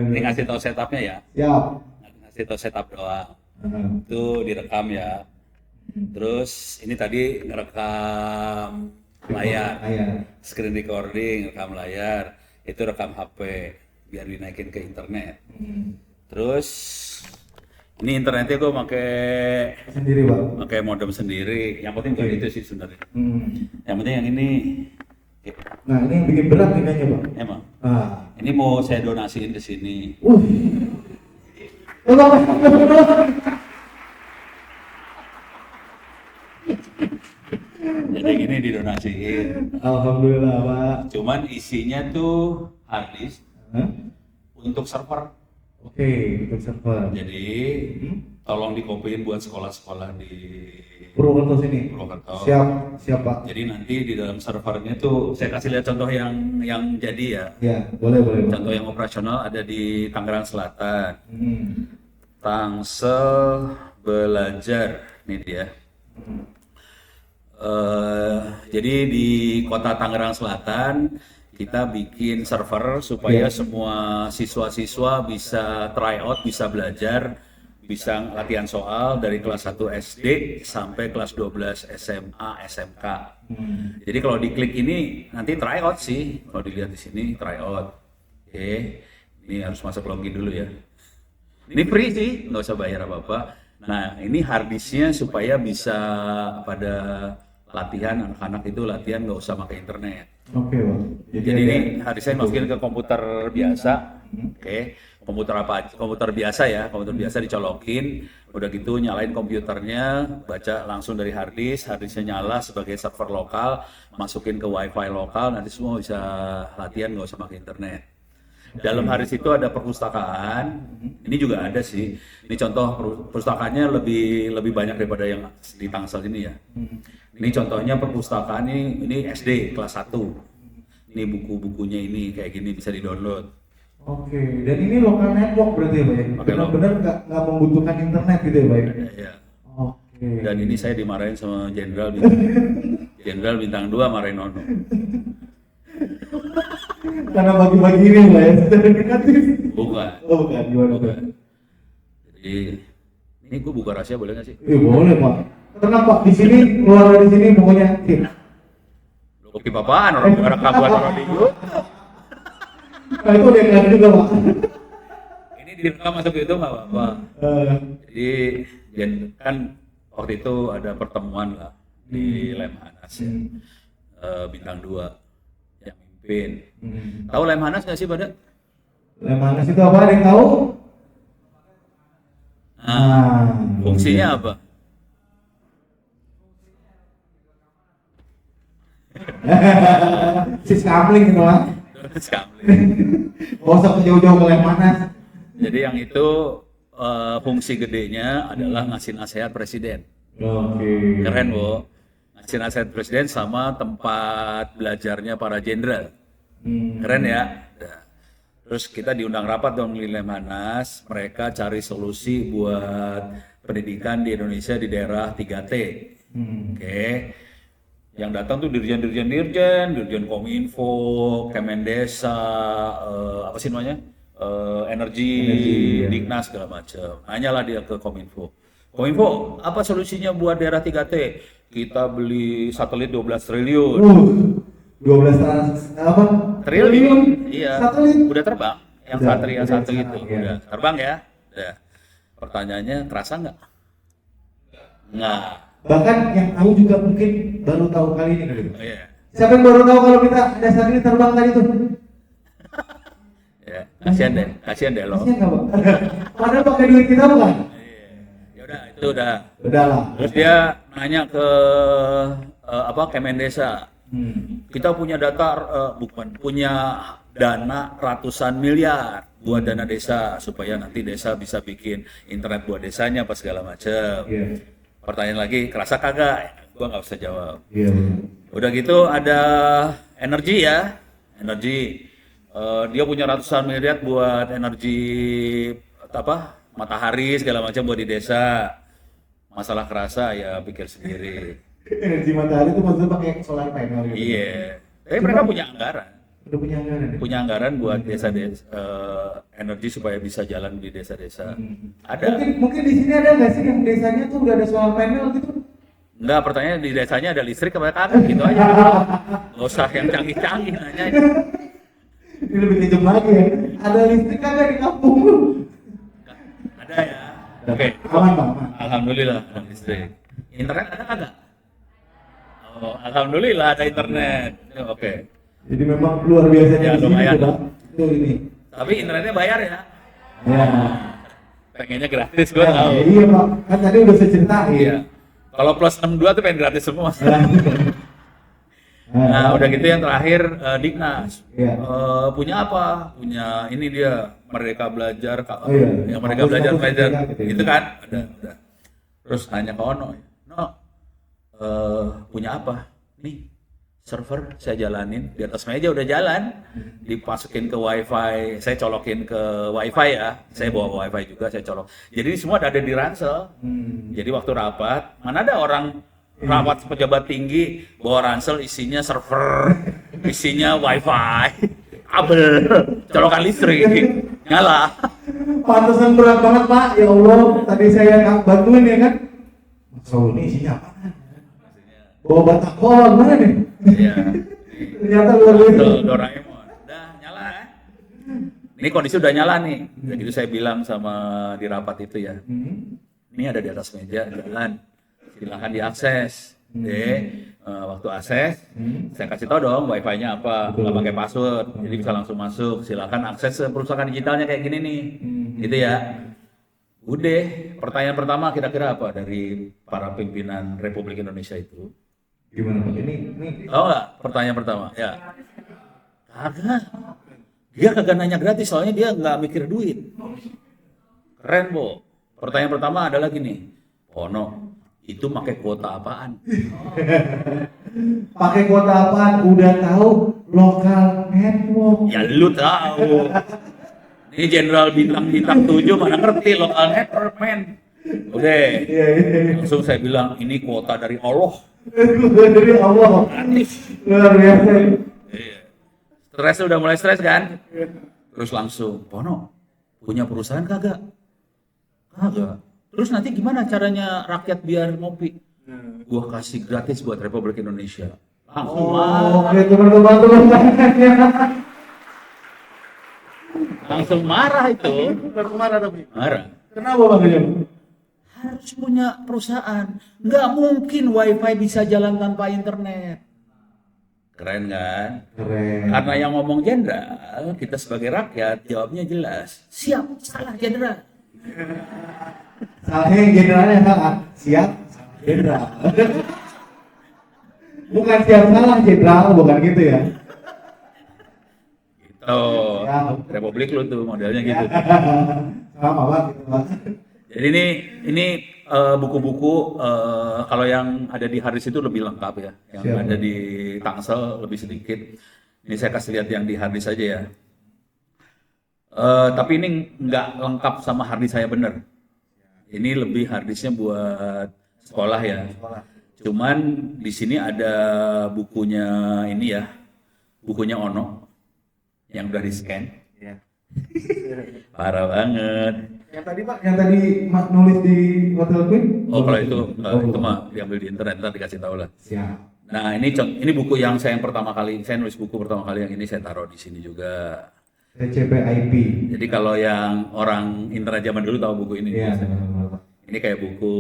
Ini ngasih tahu setupnya ya, Siap. ngasih tahu setup doang. Heeh. Itu direkam ya. Terus ini tadi ngerekam layar, Ayah. screen recording, rekam layar. Itu rekam HP biar dinaikin ke internet. Terus ini internetnya gue Sendiri, Pak. pakai modem sendiri. Yang penting bukan Oke. itu sih sebenarnya. Hmm. Yang penting yang ini. Nah, ini yang bikin berat nih kayaknya, Pak. Emang. Ah. Ini mau saya donasiin ke sini. Tolong. Jadi ini didonasiin. Alhamdulillah, Pak. Cuman isinya tuh hard disk Hah? untuk server. Oke, untuk server. Jadi tolong dikopiin buat sekolah-sekolah di Purwokerto sini. Purwokerto. Siap, siap, Pak. Jadi nanti di dalam servernya tuh saya kasih lihat contoh yang jadi ya. Ya, boleh, boleh, Pak. Contoh yang operasional ada di Tangerang Selatan. Hmm. Tangsel Belajar, ini dia. Jadi di kota Tangerang Selatan kita bikin server supaya semua siswa-siswa bisa try out, bisa belajar, bisa latihan soal dari kelas 1 SD sampai kelas 12 SMA, SMK. Jadi kalau diklik ini nanti try out sih, kalau dilihat di sini try out. Oke, ini harus masuk login dulu ya. Ini free sih, nggak usah bayar apa-apa. Nah, ini hard disknya supaya bisa pada latihan, anak-anak itu latihan nggak usah pakai internet. Oke, Pak. Jadi ini hard disknya masukin ke komputer biasa. Oke, komputer apa aja? Komputer biasa ya, komputer biasa dicolokin. Udah gitu nyalain komputernya, baca langsung dari hard disknya nyala sebagai server lokal, masukin ke wifi lokal, nanti semua bisa latihan nggak usah pakai internet. Dalam hard disk itu ada perpustakaan, ini juga ada sih. Ini contoh perpustakaannya lebih banyak daripada yang di Tangsel ini ya. Ini contohnya perpustakaan ini SD kelas 1. Ini buku-bukunya ini kayak gini bisa di-download. Oke, dan ini local network berarti ya, Pak? Ya? Pakai Benar-benar nggak membutuhkan internet gitu ya, Pak? Ya? Ya. Oke. Dan ini saya dimarahin sama Jenderal Bintang 2 marahin Nono. Karena bagi-bagi ini, Pak ya, secara negatif. Bukan. Oh, bukan, gimana, Pak? Bukan. Jadi ini gue buka rahasia boleh nggak sih? Boleh, Pak. Tenang, Pak. Di sini, keluar dari sini pokoknya. Bukti apaan? Orang gue rekam buat orang di YouTube. Nah, itu udah nggak juga, Pak. Ini direkam masuk itu nggak apa-apa. Jadi kan waktu itu ada pertemuan lah di Lemhanas ya. Bintang 2 yang mimpin. Tahu Lemhanas nggak sih pada? Lemhanas itu apa? Ada yang tahu? Fungsinya apa? Sis kamling gitu, Pak. Gak usah jauh-jauh ke Lemhanas. Jadi yang itu fungsi gedenya adalah ngasih nasihat presiden. Oke. Keren, Bu. Ngasih nasihat presiden sama tempat belajarnya para jenderal. Keren ya. Nah, terus kita diundang rapat dong di Lemhanas, mereka cari solusi buat pendidikan di Indonesia di daerah 3T. Oke. Yang datang tuh dirjen Kominfo, Kemendesa, apa sih namanya? Energi, Dignas segala macam. Nanyalah dia ke Kominfo. Kominfo, apa solusinya buat daerah 3T? Kita beli satelit 12 triliun. 12 apa? Triliun? Iya. Satelit. Udah terbang. Yang Udah, Satria udah 1 itu. sekarang, ya. Udah terbang ya? Udah. Pertanyaannya, terasa nggak? Nggak. Bahkan yang tahu juga mungkin baru tahu kali ini gitu. Oh, iya. Siapa yang baru tahu kalau kita ada satelit terbang tadi tuh? Ya, kasihan deh lo. Kasian nggak, Pak? Padahal pakai duit kita bukan? Ya udah, itu udah. Udah lah. Terus dia nanya ke Kemendesa. Kita punya punya dana ratusan miliar buat dana desa supaya nanti desa bisa bikin internet buat desanya apa segala macam. Iya. Pertanyaan lagi, kerasa kagak? Gua nggak usah jawab. Iya. Udah gitu ada energi ya, energi. Dia punya ratusan miliar buat energi matahari segala macam buat di desa. Masalah kerasa ya pikir sendiri. Energi matahari itu maksudnya pakai solar panel gitu. Iya. Tapi mereka punya anggaran. Udah punya anggaran ya? Punya anggaran buat desa-desa energi supaya bisa jalan di desa-desa. Ada. Mungkin di sini ada nggak sih yang desanya tuh udah ada solar panel gitu? Enggak, pertanyaan di desanya ada listrik apa kagak gitu aja. Nggak usah yang canggih-canggih nanya. Ini lebih kejam lagi ya. Ada listrik kagak di kampung lu? Ada ya. Oke. Aman Bang. Alhamdulillah ada listrik. Internet ada kagak? Oh, alhamdulillah ada internet. Oke. Jadi memang luar biasa Ya, di sini lumayan. tuh, Bang. Tuh ini. Tapi internetnya bayar ya. Ya. Pengennya gratis gua tahu. Iya Pak. Kan tadi udah saya ceritain. Iya. Kalau plus 62 tuh pengen gratis semua. Nah, udah gitu yang terakhir Dignas. Iya. Punya apa? Punya ini dia Merdeka Belajar. Oh, iya. Yang Merdeka Belajar Kampus Belajar gitu ya. itu kan ada. Terus nanya ke Ono, "No, punya apa? Nih, server saya jalanin di atas meja udah jalan, dimasukin ke wifi, saya colokin ke wifi ya, saya bawa wifi juga saya colok. Jadi semua ada di ransel. Jadi waktu rapat, mana ada orang rapat pejabat tinggi bawa ransel isinya server, isinya wifi, kabel, colokan listrik, nyala. Pantesan berat banget Pak. Ya Allah. Tadi saya bantuin ya kan. Mas Raul ini isinya apa? Bawa batagor mana nih? Iya. Ternyata luar biasa. Doraemon. Udah nyala kan? Ini kondisi udah nyala nih. Udah gitu saya bilang sama di rapat itu ya. Ini ada di atas meja jalan. Silahkan diakses. Waktu akses, saya kasih tahu dong wifi-nya apa, nggak pakai password, jadi bisa langsung masuk. Silahkan akses perusahaan digitalnya kayak gini nih, gitu ya. Udah, pertanyaan pertama kira-kira apa dari para pimpinan Republik Indonesia itu? Gimana Pak? Ini Tahu nggak pertanyaan pertama? Ya, kagak. Dia kagak nanya gratis, soalnya dia nggak mikir duit. Keren, Bo. Pertanyaan pertama adalah gini, Ono, itu pakai kuota apaan? pakai kuota apaan? Udah tahu lokal network. Ya lu tahu. Ini Jenderal bintang 7 mana ngerti lokal network, men. Udah, langsung saya bilang ini kuota dari Allah. Dari Allah. Gratis. Luar biasa. Iya. Stres udah mulai stres kan? Terus langsung, Pono, punya perusahaan kagak? Kagak. Terus nanti gimana caranya rakyat biar ngopi? Gua kasih gratis buat Republik Indonesia. Langsung marah. Oke, teman-teman. Langsung marah itu. Marah tapi. Marah. Kenapa Bang Gajah? Harus punya perusahaan. Nggak mungkin wifi bisa jalan tanpa internet. Keren kan? Keren. Karena yang ngomong jenderal, kita sebagai rakyat jawabnya jelas. Siap, salah jenderal. Salahnya yang generalnya salah. Siap, jenderal. Bukan siap salah jenderal, bukan gitu ya. Gitu. Ya. Republik lu tuh modelnya gitu. Sama Pak, gitu Pak. Jadi ini buku-buku kalau yang ada di Haris itu lebih lengkap ya. Yang Siap. ada di Tangsel lebih sedikit. Ini saya kasih lihat yang di Haris saja ya. Tapi ini nggak lengkap sama harddisk saya bener. Ini lebih harddisknya buat sekolah ya. Cuman di sini ada bukunya ini ya, bukunya Ono yang udah di scan. Parah banget. Yang tadi Pak, yang tadi Mas nulis di Hotel Queen? Oh kalau itu mah diambil di internet, ntar dikasih tahu lah. Siap. Nah ini buku yang saya pertama kali, saya nulis buku pertama kali yang ini saya taruh di sini juga. TCP/IP. Jadi kalau yang orang internet zaman dulu tahu buku ini. Iya. Ini kayak buku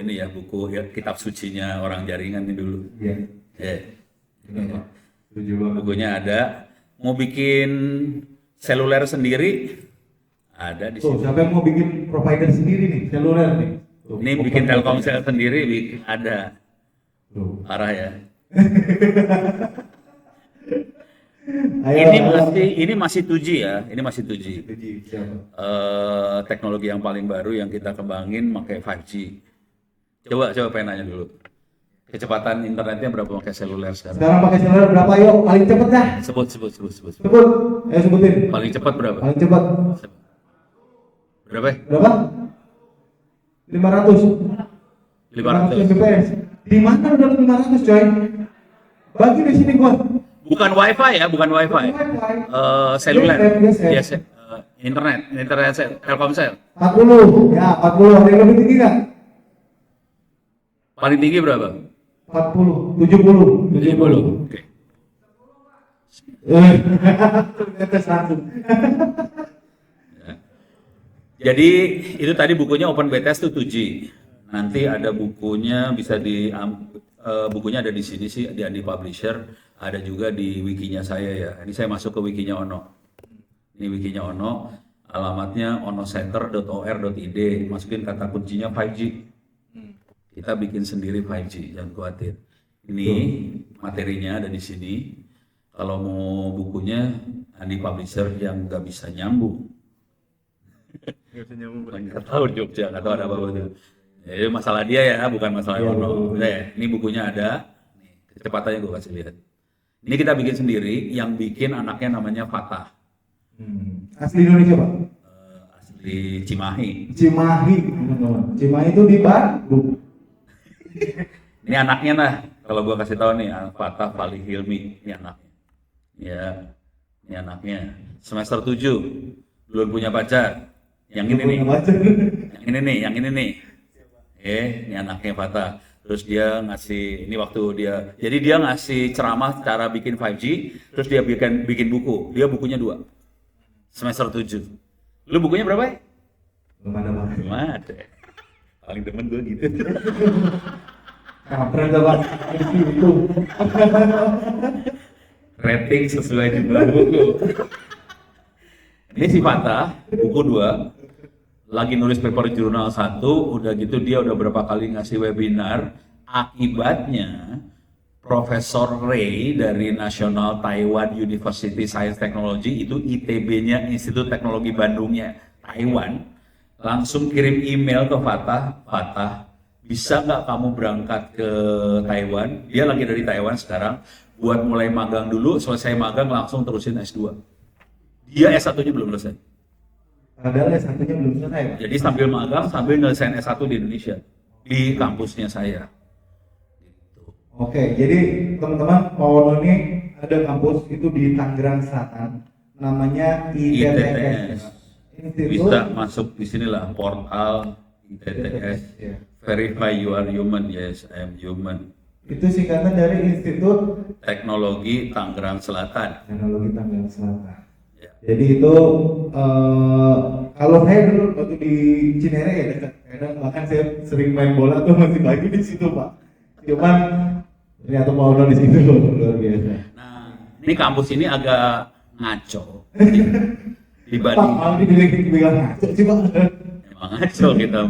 ini ya, buku ya, kitab sucinya orang jaringan ini dulu. Iya. Setuju banget. Bukunya ada. Mau bikin seluler sendiri ada di Tuh, sini. siapa yang mau bikin provider sendiri nih, seluler nih? Tuh, Ini bikin Telkomsel sendiri ada. Tuh. Parah ya. Ayo, Ini masih 2G ya. Ini masih 2G. Siapa? Teknologi yang paling baru yang kita kembangin pakai 5G. Coba pengen nanya dulu. Kecepatan internetnya berapa pakai seluler sekarang? Sekarang pakai seluler berapa? Yuk, paling cepet dah. Sebut. Sebut. Ayo sebutin. Paling cepat berapa? Paling cepat. Berapa? Berapa? 500. 500. Mbps. Di mana udah 500 coy? Bagi di sini gua. Bukan wifi ya, bukan wifi. Seluler. Yes, internet Telkomsel. 40, ya 40. Ada yang lebih tinggi nggak? Paling tinggi berapa? 40, 70. 70. Oke. Tes langsung. Jadi itu tadi bukunya Open BTS itu 2G. Nanti ada bukunya bisa bukunya ada di sini sih di Andi Publisher, ada juga di wikinya saya ya. Ini saya masuk ke wikinya Ono. Ini wikinya Ono, alamatnya onocenter.or.id. Masukin kata kuncinya 5G. Kita bikin sendiri 5G, jangan khawatir. Ini materinya ada di sini. Kalau mau bukunya Andi Publisher yang nggak bisa nyambung. Nggak tahu Jogja, nggak tahu ada apa-apa itu. Ya, masalah dia ya, bukan masalah Ono. Udah ya, ini bukunya ada. Nih, kecepatannya gue kasih lihat. Ini kita bikin sendiri, yang bikin anaknya namanya Fatah. Asli Indonesia, Pak? Asli Cimahi. Cimahi, teman-teman. Cimahi itu di Bandung. Ini anaknya nah, kalau gue kasih tahu nih, Fatah Fali Hilmi, ini anaknya. Ya, ini anaknya. Semester 7, belum punya pacar. Yang ini nih. Yang ini nih. Ini anaknya Fatah. Terus dia ngasih, ini waktu dia, jadi dia ngasih ceramah cara bikin 5G, terus dia bikin buku. Dia bukunya 2. Semester 7. Lu bukunya berapa ya? Belum ada, Pak. Belum ada. Paling demen gue gitu. Kampret Pak. Itu. Rating sesuai jumlah buku. Ini si Fatah, buku 2. Lagi nulis paper jurnal 1, udah gitu dia udah berapa kali ngasih webinar. Akibatnya Profesor Ray dari National Taiwan University Science Technology, itu ITB-nya, Institut Teknologi Bandungnya Taiwan, langsung kirim email ke Fatah, bisa nggak kamu berangkat ke Taiwan? Dia lagi dari Taiwan sekarang, buat mulai magang dulu, selesai magang langsung terusin S2. Dia S1-nya belum selesai. Padahal S1-nya belum selesai, Pak. Jadi sambil magang, sambil nyelesain S1 di Indonesia, di kampusnya saya. Oke, jadi teman-teman, Pak Wono ini ada kampus itu di Tangerang Selatan, namanya ITTS. Bisa masuk di sinilah, portal ITTS. Verify you are human, yes, I am human. Itu singkatan dari Institut Teknologi Tangerang Selatan. Teknologi Tangerang Selatan. Ya. Jadi itu kalau saya dulu waktu di Cinere ya dekat, kadang bahkan saya sering main bola tuh masih bagi di situ, Pak. Cuman ternyata mau di situ luar biasa. Nah, ini kampus ini agak ngaco dibanding. Bilang ngaco sih, Pak. Emang ngaco kita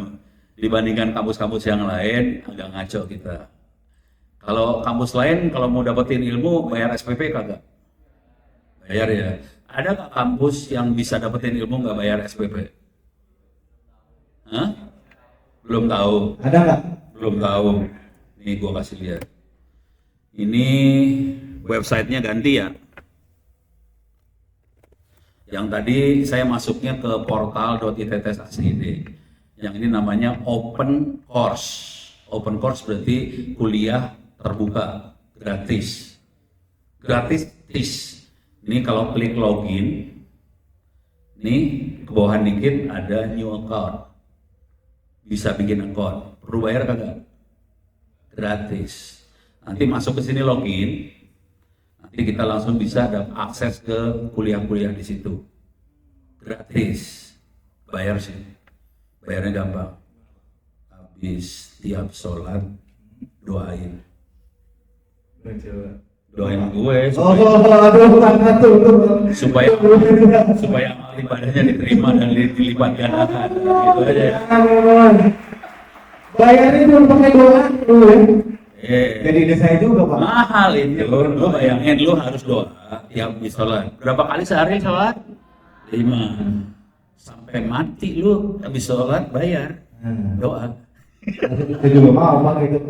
dibandingkan kampus-kampus yang lain, agak ngaco kita. Kalau kampus lain kalau mau dapetin ilmu bayar SPP kagak? Bayar ya. Ada nggak kampus yang bisa dapetin ilmu nggak bayar SPP? Hah? Belum tahu. Ada nggak? Belum tahu. Nih gua kasih lihat. Ini websitenya ganti ya. Yang tadi saya masuknya ke portal.itts.id. Yang ini namanya Open Course. Open Course berarti kuliah terbuka, gratis. Gratis. Ini kalau klik login, ini ke bawah dikit ada new account. Bisa bikin account. Perlu bayar kagak? Gratis. Nanti masuk ke sini login, nanti kita langsung bisa ada akses ke kuliah-kuliah di situ. Gratis. Bayar sih. Bayarnya gampang. Habis tiap sholat doain. Doain gue supaya amal ibadahnya diterima dan dilipat gandakan. Gitu aja ya. Bayarnya cuma pakai doa dulu ya. Jadi desa juga, Pak. Mahal itu. Lu bayangin lu harus doa tiap habis sholat. Berapa kali sehari sholat? 5. Sampai mati lu habis sholat bayar. Doa. Saya juga mau Pak itu.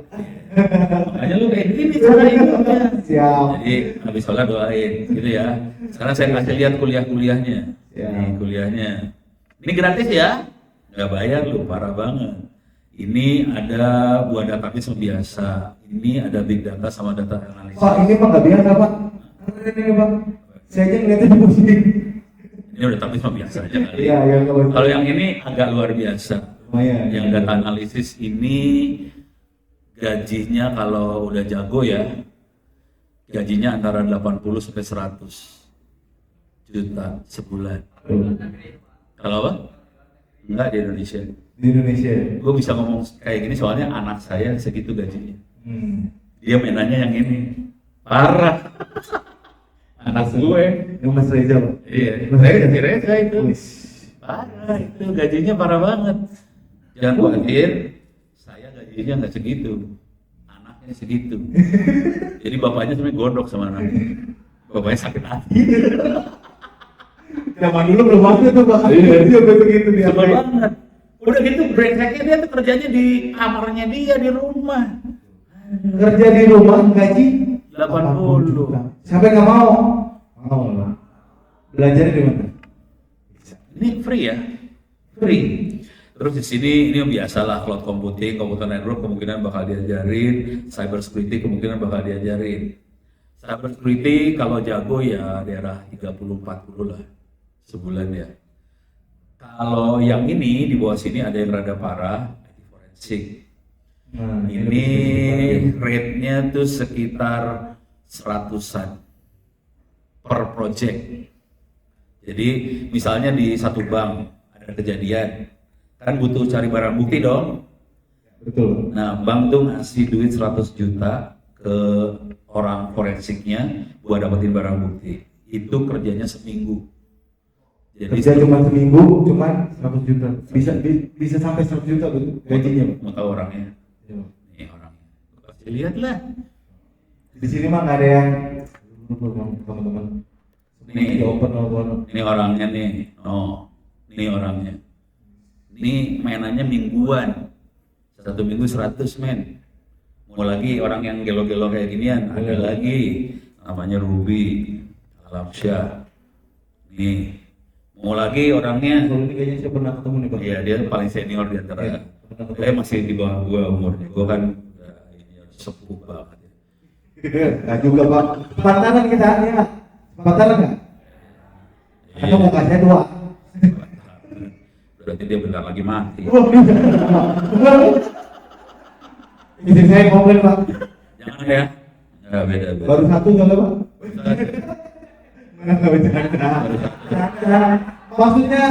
Makanya lu kayak gini cara hidupnya. Siap. Jadi habis sholat doain gitu ya. Sekarang saya kasih lihat kuliah-kuliahnya. Ya. Ini kuliahnya. Ini gratis ya? Nggak bayar lu, parah banget. Ini ada buat database biasa. Ini ada big data sama data analis. Pak, ini mah nggak biasa, Pak. keren ini Bang. Saya aja ngeliatnya pusing. Ini udah tapi mah biasa aja kali. Iya, yang Kalau yang ini agak luar biasa. lumayan. Yang data analisis ini gajinya kalau udah jago ya, gajinya antara 80 sampai 100 juta sebulan. Kalau apa? Enggak di Indonesia. Di Indonesia. Gue bisa ngomong kayak gini soalnya anak saya segitu gajinya. Hmm. Dia mainannya yang ini. Parah. Anak gue. Yang Mas Reza Pak. Iya, Reza itu. Wis. Parah itu, gajinya parah banget. Jangan khawatir, saya gajinya nggak segitu. Anaknya segitu. Jadi bapaknya sebenarnya godok sama anaknya. Bapaknya sakit hati. Zaman dulu belum ada tuh Pak. Iya. Dia begitu dia. Sebel banget. Udah gitu brengseknya dia tuh kerjanya di kamarnya dia di rumah. Kerja di rumah gaji 80. Siapa yang nggak mau? Mau lah. Belajar di mana? Ini free ya? Free. Terus di sini ini biasalah cloud computing, computer network kemungkinan bakal diajarin, cyber security kemungkinan bakal diajarin. Cyber security kalau jago ya daerah 30-40 lah sebulan ya. Kalau yang ini di bawah sini ada yang rada parah, IT forensik. Nah, Ini rate-nya tuh sekitar 100-an per project. Jadi misalnya di satu bank ada kejadian, kan butuh cari barang bukti dong. betul. Nah, bank tuh ngasih duit 100 juta ke orang forensiknya buat dapetin barang bukti. Itu kerjanya seminggu. Jadi Kerja cuma seminggu, cuma 100 juta. Bisa sampai 100 juta betul gajinya. Pak. mau tahu orangnya. Nih orangnya. Pasti lihat lah. Di sini mah nggak ada yang teman-teman. Nih. Open. Ini orangnya nih. Oh, ini orangnya. Ini mainannya mingguan. Satu minggu 100 men. Mau lagi orang yang gelo-gelo kayak ginian, ada lagi namanya Ruby Alamsyah. Nih, mau lagi orangnya, Kalau ini kayaknya saya pernah ketemu nih Bang. iya dia paling senior di antara. Iya. Saya masih di bawah gua umurnya. Gua kan udah ini sepuh banget. Nggak juga Pak. Pantanan kita ya. Pantanan nggak? Atau mau kasih dua? Berarti dia bentar lagi mati. Istri saya komplain Pak. Jangan ya. Ya beda. Baru satu soalnya Pak. Nggak bercanda. Maksudnya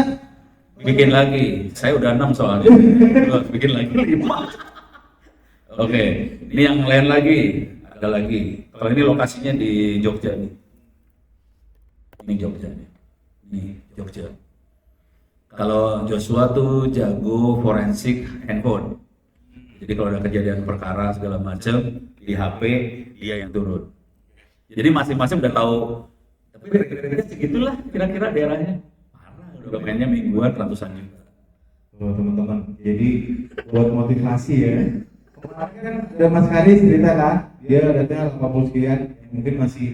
Bikin lagi. Saya udah 6 soalnya. Terus bikin lagi 5. Oke, ini yang lain lagi. Ada lagi. Kalau ini lokasinya di Jogja nih. Ini Jogja nih. Ini Jogja. Kalau Joshua tuh jago forensik handphone. Jadi kalau ada kejadian perkara segala macam di HP dia yang turun. Jadi masing-masing udah tahu. Tapi kira-kira segitulah kira-kira daerahnya. Parah, udah mainnya mingguan ratusan juta. oh, teman-teman, jadi buat motivasi ya. Kemarin kan ada Mas Haris cerita kan, dia datanya 80 sekian, mungkin masih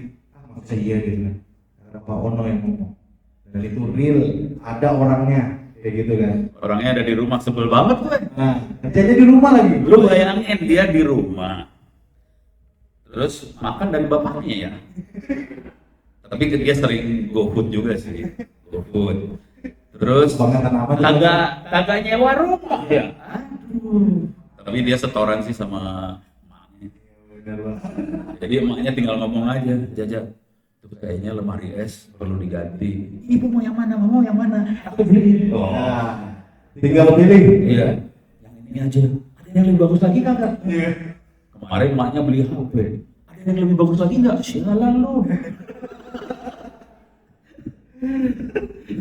masa iya gitu kan. Ada Pak Ono yang ngomong. Dan itu real, ada orangnya kayak gitu kan. Orangnya ada di rumah, sebel banget gue. Nah, kerjanya di rumah lagi. Lu bayangin dia di rumah, terus makan dari bapaknya ya. Tapi dia sering GoFood juga sih, GoFood. Terus kagak nyewa rumah ya. Aduh. Tapi dia setoran sih sama emaknya. Jadi emaknya tinggal ngomong aja, Jaja, itu kayaknya lemari es perlu diganti. Ibu mau yang mana? Mau yang mana? Aku beli. Oh. Nah, tinggal pilih. Iya. Yang ini aja. Ada yang lebih bagus lagi kagak? Iya. Kemarin emaknya beli HP. Ada yang lebih bagus lagi nggak? Sialan lu.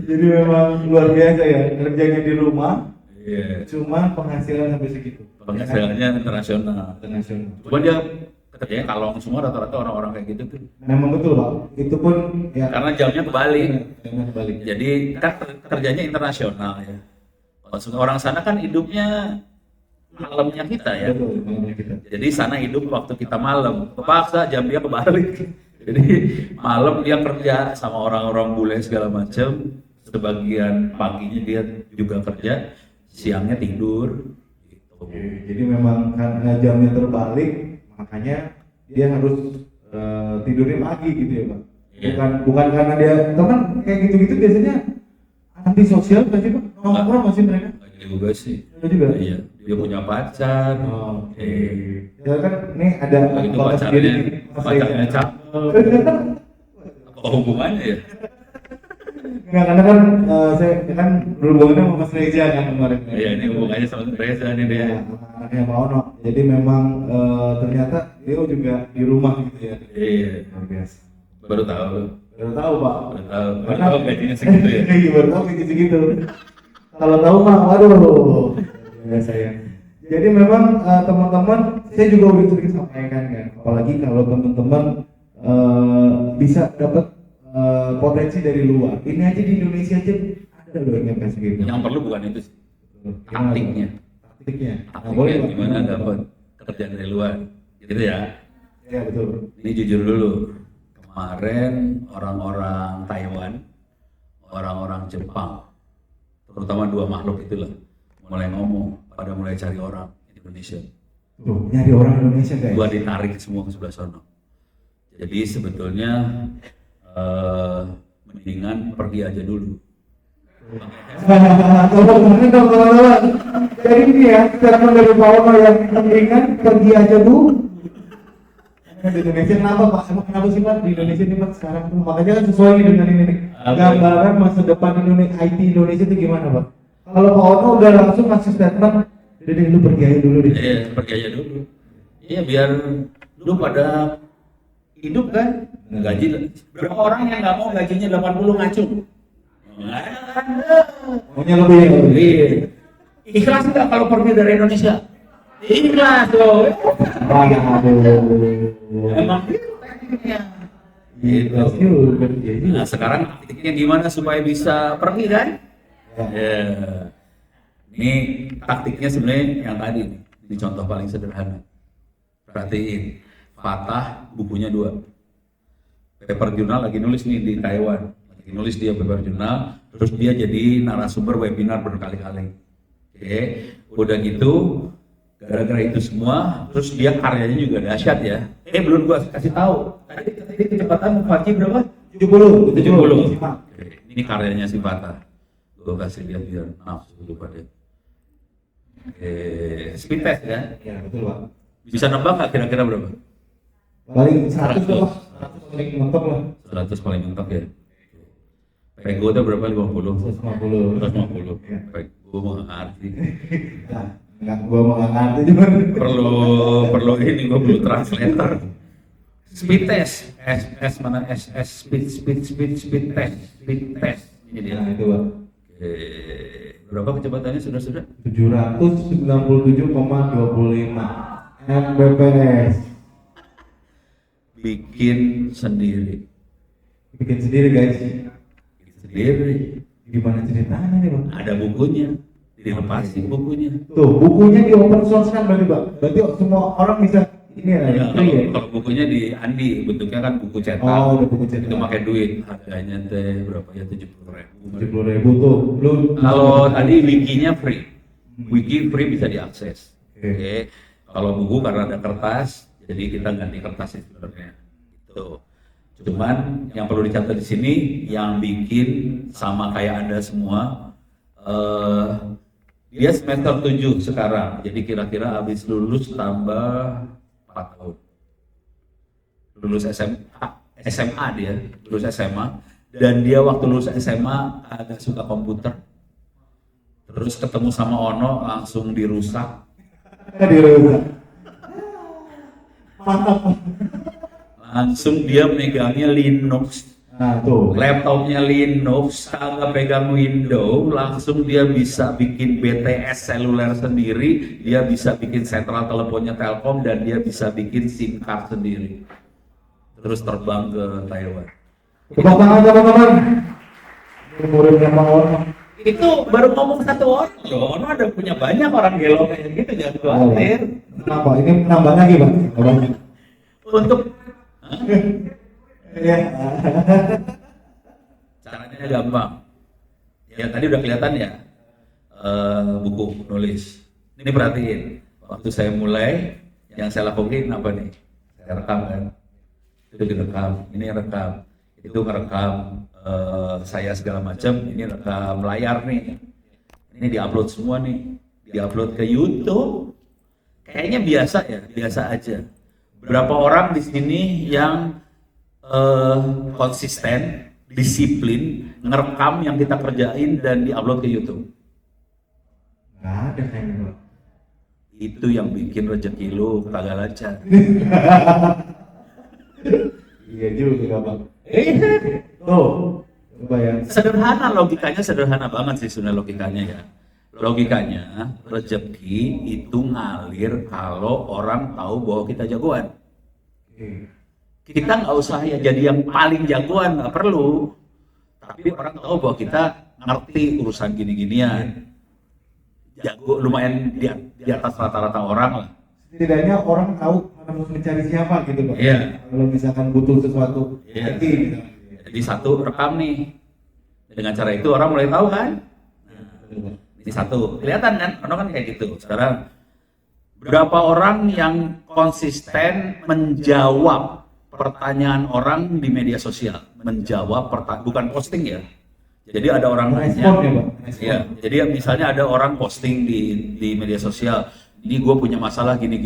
Jadi memang luar biasa ya, kerjanya di rumah. Iya. Cuma penghasilan sampai segitu. Penghasilannya internasional. Internasional. Cuma dia kerjanya kalong semua rata-rata orang-orang kayak gitu tuh. Memang betul Pak. Itu pun ya. Karena jamnya kebalik. Memang kebalik. Jadi kan kerjanya internasional ya. Kalau orang sana kan hidupnya malamnya kita ya. Betul, malamnya kita. Jadi sana hidup waktu kita malam. Kepaksa jam dia kebalik. Jadi malam dia kerja sama orang-orang bule segala macam. Sebagian paginya dia juga kerja, siangnya tidur. Gitu. Oke, jadi memang karena jamnya terbalik, makanya dia harus tidurnya pagi gitu ya Pak. Bukan karena dia teman kayak gitu-gitu biasanya anti sosial kan sih Pak? Nongkrong masih mereka? Enggak juga sih. Enggak juga? Iya, dia punya pacar. Ya kan ini ada Begitu batas pacarnya, diri Mas pacarnya Reza. cakep. Apa hubungannya ya? Enggak, karena kan saya kan berhubungannya sama Mas Reza kan kemarin. Iya, ini hubungannya sama Reza nih dia. Ya, anaknya Pak Ono. Jadi memang ternyata dia juga di rumah gitu ya. Iya, Luar biasa. baru tahu. Baru tahu Pak. Baru tahu gajinya segitu ya. Iya, baru tahu kayak gitu. Kalau tahu mah, waduh. Ya saya. Jadi memang teman-teman, saya juga udah sering sampaikan kan. Apalagi kalau teman-teman bisa dapat potensi dari luar. Ini aja di Indonesia aja ada loh yang kayak segitu. Yang perlu bukan itu sih. Taktiknya. Taktiknya. Nah, Taktiknya Pak. gimana dapat kerjaan dari luar. Gitu ya. Ya betul. Ini jujur dulu. Kemarin orang-orang Taiwan, orang-orang Jepang, terutama dua makhluk itulah, mulai ngomong, pada mulai cari orang di Indonesia. Tuh, nyari orang Indonesia guys. Gua ditarik semua ke sebelah sono. Jadi sebetulnya mendingan pergi aja dulu. Teman-teman, teman-teman. Jadi ini ya, statement dari Pak Ono yang mendingan pergi aja dulu. Di Indonesia kenapa Pak? Emang kenapa sih Pak di Indonesia nih Pak sekarang tuh? Makanya kan sesuai nih dengan ini nih. Gambaran masa depan Indonesia, IT Indonesia itu gimana Pak? Kalau Pak Ono udah langsung ngasih statement, jadi lu pergi aja dulu deh. Iya, pergi aja dulu. Iya, biar lu pada hidup kan. Gaji berapa orang yang nggak mau gajinya 80 ngacung? Nggak ada kan? Maunya lebih. Iya. Ikhlas nggak kalau pergi dari Indonesia? Ikhlas loh. Aduh. Emang itu tekniknya. Gitu. Nah, sekarang taktiknya gimana supaya bisa pergi kan? Ya. Ini taktiknya sebenarnya yang tadi nih. Ini contoh paling sederhana. Perhatiin, Fatah bukunya 2. Paper jurnal lagi nulis nih di Taiwan. Lagi nulis dia paper jurnal, terus dia jadi narasumber webinar berkali-kali. Oke, udah gitu, gara-gara itu semua, terus dia karyanya juga dahsyat ya. Belum gua kasih tahu. Tadi kecepatan Faji berapa? 70. Oke, ini karyanya si Fatah. Gua kasih lihat biar nafsu dulu pada. Speed test ya. Ya betul Pak. Bisa nebak nggak kira-kira berapa? Paling 100 lah. 100 paling mentok lah. 100 paling mentok ya. Pego itu berapa? 50. 150. 150. Pego mau nggak ngerti. Nah, enggak gua mau ngerti juga. Perlu ini gua perlu translator. Speed test. S mana speed test. Ini dia. Nah, itu Pak. Berapa kecepatannya sudah? 797,25 Mbps. Bikin sendiri. Bikin sendiri guys. Sendiri. Gimana ceritanya nih Bang? Ada bukunya. Dilepasin bukunya. Tuh, bukunya di open source kan berarti Bang? Berarti semua orang bisa ini ya, free ya? Kalau bukunya di Andi, bentuknya kan buku cetak. Oh, udah buku cetak. Itu pakai duit. Harganya teh berapa ya? 70.000. 70.000 tuh. Lu Kalau tadi wikinya free. Wiki free bisa diakses. Oke. Oke. Kalau buku karena ada kertas, jadi kita ganti kertas sebenarnya. Itu. Cuman yang perlu dicatat di sini, yang bikin sama kayak Anda semua, dia semester 7 sekarang. Jadi kira-kira habis lulus tambah 4 tahun. Lulus SMA dia, lulus SMA. Dan dia waktu lulus SMA agak suka komputer. Terus ketemu sama Ono langsung dirusak. Mantap. Langsung dia megangnya Linux. Nah tuh. Laptopnya Linux, kagak pegang Windows, langsung dia bisa bikin BTS seluler sendiri, dia bisa bikin sentral teleponnya Telkom, dan dia bisa bikin SIM card sendiri. Terus terbang ke Taiwan. Tepuk tangan teman-teman. Ini muridnya Pak Ono. Itu baru ngomong satu orang. Loh, Ono ada punya banyak orang gelo kayak gitu, jangan khawatir. Kenapa? Ini nambah lagi Bang? Banyak. Untuk Iya. caranya gampang. Ya tadi udah kelihatan ya, buku nulis. Ini perhatiin, waktu saya mulai, yang saya lakukan apa nih? Saya rekam kan, itu direkam, ini rekam. itu ngerekam saya segala macam, ini rekam layar nih, ini diupload semua nih, diupload ke YouTube. Kayaknya biasa ya, biasa aja. Berapa orang di sini yang konsisten, disiplin, ngerekam yang kita kerjain dan diupload ke YouTube? Nggak ada kayaknya Pak. Itu yang bikin rezeki lu kagak lancar. Iya juga Pak. Tuh, coba ya. Sederhana, logikanya sederhana banget sih sebenarnya logikanya ya. Logikanya rezeki itu ngalir kalau orang tahu bahwa kita jagoan. Kita nggak usah ya jadi yang paling jagoan, nggak perlu. Tapi orang tahu bahwa kita ngerti urusan gini-ginian. Jago lumayan di atas rata-rata orang lah. Setidaknya orang tahu harus mencari siapa gitu Pak. Iya. Kalau misalkan butuh sesuatu, Iya. IT gitu. Jadi satu rekam nih. Dengan cara itu orang mulai tahu kan. Ini satu, kelihatan kan? Orang kan kayak gitu. Sekarang berapa orang yang konsisten menjawab pertanyaan orang di media sosial? Menjawab bukan posting ya. Jadi ada orang nanya, Respon ya Pak. Respon. ya. Jadi misalnya ada orang posting di media sosial, ini gue punya masalah gini.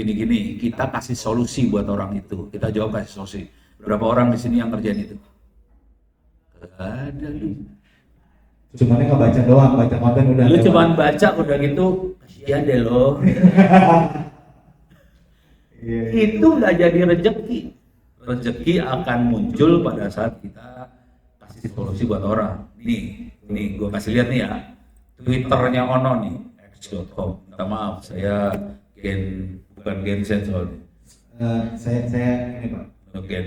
Kita kasih solusi buat orang itu. Kita jawab kasih solusi. Berapa orang di sini yang kerjaan itu? Gak ada lu. Cuman nggak baca doang, baca konten udah. Lu lewat. cuman baca udah gitu, kasihan deh lo. Iya. Itu nggak jadi rezeki. Rezeki akan muncul pada saat kita kasih solusi buat orang. Nih gue kasih lihat nih ya, Twitternya Ono nih, x.com. Minta maaf, saya bukan Gensen soalnya. Saya ini Pak. Gen.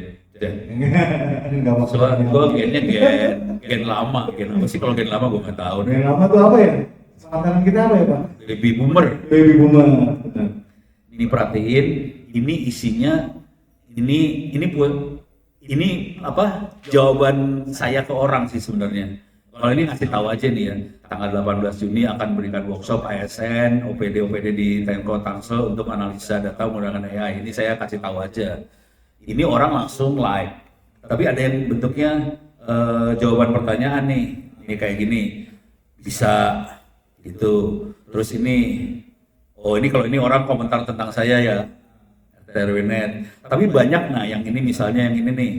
Enggak maksud. Soalnya gue gennya gen lama. Gen apa sih kalau gen lama gue nggak tahu nih. Yang lama tuh apa ya? Seangkatan kita apa ya Pak? Baby boomer. Baby boomer. Ini perhatiin, ini isinya, ini apa jawaban saya ke orang sih sebenarnya. Kalau ini ngasih tahu aja nih ya, tanggal 18 Juni akan berikan workshop ASN, OPD di Tenko Tangsel untuk analisa data menggunakan AI. Ini saya kasih tahu aja. Ini orang langsung like. Tapi ada yang bentuknya jawaban pertanyaan nih. Ini kayak gini. Bisa gitu. Terus ini, oh ini kalau ini orang komentar tentang saya ya. RWNet. Tapi banyak yang ini misalnya yang ini nih.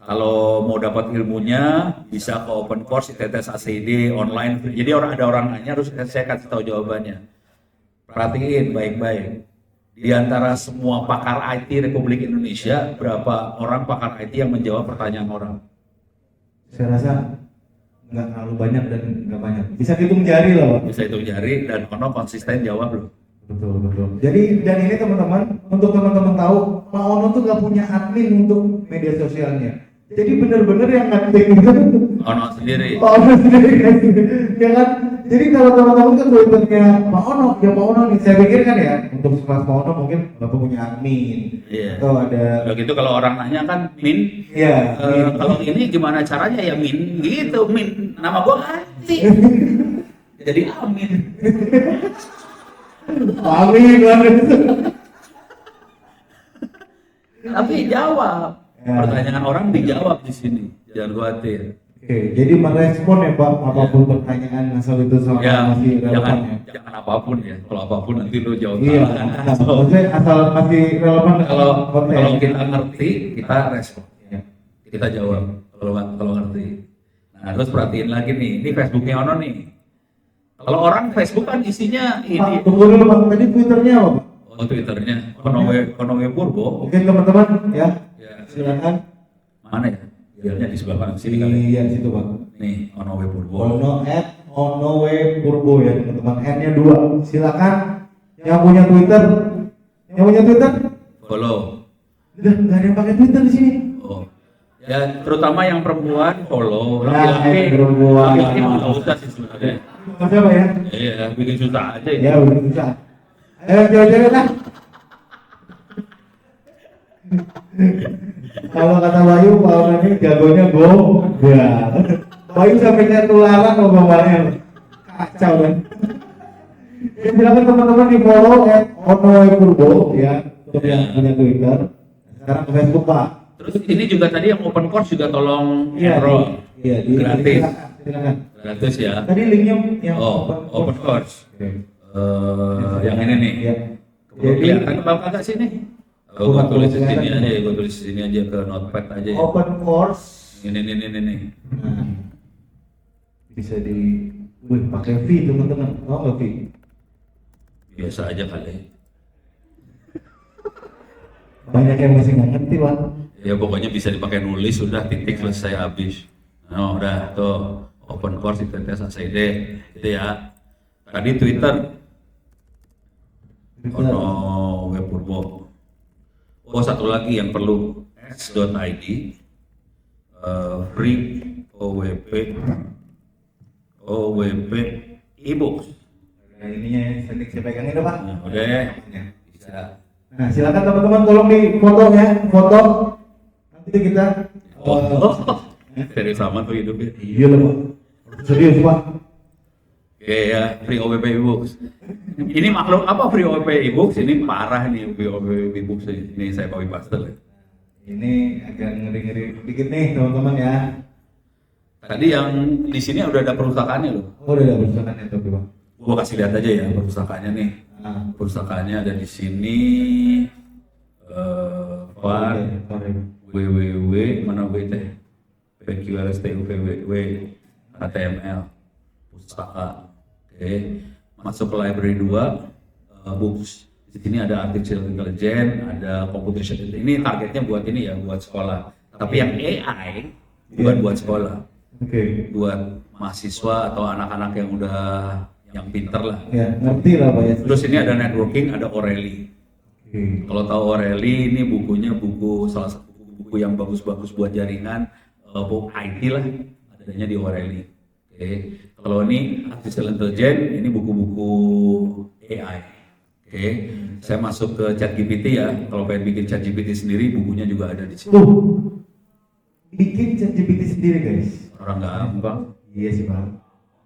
Kalau mau dapat ilmunya bisa ke open course ITTS ACD online. Jadi ada orang nanya terus saya kasih tahu jawabannya. Perhatiin baik-baik. Di antara semua pakar IT Republik Indonesia, berapa orang pakar IT yang menjawab pertanyaan orang? Saya rasa nggak terlalu banyak dan nggak banyak. Bisa dihitung jari lah Pak. Bisa hitung jari dan Ono konsisten jawab loh. Betul. Jadi dan ini teman-teman, untuk teman-teman tahu, Pak Ono tuh nggak punya admin untuk media sosialnya. Jadi benar-benar yang ngetik itu Ono sendiri. Pak Ono sendiri kan, ya kan? Jadi kalau teman-teman kan Twitternya Pak Ono, ya Pak Ono nih, saya pikir kan ya, untuk sekelas Pak Ono mungkin Bapak punya admin, Iya. atau ada, Udah gitu kalau orang nanya kan Min, ya, kalau ini gimana caranya ya Min gitu, Min nama gua ganti. Jadi Amin. amin banget. Tapi jawab. Ya. Pertanyaan orang dijawab di sini. Jangan khawatir. Oke, jadi merespon ya Pak, apapun pertanyaan asal itu sama Ya, masih relevan ya. jangan apapun ya. Kalau apapun nanti lu jawab Iya, salah kan. maksudnya asal masih relevan Kalau konten. kalau kita ngerti, kita respon. Ya. Kita jawab. Kalau ngerti. Nah, terus perhatiin lagi nih. Ini Facebooknya Ono nih. Kalau orang Facebook kan isinya Pak, ini. tunggu dulu Pak, tadi Twitternya apa Pak? Oh, Twitternya Konowe Purbo. Mungkin teman-teman ya, Ya. silakan. Mana ya? Biarnya di sebelah kanan sini kali. Iya, di situ Pak. Nih, Konowe Purbo. Onowe Purbo ya teman-teman, N-nya 2. Silakan yang punya Twitter. Yang punya Twitter? Follow. Udah nggak ada yang pakai Twitter di sini. Oh. Ya, terutama yang perempuan follow. Nah, Laki-laki perempuan. laki-laki mah nggak usah sih sebenarnya. Mas siapa ya? Iya, bikin susah aja ini. Ya udah bisa. Ayo cewek-cewek lah. Kalau kata Bayu, Pak Ono ini jagonya gombal. Bayu sampai ketularan ngomongnya. Kacau kan. Ya, silakan teman-teman di follow @onoepurbo ya untuk yang punya Twitter. Sekarang ke Facebook Pak. Terus ini juga tadi yang open course juga tolong Iya, enroll. iya, Gratis. Silakan. Gratis ya. Tadi linknya yang Open course. Oke. Yang ini nih. Iya. Kelihatan ke bawah kagak sini? Gua tulis di sini kelihatan. aja, gua tulis di sini aja ke notepad aja ya. Open course. Ini. Nah, bisa pakai V teman-teman. Oh, nggak V. Biasa aja kali. Banyak yang masih nggak ngerti, Pak. Ya pokoknya bisa dipakai nulis, sudah titik selesai habis. Nah, udah tuh open course ITT SACD itu ya. Tadi Twitter. Oh no, web purbo. Oh satu lagi yang perlu s.id free OWP e-books. Nah, ininya yang saya pegangin dong, Pak. Nah, udah bisa. Nah, silakan teman-teman tolong di foto ya, foto. Nanti kita Serius sama tuh hidupnya. iya loh, Pak. Serius, Pak. Oke ya, free OWP e-books. Ini makhluk apa free OWP e-books? Ini parah nih free OWP e-books ini saya copy paste. Ini agak ngeri-ngeri dikit nih, teman-teman ya. Tadi yang di sini udah ada perpustakaannya loh. Oh, udah ada perpustakaan itu, Pak. Gua kasih lihat aja ya perpustakaannya nih. Nah, Perpustakaannya ada di sini. Var www mana wt pqlstuvw html pustaka. Oke, masuk ke library 2 books. Di sini ada artificial intelligence, ada computation. Ini targetnya buat ini ya, buat sekolah. Tapi yang AI bukan buat sekolah. Oke. Buat mahasiswa atau anak-anak yang udah yang pinter lah. Ya, ngerti lah, Pak ya. Terus ini ada networking, ada O'Reilly. Oke. Kalau tahu O'Reilly, ini bukunya salah satu buku yang bagus-bagus buat jaringan IT lah, adanya di O'Reilly. Oke. Kalau ini artificial intelligence, ini buku-buku AI. Oke. Saya masuk ke ChatGPT ya. Kalau pengen bikin ChatGPT sendiri, bukunya juga ada di sini. Bikin ChatGPT sendiri, guys. Orang gampang. Iya sih, Pak.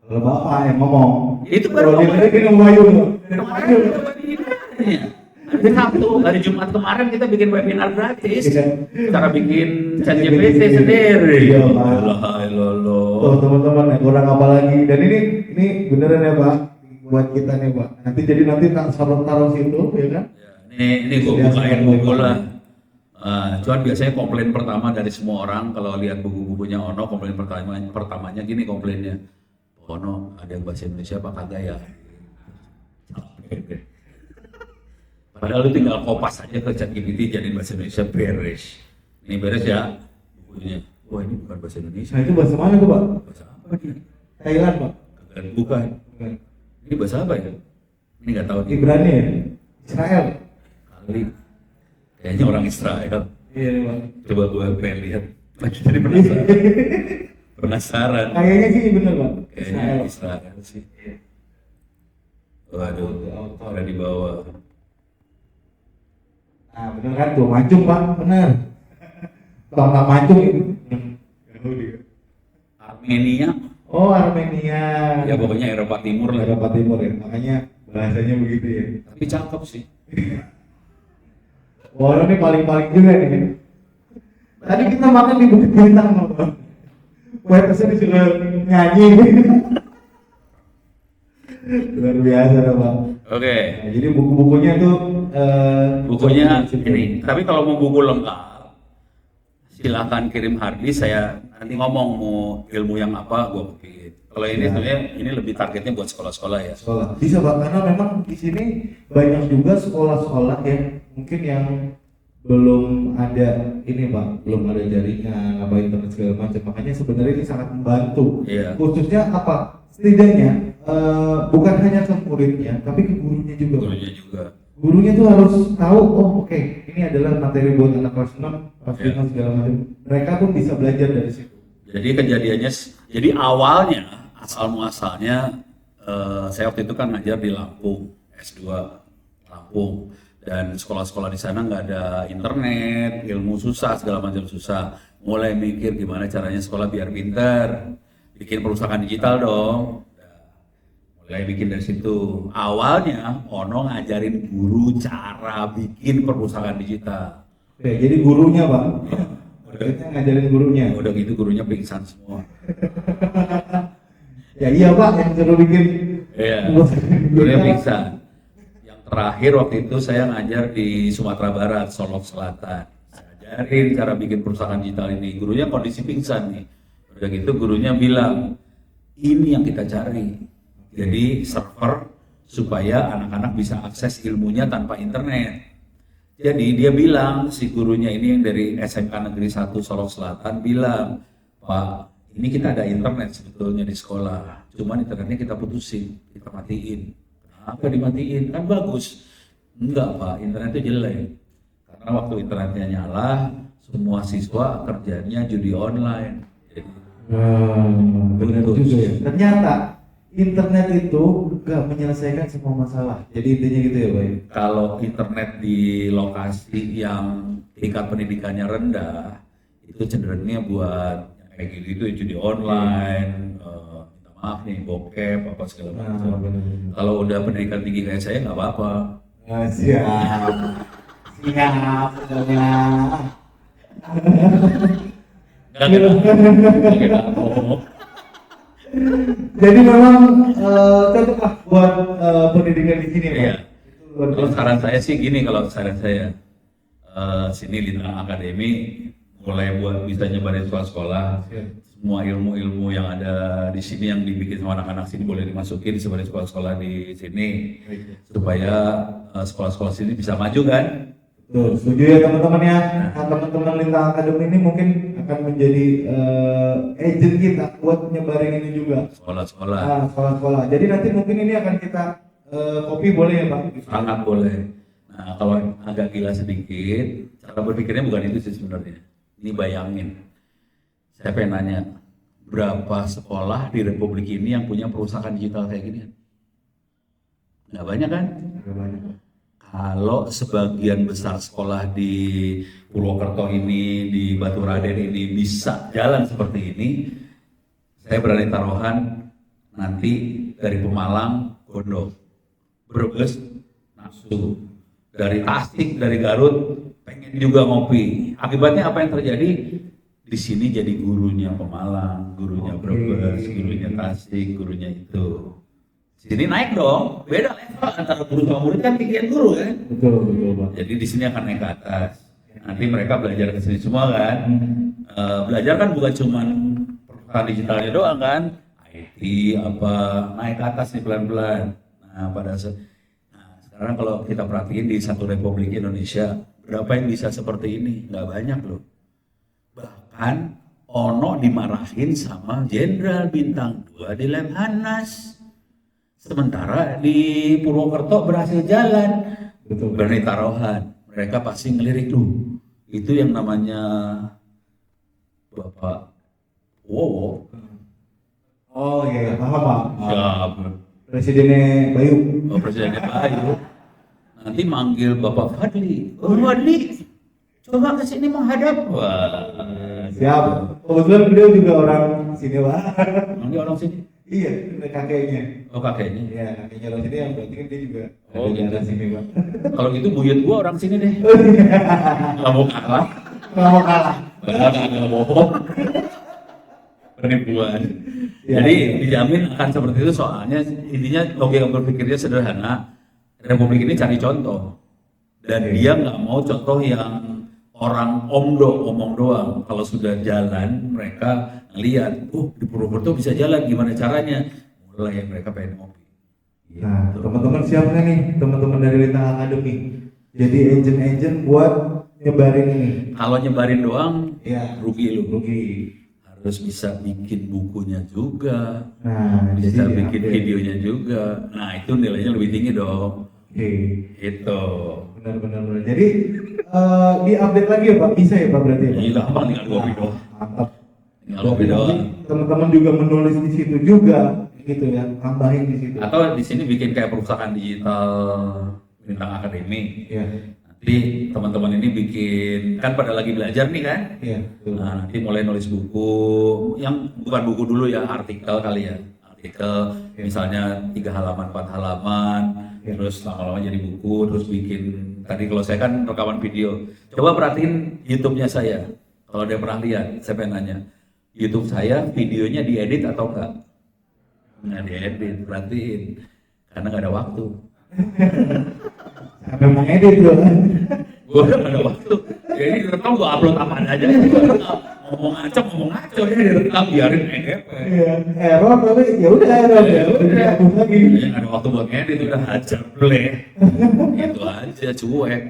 Kalau Bapak yang ngomong. Itu baru kalau ngomong. dia bikin Wahyu. Kemarin kita webinar. Hari Sabtu, hari Jumat kemarin kita bikin webinar gratis. Cara bikin ChatGPT sendiri. Iya, Pak. Tuh, teman-teman ya, kurang apa lagi. Dan ini beneran ya, Pak. Buat kita nih, Pak. Nanti tak taruh situ, ya kan? Ini gue bukain buku lah. Cuman biasanya komplain pertama dari semua orang kalau lihat buku-bukunya Ono, komplain pertamanya gini komplainnya. Ono ada yang bahasa Indonesia apa kagak ya? Padahal lu tinggal kopas aja ke ChatGPT jadi bahasa Indonesia beres. Ini beres ya bukunya. Wah ini bukan bahasa Indonesia. Nah, itu bahasa mana tuh, Pak? Bahasa apa nih? Thailand, Pak. Bukan. Ini bahasa apa ya? Ini nggak tahu. Ibrani ya? Israel. Kali. Kayaknya orang Israel. Iya, Pak. Coba gue pengen lihat. Jadi penasaran. Penasaran. Kayaknya sih bener, Pak. Kayaknya Israel sih. Waduh, ada di bawah. Nah, bener kan tuh, mancung, Pak. Bener. Kalau nggak mancung itu. Armenia. Oh, Armenia. Ya pokoknya Eropa Timur lah. Eropa Timur ya. Makanya bahasanya begitu ya. Tapi cakep sih. Wah, ini paling-paling juga nih. Tadi kita makan di Bukit Bintang, Pak. Waitersnya disuruh nyanyi. Luar biasa, Pak. Oke. Nah, jadi buku-bukunya tuh Bukunya ini. Tapi kalau mau buku lengkap, silakan kirim harddisk. Saya nanti ngomong mau ilmu yang apa, gue bikin. Kalau ini sebenarnya ini lebih targetnya buat sekolah-sekolah ya. Sekolah. Bisa, Pak, karena memang di sini banyak juga sekolah-sekolah yang mungkin yang belum ada ini, Pak, belum ada jaringan apa internet segala macam. Makanya sebenarnya ini sangat membantu. Iya. Khususnya apa? Setidaknya bukan hanya ke muridnya, tapi ke gurunya juga. Gurunya juga. Gurunya tuh harus tahu, oh oke, ini adalah materi buat anak kelas 6, kelas 5 Iya. segala macam. Mereka pun bisa belajar dari situ. Jadi kejadiannya, jadi awalnya asal muasalnya saya waktu itu kan ngajar di Lampung, S2 Lampung, dan sekolah-sekolah di sana nggak ada internet, ilmu susah, segala macam susah. Mulai mikir gimana caranya sekolah biar pintar, bikin perpustakaan digital dong. Mulai bikin dari situ. Awalnya Ono ngajarin guru cara bikin perpustakaan digital. Oke, jadi gurunya, Pak. Akhirnya ngajarin gurunya. Udah gitu gurunya pingsan semua. Ya iya Pak, yang suruh bikin. Iya, gurunya pingsan. Yang terakhir waktu itu saya ngajar di Sumatera Barat, Solok Selatan. Saya ajarin cara bikin perusahaan digital ini. Gurunya kondisi pingsan nih. Udah gitu gurunya bilang, ini yang kita cari. Jadi server supaya anak-anak bisa akses ilmunya tanpa internet. Jadi dia bilang, si gurunya ini yang dari SMK Negeri 1 Solok Selatan bilang, Pak, ini kita ada internet sebetulnya di sekolah, cuman internetnya kita putusin, kita matiin. Kenapa dimatiin? Kan bagus. Enggak Pak, internetnya jelek. Karena waktu internetnya nyala, semua siswa kerjanya judi online. Jadi, Benar juga ya. Ternyata internet itu nggak menyelesaikan semua masalah. Jadi intinya gitu ya Pak. kalau internet di lokasi yang tingkat pendidikannya rendah, itu cenderungnya buat kayak gitu ya, judi online, minta maaf nih, bokep, apa segala macam. Kalau udah pendidikan tinggi kayak saya nggak apa-apa. Siap. Siap. Nggak kena ngomong. Jadi memang cocok lah buat pendidikan di sini Pak. Iya. Kalau saran saya sih gini, kalau saran saya sini Lintang Akademi mulai buat bisa nyebarin sekolah-sekolah, semua ilmu-ilmu yang ada di sini yang dibikin sama anak-anak sini boleh dimasukin disebarin sekolah-sekolah di sini supaya sekolah-sekolah sini bisa maju kan. Betul, setuju ya teman-teman ya. Nah, teman-teman Lintang Akademi ini mungkin akan menjadi agent kita buat nyebarin ini juga. Sekolah-sekolah. Nah, sekolah-sekolah. Jadi nanti mungkin ini akan kita copy boleh ya Pak? Sangat boleh. Nah kalau agak gila sedikit, cara berpikirnya bukan itu sih sebenarnya. Ini bayangin, saya pengen nanya, berapa sekolah di Republik ini yang punya perusahaan digital kayak gini? Nggak banyak kan? Nggak banyak. Kalau sebagian besar sekolah di Purwokerto ini, di Batu Raden ini bisa jalan seperti ini, saya berani taruhan nanti dari Pemalang, Gondok, Brebes, nafsu, dari Tasik, dari Garut, pengen juga ngopi. Akibatnya apa yang terjadi? Di sini jadi gurunya Pemalang, gurunya Brebes, gurunya Tasik, gurunya itu. Sini naik dong, beda level antara guru sama murid kan tinggian guru kan. Betul Pak. Jadi di sini akan naik ke atas. Nanti mereka belajar ke sini semua kan. Belajar kan bukan cuman perusahaan digitalnya doang kan, IT apa, naik ke atas nih pelan-pelan. Nah sekarang kalau kita perhatiin di satu Republik Indonesia, berapa yang bisa seperti ini? Nggak banyak loh. Bahkan Ono dimarahin sama Jenderal Bintang 2 di Lemhanas. Sementara di Purwokerto berhasil jalan. Betul. Berani taruhan. Mereka pasti ngelirik lu. Itu yang namanya Bapak Wowo. Oh iya, paham Pak. Ya, Presidennya Bayu. Presidennya Bayu. Nanti manggil Bapak Fadli. Oh Fadli, coba ke sini menghadap. Wah, Siap. Kebetulan beliau juga orang sini Pak. manggil orang sini. Iya, kakeknya. Oh kakeknya. Iya, kakeknya orang sini yang berarti kan dia juga Oh, ada di gitu. daerah sini Pak. Kalau gitu buyut gua orang sini deh. Nggak mau kalah. Nggak mau kalah. Padahal nggak bohong. Penipuan. Ya, Jadi ya. dijamin akan seperti itu, soalnya intinya logika berpikirnya sederhana. Republik ini cari contoh, dan dia nggak mau contoh yang orang omong doang. Kalau sudah jalan, mereka ngeliat, di Purwokerto bisa jalan, gimana caranya? Mulai mereka pengen ngopi. Nah, Gitu. teman-teman siap nggak nih, teman-teman dari Lintang Academy? Jadi agent-agent buat nyebarin ini. Kalau nyebarin doang, Iya. rugi lu. Rugi. Harus bisa bikin bukunya juga, Nah, bisa jadi bikin diupdate. videonya juga. Nah itu nilainya lebih tinggi dong. Oke. Itu. Benar. Jadi di-update lagi ya Pak? Bisa ya Pak berarti? Ya, Pak? Gila, Bang, tinggal kopi doang. Mantap. Tinggal kopi doang. Teman-teman juga menulis di situ juga, gitu ya, tambahin di situ. Atau di sini bikin kayak perusahaan digital Bintang Akademi. Iya. Nanti teman-teman ini bikin, kan pada lagi belajar nih kan. Iya. Betul. Nah, nanti mulai nulis buku, yang bukan buku dulu ya, artikel kali ya. Artikel misalnya 3 halaman, 4 halaman, terus lama-lama jadi buku, terus bikin, tadi kalau saya kan rekaman video. Coba perhatiin YouTube-nya saya. Kalau dia pernah lihat, saya pengen nanya, YouTube saya videonya diedit atau enggak? Nggak diedit, perhatiin. Karena nggak ada waktu. Sampai mau edit loh. Gue nggak ada waktu. Jadi direkam gue upload apaan aja. Ngomong ngaco ya direkam biarin EGP. Iya, error tapi ya udah error ya. Udah hapus lagi. Ya nggak ada waktu buat ngedit, udah hajar play. Itu aja cuek.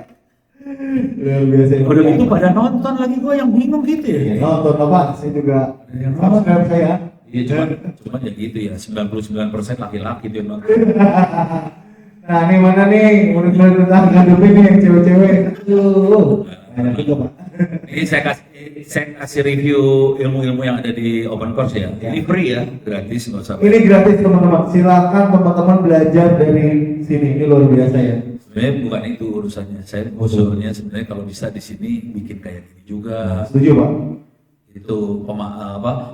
Luar biasa. Udah gitu pada nonton lagi, gue yang bingung gitu ya. Ya, nonton apa? Saya juga sama kayak saya. Iya cuman ya gitu ya, 99% laki-laki dia nonton. Nah ini mana nih murid-murid tentang ngadepin nih yang cewek-cewek. Banyak juga Pak. Ini saya kasih review ilmu-ilmu yang ada di open course ya. Ini free ya, gratis, nggak usah. Ini gratis teman-teman. Silakan teman-teman belajar dari sini. Ini luar biasa ya. Sebenarnya bukan itu urusannya. Saya usulnya sebenarnya kalau bisa di sini bikin kayak gini juga. Setuju Pak. Itu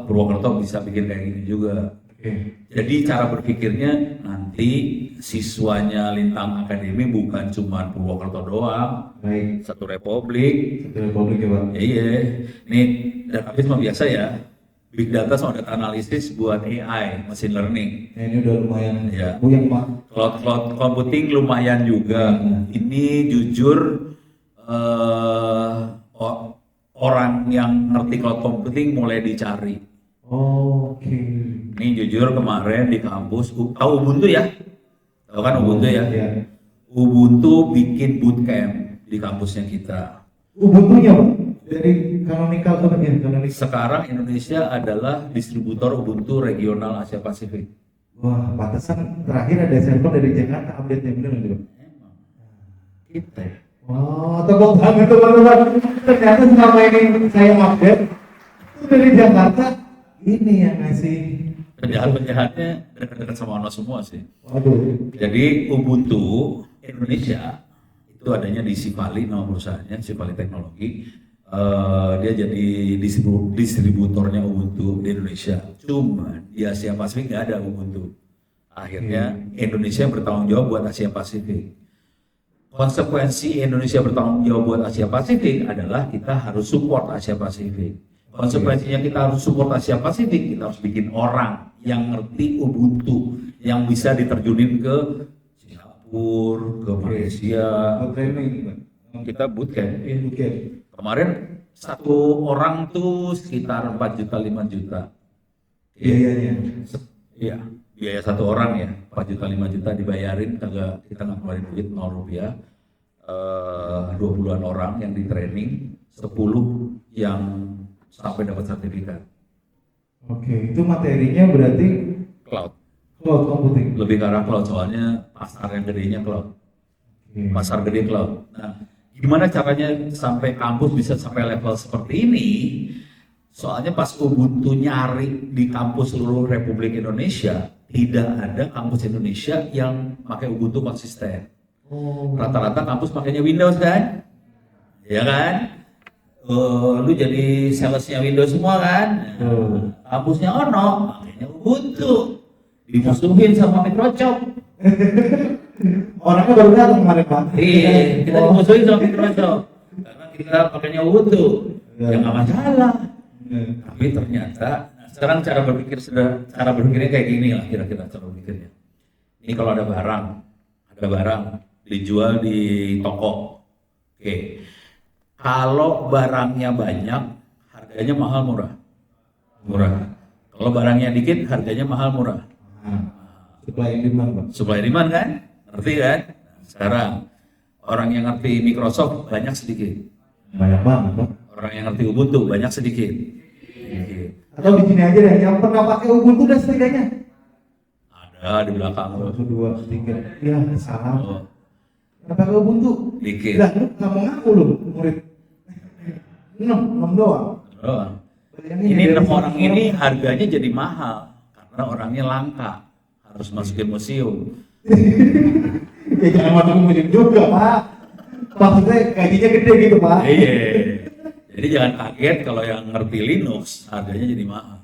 Purwokerto bisa bikin kayak gini juga. Oke. Jadi cara berpikirnya nanti siswanya Lintang Academy bukan cuma Purwokerto doang, Baik. satu republik. Satu republik ya Pak. Ya, iya, nih database mah biasa ya. Big data sama data analisis buat AI, machine learning. Ya, ini udah lumayan Ya. buyang Pak. Cloud computing lumayan juga. Ini jujur orang yang ngerti cloud computing mulai dicari. Oke. Ini jujur kemarin di kampus, tahu Ubuntu ya? Tahu kan Ubuntu ya? Iya. Ubuntu bikin bootcamp di kampusnya kita. Ubuntunya Pak? Dari Canonical apa ya? Canonical. Sekarang Indonesia adalah distributor Ubuntu regional Asia Pasifik. Wah, pantesan terakhir ada server dari Jakarta update-nya bener nggak Pak? Emang kita. Oh, tepuk tangan teman-teman. Ternyata selama ini saya update itu dari Jakarta. Ini yang ngasih. Penjahat-penjahatnya dekat-dekat sama ono semua sih. Waduh. Jadi Ubuntu Indonesia itu adanya di Sivali, nama perusahaannya Sivali Teknologi. Dia jadi distributornya Ubuntu di Indonesia. Cuma di Asia Pasifik nggak ada Ubuntu. Akhirnya Indonesia bertanggung jawab buat Asia Pasifik. Konsekuensi Indonesia bertanggung jawab buat Asia Pasifik adalah kita harus support Asia Pasifik. Konsekuensinya kita harus support Asia Pasifik, kita harus bikin orang yang ngerti Ubuntu, yang bisa diterjunin ke Singapura, ke Malaysia. Training Pak. Kita bootcamp. Oke. Kemarin satu orang tuh sekitar 4 juta, 5 juta. Iya. Iya, biaya satu orang ya, 4 juta, 5 juta dibayarin, kita nggak keluarin duit 0 rupiah. 20-an orang yang di training, 10 yang sampai dapat sertifikat. Oke, itu materinya berarti Cloud, cloud computing. lebih ke arah cloud, soalnya pasar yang gedenya cloud, Oke. pasar gede cloud. Nah, gimana caranya sampai kampus bisa sampai level seperti ini? Soalnya pas Ubuntu nyari di kampus seluruh Republik Indonesia, tidak ada kampus Indonesia yang pakai Ubuntu konsisten. Oh. Rata-rata kampus pakainya Windows kan? Ya kan? Lu jadi salesnya Windows semua kan? Kampusnya ono, pakainya Ubuntu. Dimusuhin sama Microsoft. Orangnya baru datang kemarin Pak. Iya, kita dimusuhin sama Microsoft. Karena kita pakainya Ubuntu. Ya nggak masalah. Tapi ternyata sekarang cara berpikirnya kayak gini lah kira-kira cara berpikirnya. Ini kalau ada barang dijual di toko. Oke. Kalau barangnya banyak, harganya mahal murah. Kalau barangnya dikit, harganya mahal murah. Supply and demand Pak. Supply demand kan? Ngerti kan? Nah, sekarang orang yang ngerti Microsoft banyak sedikit. Banyak banget Pak. Orang yang ngerti Ubuntu banyak sedikit. Atau di sini aja deh, yang pernah pakai Ubuntu udah setidaknya. Ada di belakang lo. 1, 2, 3. Ya, salah. Oh, Pernah pakai Ubuntu. dikit. Lah, lu nggak mau ngaku lu, murid. 6 doang. Doang. Bayangin Ini dari 6 100 orang ini harganya jadi mahal karena orangnya langka, harus masukin museum. Ya jangan masuk musim juga Pak. Maksudnya gajinya gede gitu Pak. Iya. Jadi jangan kaget kalau yang ngerti Linux harganya jadi mahal.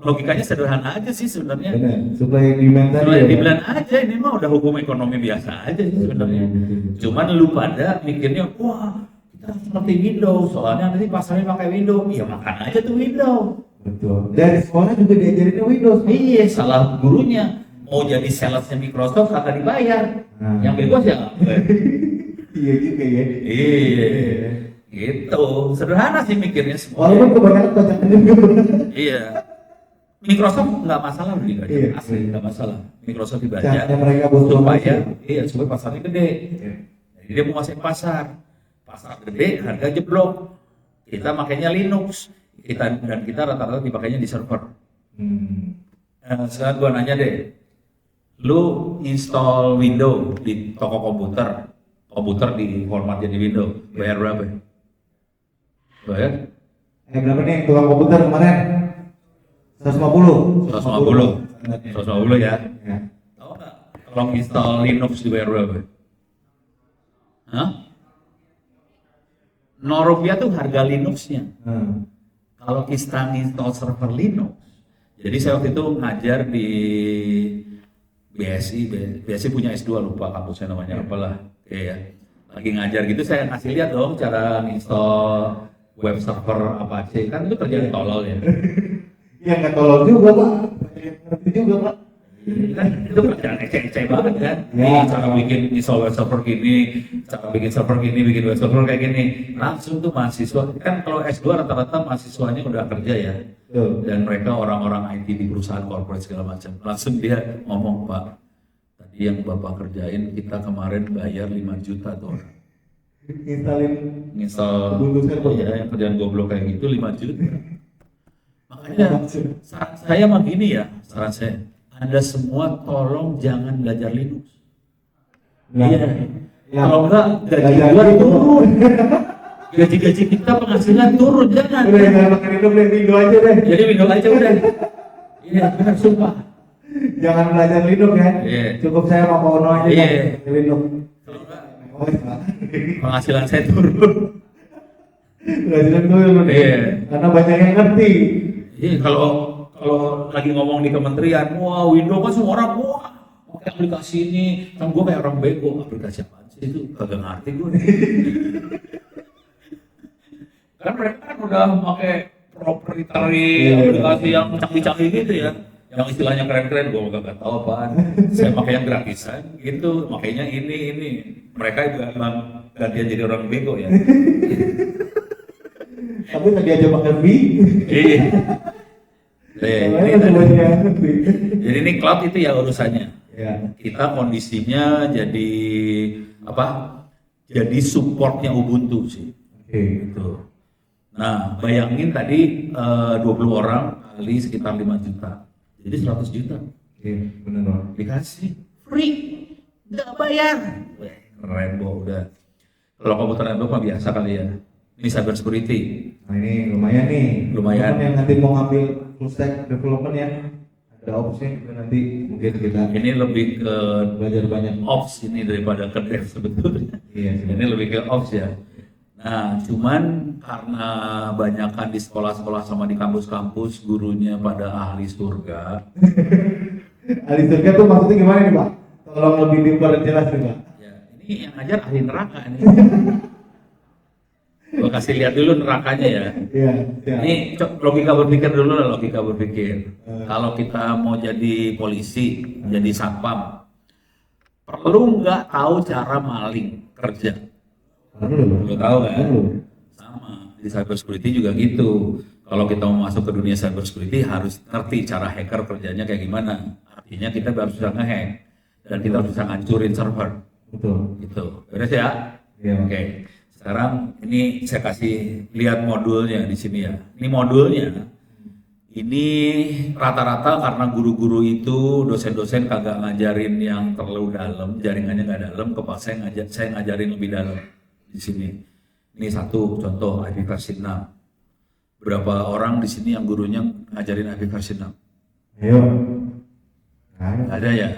Logikanya sederhana aja sih sebenarnya. Benar, supply and demand tadi. Mulai ya, Pak? dibilang aja ini mah udah hukum ekonomi biasa aja sih sebenarnya. Cuman lu pada mikirnya wah kita harus ngerti Windows, soalnya nanti pasarnya pakai Windows. Ya makan aja tuh Windows. Betul. Dari sekolah juga diajarin Windows. Iya, salah gurunya. Mau jadi salesnya Microsoft kagak dibayar. Yang bebas ya. Iya juga ya. Iya. Gitu. Sederhana sih mikirnya semua. Walaupun kebanyakan bacaannya juga. Iya. Microsoft nggak masalah dibaca, Iya. asli nggak masalah. Microsoft dibaca Caranya mereka buat supaya, promosi. supaya pasarnya gede. Iya. Jadi dia menguasai pasar gede, harga jeblok. Kita makainya Linux, kita rata-rata dipakainya di server. Sekarang gua nanya deh, lu install Windows di toko komputer di format jadi Windows, bayar berapa? Bayar? Berapa nih tukang komputer kemarin? 150. 150 ya. Ya. Tahu nggak? Kalau install Linux dibayar berapa? Hah? Rp0 tuh harga Linuxnya. Kalau kita install server Linux, jadi saya waktu itu ngajar di BSI punya S2, lupa kampusnya namanya apalah. Iya. Lagi ngajar gitu saya kasih lihat dong cara install web server Apache, kan itu kerjaan tolol ya. Iya nggak tolol juga Pak. Ngerti juga Pak. Kan itu kerjaan eceh-eceh banget kan. Ya. Cara bikin install web server gini, cara bikin server gini, bikin web server kayak gini. Langsung tuh mahasiswa, kan kalau S2 rata-rata mahasiswanya udah kerja ya. Dan mereka orang-orang IT di perusahaan corporate segala macam. Langsung dia ngomong, Pak, tadi yang Bapak kerjain kita kemarin bayar 5 juta tuh orang. Install ya, yang kerjaan goblok kayak gitu 5 juta. Makanya saran saya mah gini ya, saran saya, Anda semua tolong jangan belajar Linux. Iya. Kalau enggak gaji gua turun. Gaji kita penghasilan turun, jangan. Udah jangan makan itu beli Windows aja deh. Jadi Windows aja udah. Iya, benar sumpah. Jangan belajar Linux ya. Iya. Cukup saya mau Ono aja Iya. Linux. Kalau enggak penghasilan saya turun. Penghasilan turun. Iya. Karena banyak yang ngerti. Iya, kalau lagi ngomong di kementerian, wah Windows kan semua orang pakai aplikasi ini, kan gue kayak orang bego, aplikasi apaan sih itu kagak ngerti gue. Kan mereka kan udah pakai proprietary aplikasi yang canggih-canggih gitu ya, yang istilahnya keren-keren, gue kagak tahu apaan. Saya pakai yang gratisan gitu, makanya ini mereka juga emang gantian jadi orang bego ya. Tapi tadi aja pakai V. Iya. Jadi ini cloud itu ya urusannya. Ya. Kita kondisinya jadi apa? Jadi supportnya Ubuntu sih. Oke. Gitu. Nah, bayangin tadi 20 orang kali sekitar 5 juta. Jadi 100 juta. Oke, benar. Dikasih free, nggak bayar. Weh, keren udah. Kalau komputer network mah biasa kali ya. Ini cyber security. Nah ini lumayan nih. Lumayan. Teman yang nanti mau ngambil full stack development ya, ada opsi juga nanti mungkin kita Ini lebih ke belajar banyak. ops ini daripada ke dev sebetulnya. Iya. Ini lebih ke ops ya. Nah, cuman karena banyakan di sekolah-sekolah sama di kampus-kampus gurunya pada ahli surga. Ahli surga tuh maksudnya gimana nih Pak? Tolong lebih diperjelas nih Pak. Ya, ini yang ngajar ahli neraka ini. Gua kasih lihat dulu nerakanya ya. Iya. Ya. Ini logika berpikir dulu lah, logika berpikir. Kalau kita mau jadi polisi, jadi satpam, perlu nggak tahu cara maling kerja? Perlu tahu kan? Sama di cyber security juga gitu. Kalau kita mau masuk ke dunia cyber security harus ngerti cara hacker kerjanya kayak gimana. Artinya kita harus bisa ngehack dan kita harus bisa ngancurin server. Betul. Gitu. Beres ya? Iya. Oke. Sekarang ini saya kasih lihat modulnya di sini ya. Ini modulnya. Ini rata-rata karena guru-guru itu dosen-dosen kagak ngajarin yang terlalu dalam, jaringannya nggak dalam, kepaksa saya ngajarin lebih dalam di sini. Ini satu contoh IP versi 6. Berapa orang di sini yang gurunya ngajarin IP versi 6? Ayo. Nggak ada ya?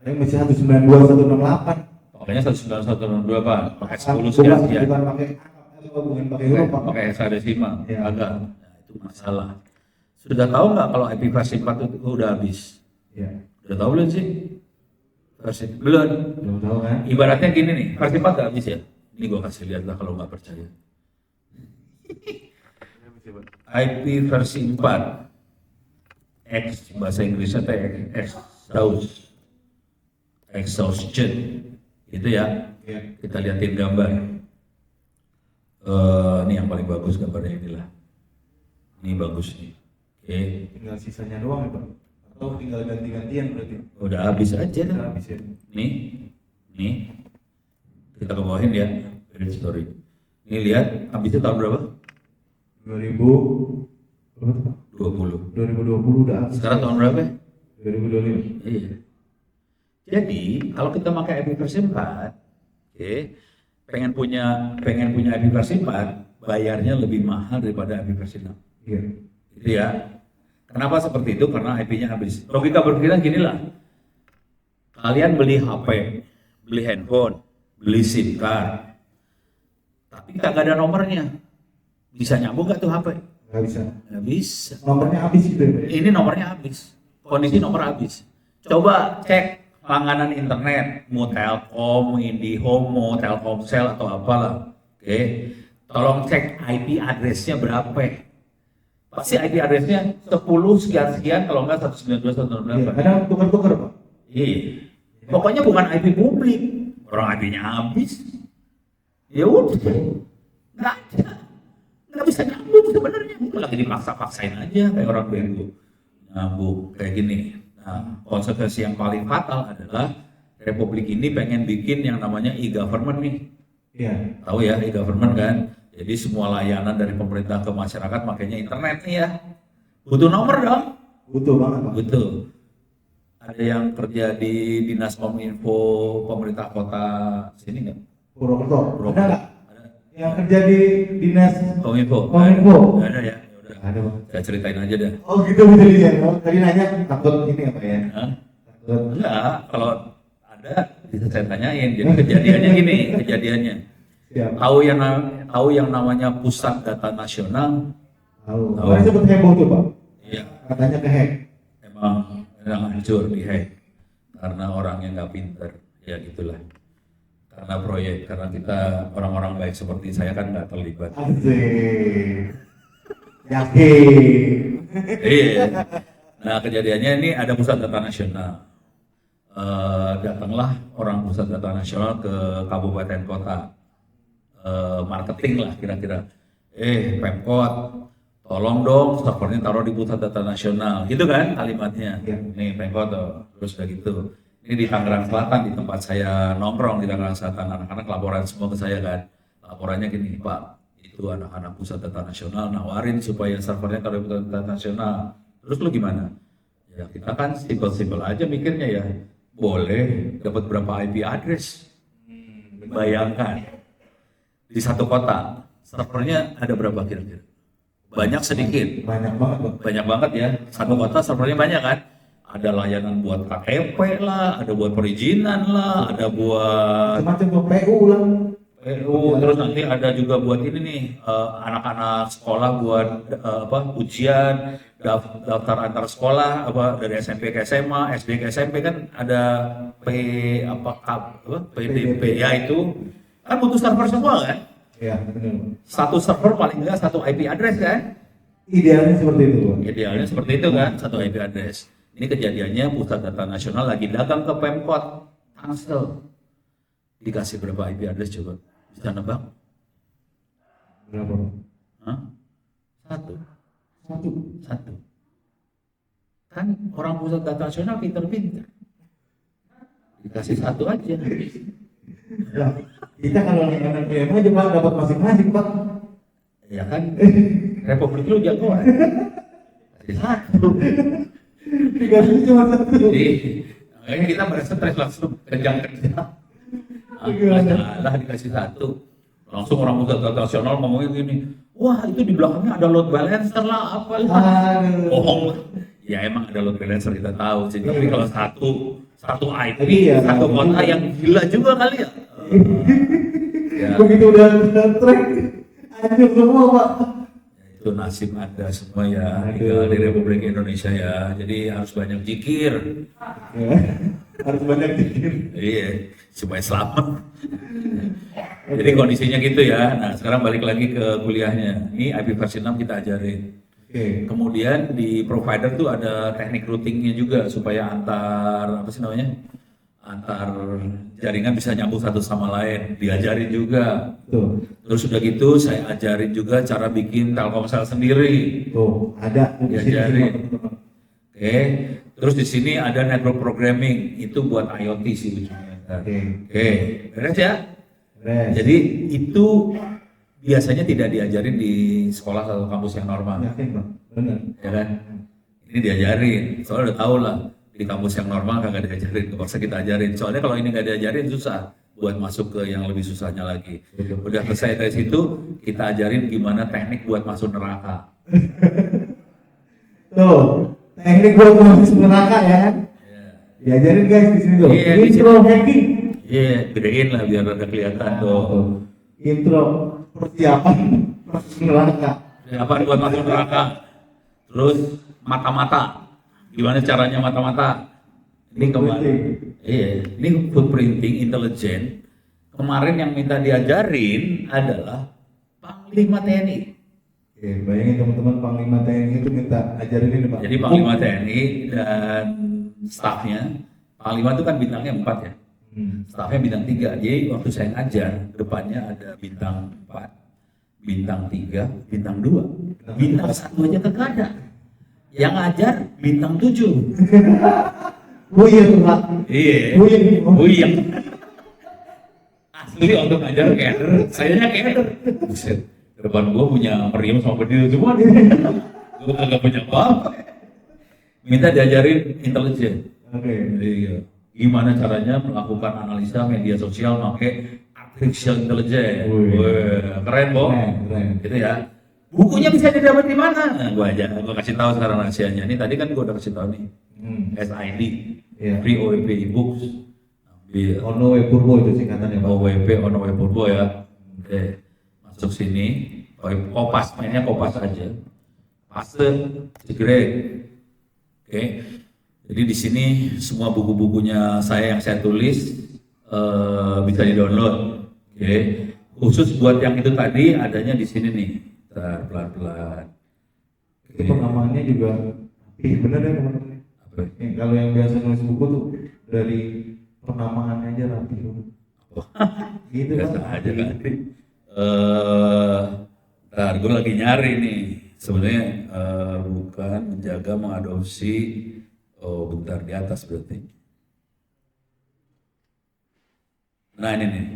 Ini masih 192 168. Pokoknya 19162 Pak, pakai 10 sekian. Bukan pakai huruf Pak. Pakai hexadesimal, Ya. agak. Nah, itu masalah. Sudah tahu nggak kalau IP versi 4 itu udah habis? Ya. Udah tahu belum sih? Versi belum. Belum tahu kan? Ibaratnya gini nih, versi 4 udah habis ya. Ini gua kasih lihat lah kalau nggak percaya. IP versi 4 X bahasa Inggrisnya exhaustion itu ya. Kita liatin gambar. Ini yang paling bagus gambarnya inilah. Ini bagus nih. Oke. Tinggal sisanya doang ya Pak? Atau tinggal ganti-gantian berarti? Udah habis aja. Udah habis ya. Nih. Kita ke bawahin ya. Story. Ini lihat habisnya tahun berapa? 2020 udah habis. Sekarang tahun berapa? 2025. Iya. Jadi kalau kita pakai IP versi 4, pengen punya IP versi 4, bayarnya lebih mahal daripada IP versi 6. Iya. Gitu ya. Kenapa seperti itu? Karena IP-nya habis. Logika berpikirnya gini lah. Kalian beli HP, beli handphone, beli SIM card, tapi kagak ada nomornya. Bisa nyambung gak tuh HP? Nggak bisa. Nggak bisa. Nomornya habis gitu ya Pak? Ini nomornya habis. Kondisi nomor habis. Coba cek langganan internet, mau Telkom, IndiHome, mau Telkomsel atau apalah. Tolong cek IP address-nya berapa. Pasti IP address-nya 10 sekian kalau enggak 192 198. Kadang tuker-tuker Pak. Iya. Pokoknya bukan IP publik. Orang IP-nya habis. Ya udah. Nggak bisa nyambung sebenarnya. Itu lagi dipaksa-paksain aja kayak orang bego. Nyambung kayak gini. Nah, konsekuensi yang paling fatal adalah Republik ini pengen bikin yang namanya e-government nih. Iya. Tahu ya e-government kan? Jadi semua layanan dari pemerintah ke masyarakat makanya internet nih ya. Butuh nomor dong. Butuh banget Pak. Butuh. Ada yang kerja di Dinas Kominfo pemerintah kota sini nggak? Purwokerto. Purwokerto. Ada nggak? Yang kerja di Dinas Kominfo. Kominfo. Ada ya. Udah. Ada Pak. Saya ceritain aja dah. Oh gitu bisa dilihat. Oh, tadi nanya takut ini apa ya? Hah? Takut. Enggak, kalau ada bisa saya tanyain. Jadi kejadiannya gini, kejadiannya. Siap. Tahu yang namanya Pusat Data Nasional? Tahu. Kemarin sempat heboh tuh Pak. Iya. Katanya kehack. Emang hancur di hack karena orangnya nggak pinter. Ya gitulah. Karena proyek, karena kita orang-orang baik seperti saya kan nggak terlibat. Asik. Yakin. Iya. Nah kejadiannya ini ada Pusat Data Nasional. Datanglah orang Pusat Data Nasional ke kabupaten kota. Marketing lah kira-kira. Pemkot, tolong dong servernya taruh di Pusat Data Nasional. Gitu kan kalimatnya. Ya. Nih Pemkot terus udah gitu. Ini di Tangerang Selatan, di tempat saya nongkrong di Tangerang Selatan. Anak-anak laporan semua ke saya kan. Laporannya gini, Pak, itu anak-anak Pusat Data Nasional nawarin supaya servernya taruh di Pusat Data Nasional. Terus lu gimana? Ya kita kan simpel-simpel aja mikirnya ya. Boleh dapat berapa IP address? Bayangkan di satu kota servernya ada berapa kira-kira? Banyak sedikit? Banyak banget Pak. Banyak banget ya. Satu kota servernya banyak kan? Ada layanan buat KTP lah, ada buat perizinan lah, ada buat Semacam ke PU lah. terus nanti ada juga buat ini nih anak-anak sekolah buat ujian, daftar antar sekolah dari SMP ke SMA, SD ke SMP kan ada PDP ya itu kan butuh server semua kan? Iya benar. Satu server paling enggak satu IP address kan? Idealnya seperti itu Pak. Idealnya seperti itu kan, satu IP address. Ini kejadiannya Pusat Data Nasional lagi dagang ke Pemkot Tangsel. Dikasih berapa IP address coba? Bisa nebak? Berapa? Hah? Satu. Satu. Kan orang Pusat Data Nasional pinter-pinter. Dikasih satu aja. Ya, kita kalau anak PMO aja Pak dapat masing-masing Pak. Ya kan? Republik lu jagoan. Kasih satu. Dikasih cuma satu. Kayaknya kita berstres langsung kejang-kejang. Salah dikasih satu. Langsung orang Pusat Data Nasional ngomongin gini, wah itu di belakangnya ada load balancer lah, apalah. Bohong. Ya emang ada load balancer kita tahu sih. Tapi kalau satu IP, iya, satu kota yang gila juga kali ya. Ya. Begitu udah track, hancur semua Pak. Ya, Itu nasib Anda semua ya, tinggal di Republik Indonesia ya. Jadi harus banyak zikir. Ya, harus banyak zikir. Iya, supaya selamat. Jadi kondisinya gitu ya. Nah, sekarang balik lagi ke kuliahnya. Ini IP versi 6 kita ajarin. Kemudian di provider tuh ada teknik routingnya juga supaya antar apa sih namanya? Antar jaringan bisa nyambung satu sama lain, diajarin juga. Tuh. Terus udah gitu saya ajarin juga cara bikin Telkomsel sendiri. Tuh, ada Diajarin. Oke. Terus di sini ada network programming, itu buat IoT sih ujungnya. Oke. Beres ya? Beres. Jadi itu biasanya tidak diajarin di sekolah atau kampus yang normal. Yakin Bang, benar. Ya kan? Ini diajarin, soalnya udah tahu lah di kampus yang normal kagak diajarin, kepaksa kita ajarin. Soalnya kalau ini nggak diajarin susah buat masuk ke yang lebih susahnya lagi. Udah selesai dari situ, kita ajarin gimana teknik buat masuk neraka. Tuh, teknik buat masuk neraka ya kan? Diajarin guys di sini tuh. Iya, di Intro sini. hacking. Iya, gedein lah biar ada kelihatan tuh. Intro persiapan masuk neraka. Apa buat masuk neraka? Terus mata-mata. Gimana caranya mata-mata? Ini kemarin. Iya, ini footprinting intelijen. Kemarin yang minta diajarin adalah Panglima TNI. Oke, bayangin teman-teman Panglima TNI itu minta ajarin ini Pak. Jadi Panglima TNI dan stafnya, Panglima itu kan bintangnya 4 ya. Stafnya bintang 3. Jadi waktu saya ngajar, depannya ada bintang 4, bintang 3, bintang 2. Bintang 1 aja kagak ada. Yang ngajar bintang 7. Buyeng Pak. Iya. Buyeng. Asli untuk ngajar keder, sayanya keder. Buset, depan gua punya meriam sama bedil semua nih. Gua kagak punya apa-apa. Minta diajarin intelijen. Oke. Iya. Gimana caranya melakukan analisa media sosial pakai artificial intelligence. Wah, keren, Bo. Keren. Gitu ya. Bukunya bisa didapat di mana? Nah, gua kasih tahu sekarang rahasianya. Ini tadi kan gua udah kasih tahu nih. SID, Free OWP e-books. Ambil Ono Purbo itu singkatannya Pak. OWP, Ono Web Purbo ya. Oke, masuk sini. Kopas, mainnya kopas aja. Paste, jegrek. Oke. Jadi di sini semua buku-bukunya saya yang saya tulis bisa di-download. Oke. Khusus buat yang itu tadi adanya di sini nih. Ntar pelan-pelan. Itu pengamalannya juga bener ya teman-teman. Kalau yang biasa nulis buku tuh dari penamaannya aja rapi tuh. Gitu Biasa Pak. aja kan. Ntar gue lagi nyari nih. Sebenarnya bukan menjaga mengadopsi. Oh bentar di atas berarti. Nah ini nih.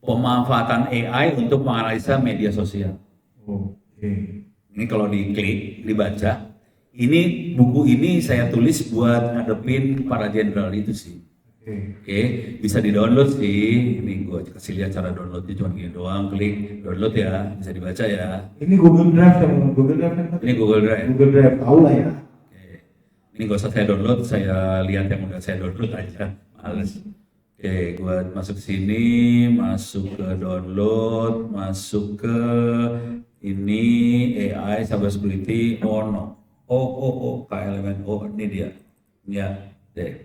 Pemanfaatan AI untuk menganalisa media sosial. Oke. Ini kalau diklik, dibaca. Ini buku ini saya tulis buat ngadepin para jenderal itu sih. Oke, bisa di-download sih. Ini gua kasih lihat cara downloadnya cuma gini doang, klik download ya, bisa dibaca ya. Ini Google Drive teman-teman. Google Drive kan? Ini Google Drive. Google Drive tahu lah ya. Oke. Ini gak usah saya download, saya lihat yang udah saya download aja. Males. Oke, gua masuk sini, masuk ke download, masuk ke ini AI cybersecurity Ono. KLMN. Oh, ini dia. Ini ya, deh.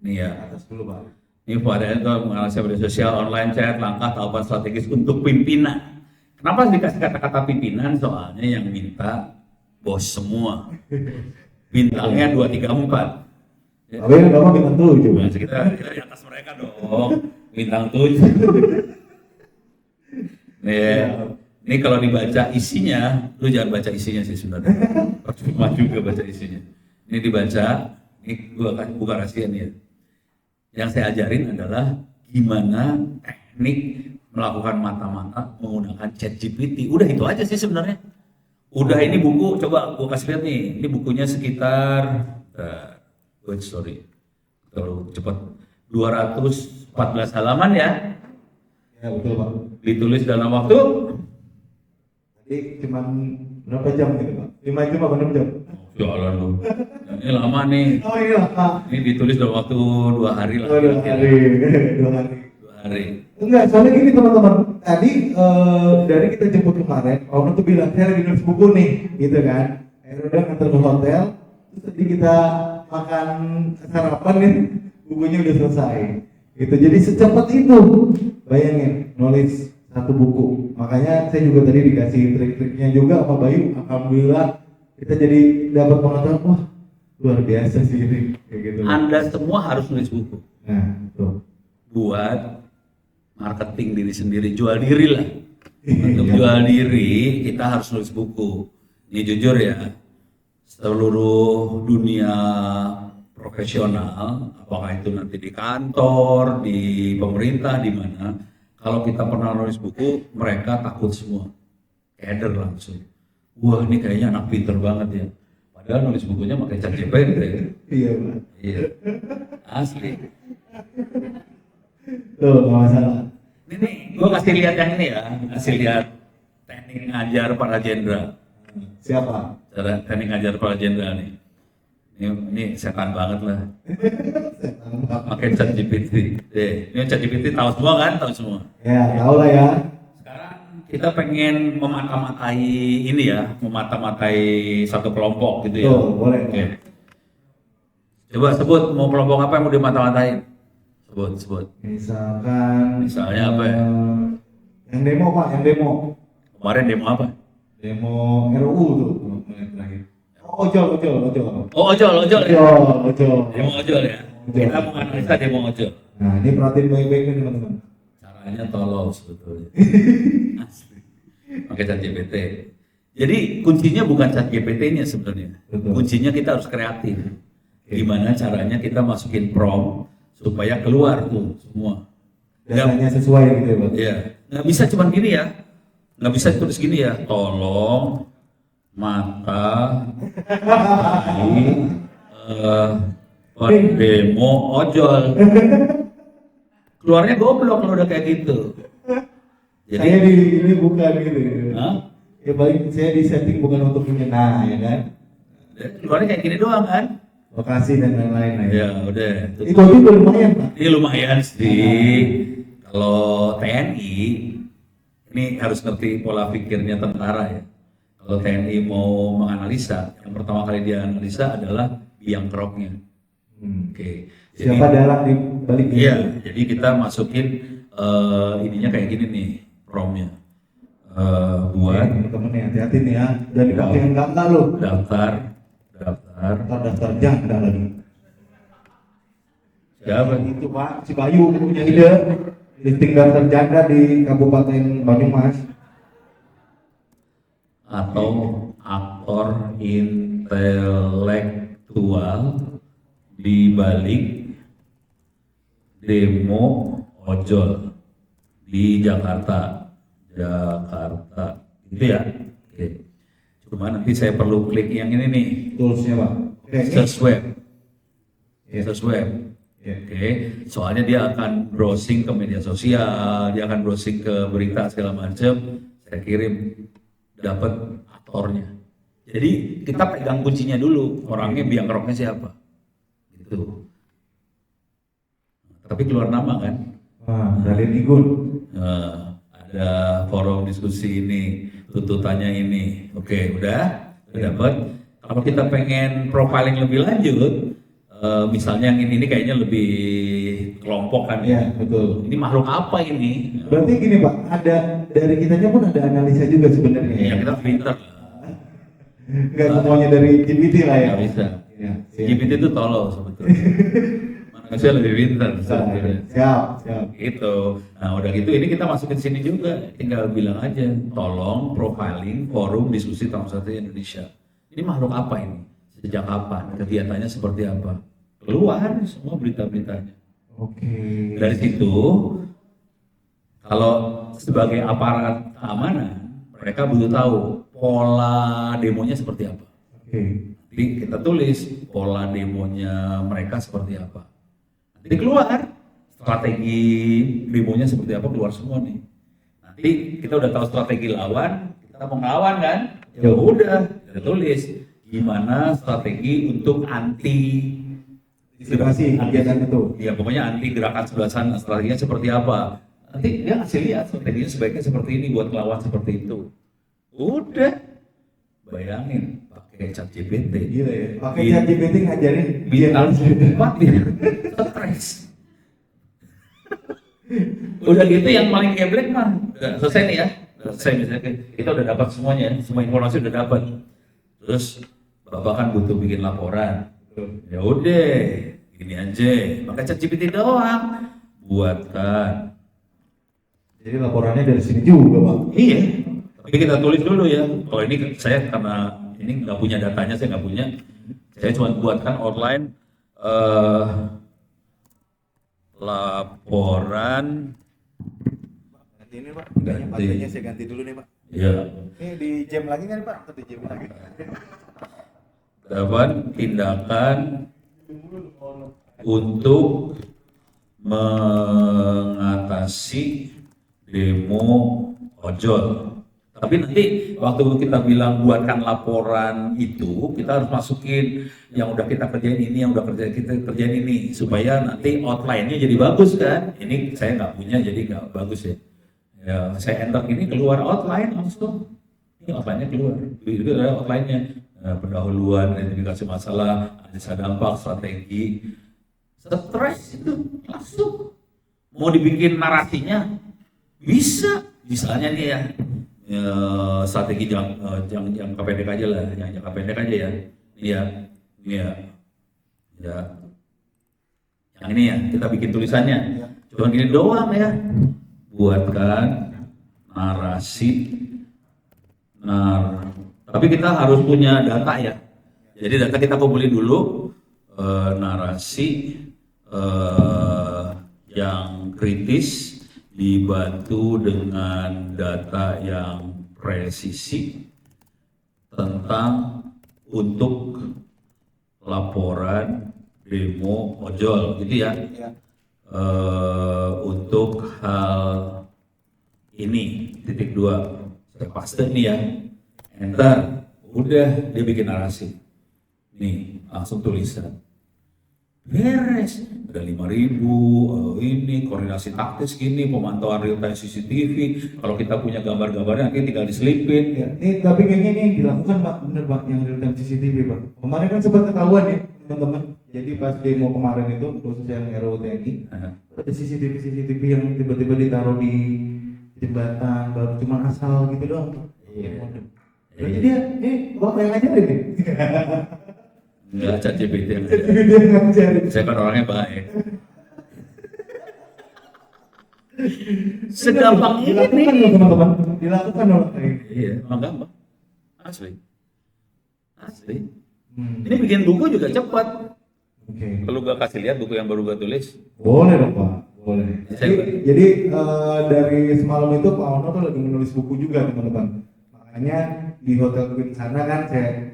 Ini ya. Atas dulu Pak. Ini varian untuk menganalisa media sosial, online chat, langkah tahapan strategis untuk pimpinan. Kenapa dikasih kata-kata pimpinan? Soalnya yang minta bos semua. Bintangnya 2, 3, 4. Ya. Tapi yang Bapak bintang 7. Nah, kita di atas mereka dong. Bintang 7. Nih, ini kalau dibaca isinya, lu jangan baca isinya sih sebenarnya. Cuma juga baca isinya. Ini dibaca, ini gua kan buka rahasia nih ya. Yang saya ajarin adalah gimana teknik melakukan mata-mata menggunakan ChatGPT. Udah itu aja sih sebenarnya. Udah ini buku, coba gua kasih lihat nih. Ini bukunya sekitar, terlalu cepat. 214 halaman ya. Ya betul Pak. Ditulis dalam waktu. Jadi cuma berapa jam gitu Pak? 5 jam apa 6 jam? Jalan lu. Ini lama nih. Oh iya Pak. Ini ditulis dalam waktu 2 hari lah. Oh, 2 hari. 2 hari. 2 hari. Enggak, soalnya gini teman-teman. Tadi dari kita jemput kemarin, Pak tuh bilang saya lagi nulis buku nih, gitu kan. Akhirnya udah nganter ke hotel, terus tadi kita makan sarapan nih, bukunya udah selesai. Gitu. Jadi secepat itu, bayangin nulis satu buku. Makanya saya juga tadi dikasih trik-triknya juga sama Bayu. Alhamdulillah kita jadi dapat pengetahuan, wah luar biasa sih ini, kayak gitu. Anda semua harus nulis buku. Nah, tuh. Buat marketing diri sendiri, jual diri lah. Untuk jual diri kita harus nulis buku. Ini jujur ya, seluruh dunia profesional, apakah itu nanti di kantor, di pemerintah, di mana, kalau kita pernah nulis buku, mereka takut semua, keder langsung. Wah, ini kayaknya anak pinter banget ya. Padahal nulis bukunya pakai ChatGPT. Iya, Pak. Iya, asli. Tuh, nggak masalah. Ini gue kasih lihat yang ini ya, kasih lihat teknik ngajar para jenderal. Siapa? Cara teknik ngajar para jenderal nih. Ini setan banget lah. Pakai ChatGPT. Ini ChatGPT tahu semua kan? Tahu semua. Ya, tahu lah ya. Sekarang kita pengen memata-matai ini ya, memata-matai satu kelompok gitu ya. Tuh, boleh. Oke. Coba sebut mau kelompok apa yang mau dimata-matain? Sebut. Misalnya apa ya? Yang demo Pak, yang demo. Kemarin demo apa? Demo RUU tuh kemarin terakhir. Ojol. Oh, ojol ya. Ojol. Demo ojol ya. Kita mau analisa demo ojol. Nah, ini perhatiin baik-baik nih teman-teman. Caranya tolol sebetulnya. Asli. Pakai ChatGPT. Jadi kuncinya bukan ChatGPT-nya sebenarnya. Betul. Kuncinya kita harus kreatif. Gimana caranya kita masukin prompt supaya keluar tuh semua. Datanya sesuai gitu ya, Pak. Iya. Nggak bisa cuma gini ya. Nggak bisa tulis gini ya. Tolong mata demo ojol. Keluarnya goblok kalau udah kayak gitu. Jadi Saya ini bukan gitu. Hah? Ya paling saya di setting bukan untuk menyenang ya kan. Keluarnya kayak gini doang kan? Lokasi dan lain-lain. Ya udah. Itu udah lumayan Pak. Ini lumayan sih. Kalau TNI ini harus ngerti pola pikirnya tentara ya. Kalau TNI mau menganalisa, yang pertama kali dia analisa adalah biang keroknya. Oke. Jadi, Siapa dalang di balik iya, jadi kita masukin ininya kayak gini nih, promnya. Buat temen-temen nih hati-hati nih ya. Dan dipakai yang enggak lo. daftar. Daftar janda lagi. Siapa? Itu Pak, si Bayu punya ide listing daftar janda di Kabupaten Banyumas. Atau aktor intelektual di balik demo ojol di Jakarta gitu ya. Oke. Cuma nanti saya perlu klik yang ini nih, Toolsnya Pak. search web. Ya. Search web. Ya. Oke, soalnya dia akan browsing ke media sosial, dia akan browsing ke berita segala macam. Saya kirim, dapat aktornya. Jadi kita pegang kuncinya dulu, orangnya biang keroknya siapa, gitu. Tapi keluar nama kan? Raden Igun. Ada forum diskusi ini, tuntutannya ini. Oke, udah dapat. Kalau kita pengen profiling lebih lanjut, misalnya yang ini kayaknya lebih kelompok kan Ya, betul. Ini makhluk apa ini? Berarti gini Pak, ada dari kitanya pun ada analisa juga sebenarnya. Ya kita pinter. Enggak semuanya dari GPT lah ya. Nggak bisa. Ya, GPT itu tolol sebetulnya. Manusia lebih pintar sebetulnya. Siap. Gitu. Nah udah gitu ini kita masukin sini juga. Tinggal bilang aja, tolong profiling forum diskusi transportasi Indonesia. Ini makhluk apa ini? Sejak kapan? Kegiatannya seperti apa? Keluar semua berita-beritanya. Oke. Dari situ, kalau sebagai aparat keamanan, mereka butuh tahu pola demonya seperti apa. Oke. Jadi kita tulis pola demonya mereka seperti apa. Nanti keluar strategi demonya seperti apa, keluar semua nih. Nanti kita udah tahu strategi lawan, kita mau ngelawan kan? Ya udah, kita tulis gimana strategi untuk anti Antisipasi kegiatan itu. Ya pokoknya anti gerakan sebelah sana, strateginya seperti apa. Nanti dia kasih lihat strateginya sebaiknya seperti ini buat melawan seperti itu. Udah, bayangin pakai ChatGPT. Gila ya. Pakai ChatGPT ngajarin Bintang 4 dia stres. Udah gitu yang paling geblek mah udah selesai nih ya. Udah selesai misalnya kita udah dapat semuanya, semua informasi udah dapat. Terus Bapak kan butuh bikin laporan. Ya udah, gini aja, pakai ChatGPT doang. Buatkan. Jadi laporannya dari sini juga, Pak. Iya. Tapi kita tulis dulu ya. Kalau ini saya karena ini nggak punya datanya, saya nggak punya. Saya cuma buatkan online laporan. Ganti ini, Pak. Ganti. Baterainya saya ganti dulu nih, Pak. Ya. Ini di jam lagi kan, Pak? Atau di jam lagi? Dapat tindakan untuk mengatasi demo ojol. Tapi nanti waktu kita bilang buatkan laporan itu, kita harus masukin yang udah kita kerjain ini, yang udah kita kerjain ini, supaya nanti outline-nya jadi bagus kan. Ini saya nggak punya, jadi nggak bagus ya. Ya saya enter ini keluar outline langsung. Ini outline-nya keluar. Itu adalah outline-nya. Pendahuluan, identifikasi masalah, analisa dampak, strategi. Stres itu langsung. Mau dibikin narasinya bisa. Misalnya nih ya. Strategi jangka pendek aja lah, yang jangka pendek aja ya. Iya, ya. Yang ini ya, kita bikin tulisannya. Cuma gini doang ya. Buatkan narasi. Tapi kita harus punya data ya. Jadi data kita kumpulin dulu, narasi yang kritis, dibantu dengan data yang presisi tentang untuk laporan demo ojol gitu ya. Untuk hal ini titik 2 saya paste nih ya, enter, udah dia bikin narasi nih langsung tulisan beres, ada 5.000, ini koordinasi taktis gini, pemantauan real time CCTV. Kalau kita punya gambar-gambarnya nanti tinggal diselipin. Ya, ini tapi kayaknya ini dilakukan, Pak, bener, Pak, yang real time CCTV, Pak. Kemarin kan sempat ketahuan ya teman-teman. Jadi pas demo kemarin itu khusus yang RUU TNI, ada CCTV yang tiba-tiba ditaruh di jembatan, baru cuma asal gitu doang. Iya. Jadi dia, Bapak yang ngajarin nih. Enggak, ChatGPT yang ngajarin. saya kan orangnya baik. Segampang ini teman-teman, dilakukan loh. Iya, emang gampang. Asli. Ini bikin buku juga cepat. Kalau gak kasih lihat buku yang baru gua tulis. Boleh dong, Pak. Boleh. Jadi dari semalam itu Pak Ono tuh lagi menulis buku juga, teman-teman. Makanya di hotel Queen sana kan saya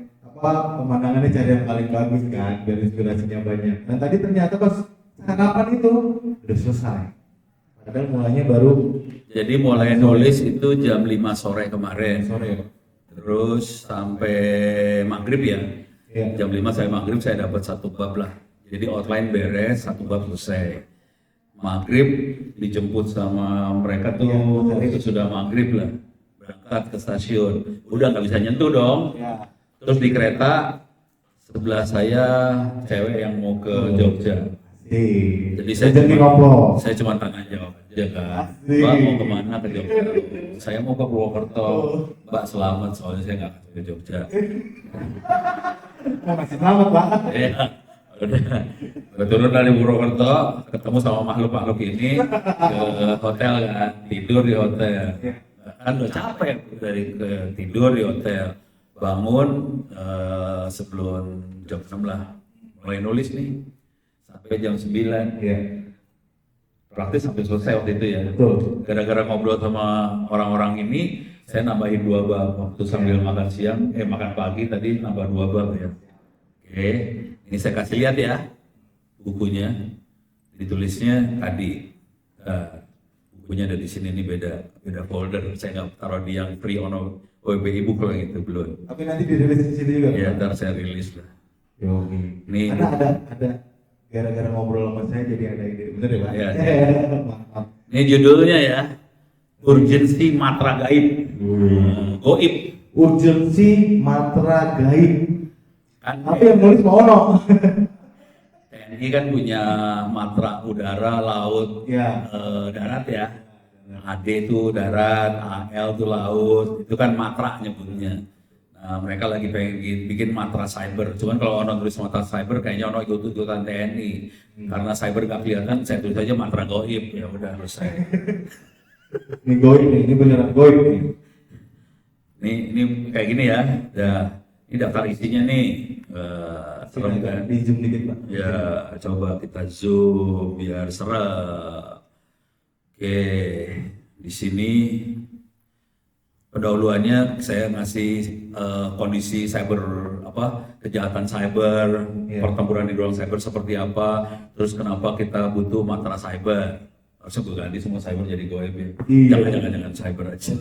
pemandangannya cari yang paling bagus kan, biar inspirasinya banyak. Dan tadi ternyata pas sarapan itu udah selesai. Padahal mulainya baru. Jadi mulai nulis itu jam 5 sore kemarin. Sore. Terus sampai maghrib ya. Jam 5 saya maghrib saya dapat 1 bab lah. Jadi outline beres, 1 bab selesai. Maghrib dijemput sama mereka tuh, itu sudah maghrib lah. Berangkat ke stasiun. Udah nggak bisa nyentuh dong. Terus di kereta sebelah saya cewek yang mau ke Jogja. Jadi saya cuma tanya jawab aja kan. Mbak mau kemana ke Jogja? Saya mau ke Purwokerto. Mbak selamat soalnya saya nggak ke Jogja. Masih selamat, Pak. Iya. Udah turun dari Purwokerto, ketemu sama makhluk-makhluk ini ke hotel kan, tidur di hotel. Kan udah capek dari tidur di hotel. Bangun sebelum jam 6 lah, mulai nulis nih sampai jam 9. Praktis sampai selesai waktu itu ya. Gara-gara ngobrol sama orang-orang ini, saya nambahin 2 bab waktu sambil makan siang, makan pagi tadi nambah 2 bab ya. Oke, ini saya kasih lihat ya bukunya, ditulisnya tadi. Bukunya ada di sini, ini beda folder. Saya nggak taruh di yang free on WB ebook kalau itu belum. Tapi nanti dirilis di situ juga. Ya, ntar saya rilis lah. Yogi. Nih. Ada gara-gara ngobrol sama saya jadi ada ide, bener ya Pak? Iya. Maaf. Ini judulnya ya, urgensi matra gaib. Goib. Urgensi matra gaib. Kan Tapi yang nulis Pak Ono. TNI kan punya matra udara, laut, Ya. darat ya. AD itu darat, AL itu laut, itu kan matra nyebutnya. Nah, mereka lagi pengen bikin matra cyber. Cuman kalau Ono tulis matra cyber, kayaknya Ono ikut-ikutan TNI. Karena cyber gak kelihatan, saya tulis aja matra goib. Ya udah selesai. Ini goib nih, ini beneran goib nih. Ini kayak gini ya. Ini daftar isinya nih. Serem kan? Di zoom dikit Pak. Ya, coba kita zoom biar serem. Oke, di sini pendahuluannya saya ngasih kondisi cyber kejahatan cyber, pertempuran di ruang cyber seperti apa, terus kenapa kita butuh matra cyber. Harusnya gue ganti semua cyber jadi goib ya. Iya. Jangan cyber aja.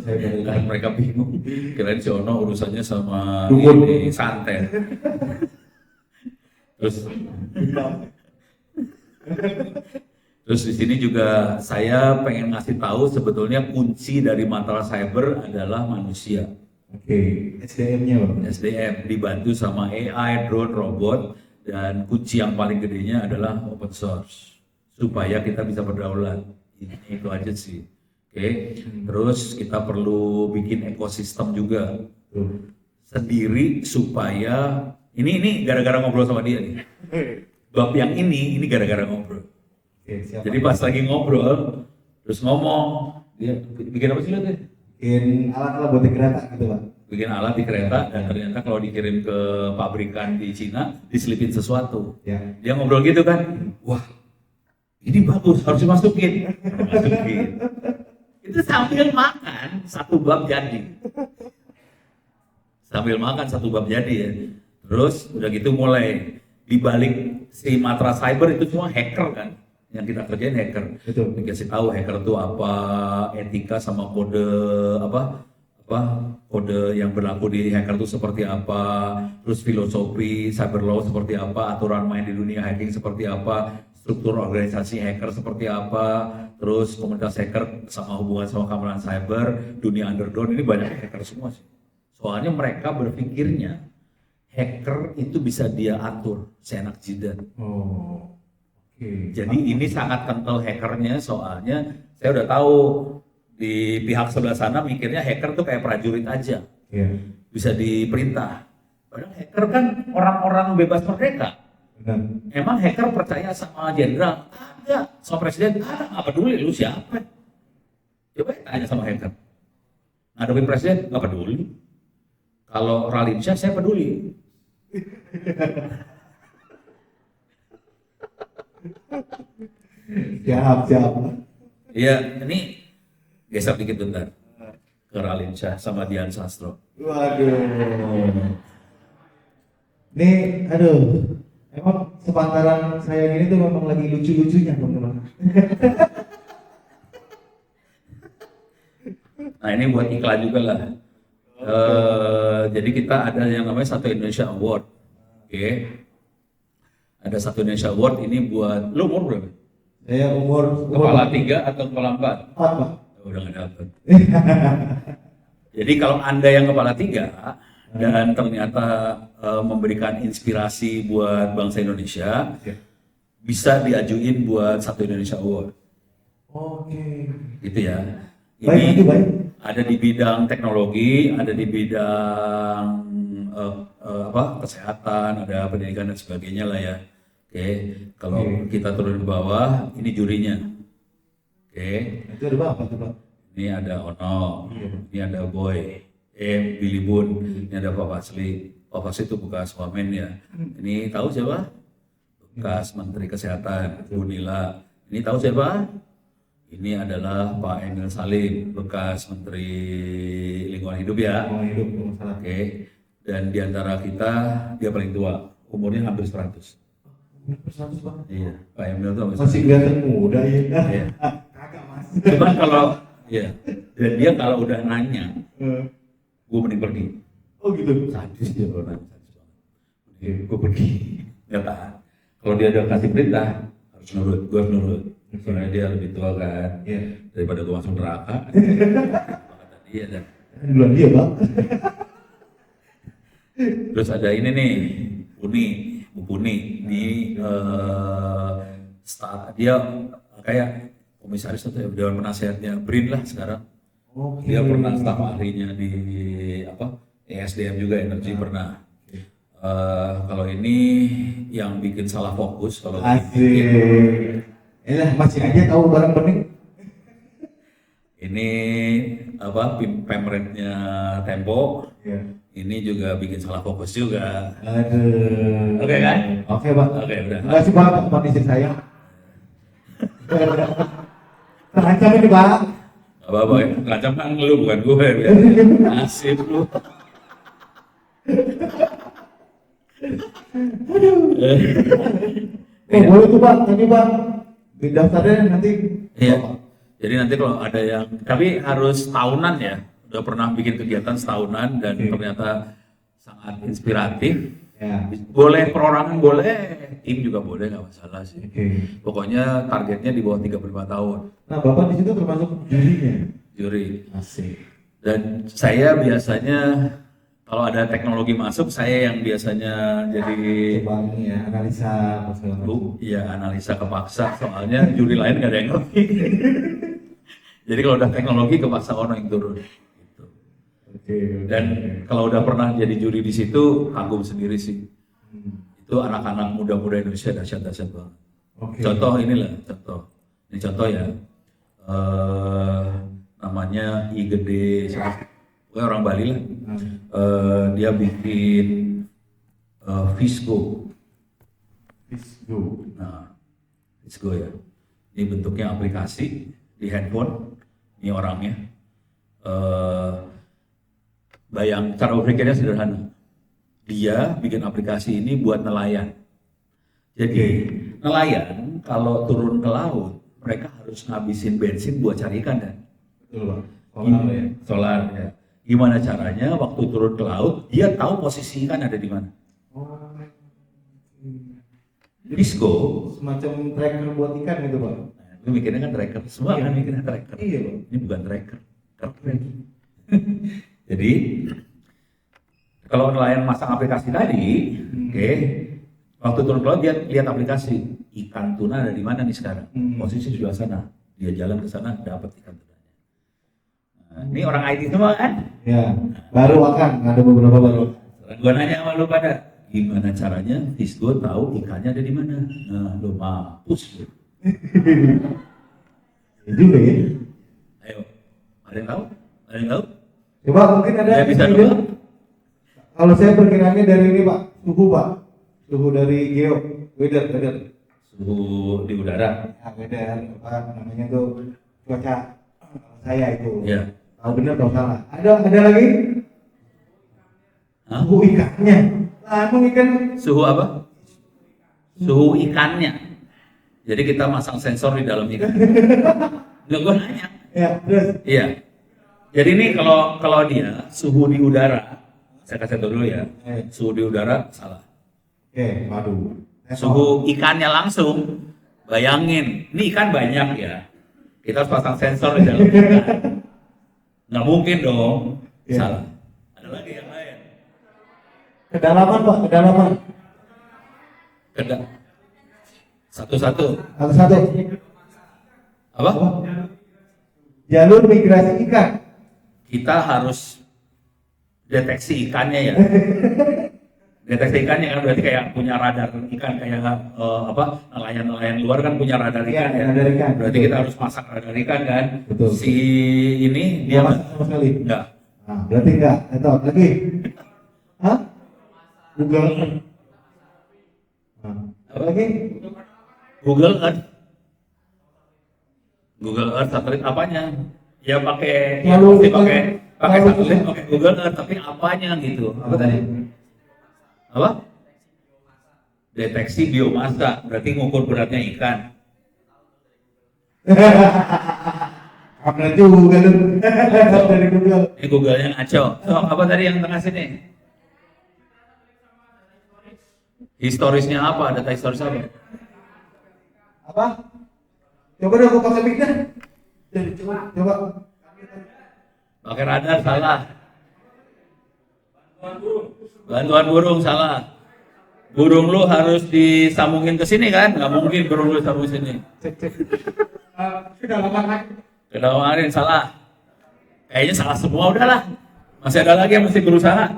Kan mereka bingung. Kirain si Ono urusannya sama Dukun. ini santet. Terus di sini juga saya pengen ngasih tahu sebetulnya kunci dari matra cyber adalah manusia. Oke, SDM-nya Pak. SDM dibantu sama AI, drone, robot, dan kunci yang paling gedenya adalah open source supaya kita bisa berdaulat. Itu aja sih. Oke. Terus kita perlu bikin ekosistem juga sendiri supaya ini gara-gara ngobrol sama dia nih. Bab yang ini gara-gara ngobrol. Oke, siap. Jadi pas lagi ngobrol, terus ngomong, dia bikin apa sih lo tuh? Bikin alat-alat buat di kereta gitu Pak. Bikin alat di kereta, dan ternyata kalau dikirim ke pabrikan di Cina, diselipin sesuatu. Ya. Dia ngobrol gitu kan, wah ini bagus, harus dimasukin. Masukin. Itu sambil makan, satu bab jadi. Sambil makan, satu bab jadi ya. Terus udah gitu mulai dibalik si matra cyber itu semua hacker kan. Yang kita kerjain hacker. Betul. Dikasih tahu hacker itu apa, etika sama kode kode yang berlaku di hacker itu seperti apa, terus filosofi cyber law seperti apa, aturan main di dunia hacking seperti apa, struktur organisasi hacker seperti apa, terus komunitas hacker sama hubungan sama keamanan cyber, dunia underground, ini banyak hacker semua sih. Soalnya mereka berpikirnya hacker itu bisa dia atur seenak jidat. Oh. Oke. Jadi ini sangat kental hackernya, soalnya saya udah tahu di pihak sebelah sana mikirnya hacker tuh kayak prajurit aja, Iya. bisa diperintah. Padahal hacker kan orang-orang bebas merdeka. Benar. Emang hacker percaya sama jenderal? Ada. Sama presiden? Ada. Nggak peduli lu siapa. Coba tanya sama hacker. Ngadepin presiden? Nggak peduli. Kalau Raline Shah saya peduli. Siap. Iya, ini geser dikit bentar. Ke Raline Shah sama Dian Sastro. Waduh. Nih, aduh. Emang sepantaran saya gini tuh memang lagi lucu-lucunya teman-teman. Nah ini buat iklan juga lah. Jadi kita ada yang namanya Satu Indonesia Award. Oke. Ada Satu Indonesia Award ini buat, lu umur berapa? Saya umur Kepala 3 atau kepala 4? 4 Pak. Udah nggak dapet. Jadi kalau Anda yang kepala 3 dan ternyata memberikan inspirasi buat bangsa Indonesia, bisa diajuin buat Satu Indonesia Award. Oke. Gitu ya. Baik, itu baik. Ada di bidang teknologi, ada di bidang kesehatan, ada pendidikan dan sebagainya lah ya. Oke, kalau kita turun ke bawah, ini jurinya. Oke, Itu ada apa tuh Pak? ini ada Ono, ini ada Boy, Billy Boon, ini ada Pak Fasli. Pak Fasli itu bekas wamen ya. Ini tahu siapa? Bekas Menteri Kesehatan, Bu Nila. Ini tahu siapa? Ini adalah Pak Emil Salim, bekas Menteri Lingkungan Hidup ya. Mau hidup masalah. Oke, dan di antara kita dia paling tua, umurnya hampir 100. Persatu Pak. Iya, Pak Emil tuh Masih kelihatan muda ya. Iya. Kagak Mas. Cuman kalau ya, dan dia kalau udah nanya, gue mending pergi. Oh gitu. Sadis dia kalau nanya, sadis banget. Gue pergi, nggak tahan. Kalau dia ada kasih perintah harus nurut, gue harus nurut. Soalnya dia lebih tua kan, daripada gue masuk neraka. Kata dia dan Duluan dia bang. terus ada ini nih, Bu Puni, ini dia kayak komisaris atau dewan penasehatnya BRIN lah sekarang. Dia pernah staf ahlinya di ESDM juga energi pernah. Kalau ini yang bikin salah fokus kalau Asik. Masih aja tahu barang bening. ini pemretnya Tempo. Ini juga bikin salah fokus juga. Aduh. Oke kan? Oke bang. Oke udah. Terima kasih bang teman istri saya. Terancam ini bang. Apa-apa ya, ngancam kan lu bukan gue ya. Nasib lu. Boleh tuh bang, nanti bang di daftarnya nanti. Iya. Jadi nanti kalau ada yang, tapi harus tahunan ya. Udah pernah bikin kegiatan setahunan dan ternyata sangat inspiratif. Ya. Boleh perorangan boleh, tim juga boleh nggak masalah sih. Pokoknya Targetnya di bawah 35 tahun. Nah bapak di situ termasuk jurinya. Juri. Asik. Dan saya biasanya kalau ada teknologi masuk, saya yang biasanya jadi Coba ini ya analisa apa segala macam. analisa kepaksa. Soalnya juri lain nggak ada yang ngerti. Jadi kalau udah teknologi kepaksa orang yang turun. Gitu. Dan kalau udah pernah jadi juri di situ, kagum sendiri sih. Itu anak-anak muda-muda Indonesia dahsyat-dahsyat banget. Contoh inilah, ini contoh ya. Namanya I Gede, pokoknya orang Bali lah. Dia bikin Visgo. Nah, Visgo ya. Ini bentuknya aplikasi di handphone. Ini orangnya. Cara berpikirnya sederhana. Dia bikin aplikasi ini buat nelayan. Jadi nelayan kalau turun ke laut, mereka harus ngabisin bensin buat cari ikan kan. Betul bang. Solar ya. Gimana caranya waktu turun ke laut dia tahu posisi ikan ada di mana. Visgo Semacam tracker buat ikan gitu bang. Lu mikirnya kan tracker, semua kan mikirnya tracker. Iya bang. Ini bukan tracker, keren. Jadi kalau nelayan masang aplikasi tadi, waktu turun ke laut dia lihat aplikasi ikan tuna ada di mana nih sekarang. Posisi sebelah sana, dia jalan ke sana dapat ikan tunanya. Nah, ini orang IT semua kan? Ya, baru akan ada beberapa baru. Gua nanya sama lu pada, gimana caranya Visgo tahu ikannya ada di mana? Nah, lu mampus lu. Ya juga ya. Ayo, ada yang tahu? Ada yang tahu? Coba mungkin ada. Saya bisa dulu. Kalau saya perkiraannya dari ini pak, suhu dari geo, weather. Suhu di udara. Ya, weather apa namanya tuh cuaca saya itu. Ya. Tahu benar tahu salah. Ada lagi? Hah? Suhu ikannya. Emang ikan. Suhu apa? Suhu ikannya. Jadi kita masang sensor di dalam ikan. Nggak, gua nanya. Ya, terus. Iya. Jadi ini kalau dia suhu di udara, saya kasih tahu dulu ya. Suhu di udara salah. Waduh. Suhu ikannya langsung, bayangin, ini ikan banyak ya. Kita harus pasang sensor di dalam ikan. Nggak mungkin dong, salah. Ada lagi yang lain. Kedalaman pak, kedalaman. Satu-satu. Satu-satu. Apa? Jalur migrasi ikan. Kita harus deteksi ikannya ya. Deteksi ikannya kan berarti kayak punya radar ikan kayak nelayan-nelayan luar kan punya radar ikan ya. Radar ikan. Berarti kita harus pasang radar ikan kan. Betul. Si ini dia sama sekali. enggak. Nah, berarti enggak. Itu lagi. Hah? Google. Apa lagi? Google Earth. Google Earth satelit apanya? Ya pakai satelit, pakai Google Earth, tapi apanya gitu? Apa tadi? Apa? Deteksi biomasa, berarti ngukur beratnya ikan. Apa juga lu? Dari Google. Ini Google-nya ngaco. So, apa tadi yang tengah sini? Historisnya apa? Data historis apa? Apa? Coba dong aku pakai mic dah. Coba. Pakai radar salah. Bantuan burung salah. Burung lu harus disambungin ke sini kan? Nggak mungkin burung lu sambung sini. Cek. Sudah lama kan? Kemarin salah. Kayaknya salah semua udahlah. Masih ada lagi yang mesti berusaha.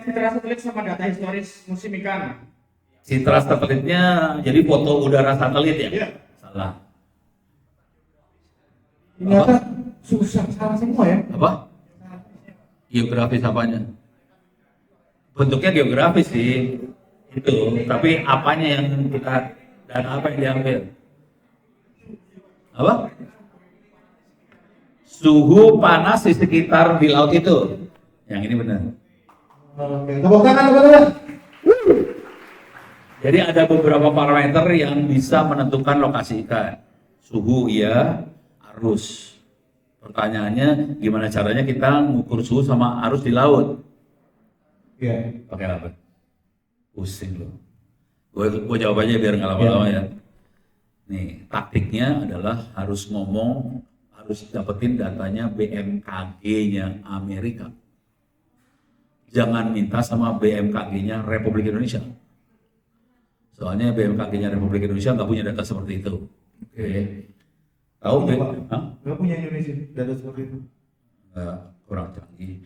Citra satelit sama data historis musim ikan. Citra satelitnya jadi foto udara satelit ya? Iya. Salah. Ternyata susah salah semua ya. Apa? Geografis apanya? Bentuknya geografis sih. Itu, tapi apanya yang kita dan apa yang diambil? Apa? Suhu panas di sekitar di laut itu. Yang ini benar. Oke, tepuk tangan teman-teman. Jadi ada beberapa parameter yang bisa menentukan lokasi ikan. Suhu iya, arus. Pertanyaannya gimana caranya kita mengukur suhu sama arus di laut? Iya. Pakai apa? Pusing loh. Gue jawab aja biar nggak lama-lama ya. Nih, taktiknya adalah harus dapetin datanya BMKG-nya Amerika. Jangan minta sama BMKG-nya Republik Indonesia. Soalnya BMKG-nya Republik Indonesia nggak punya data seperti itu. Oke. Tahu Nggak punya Indonesia data seperti itu. Kurang canggih.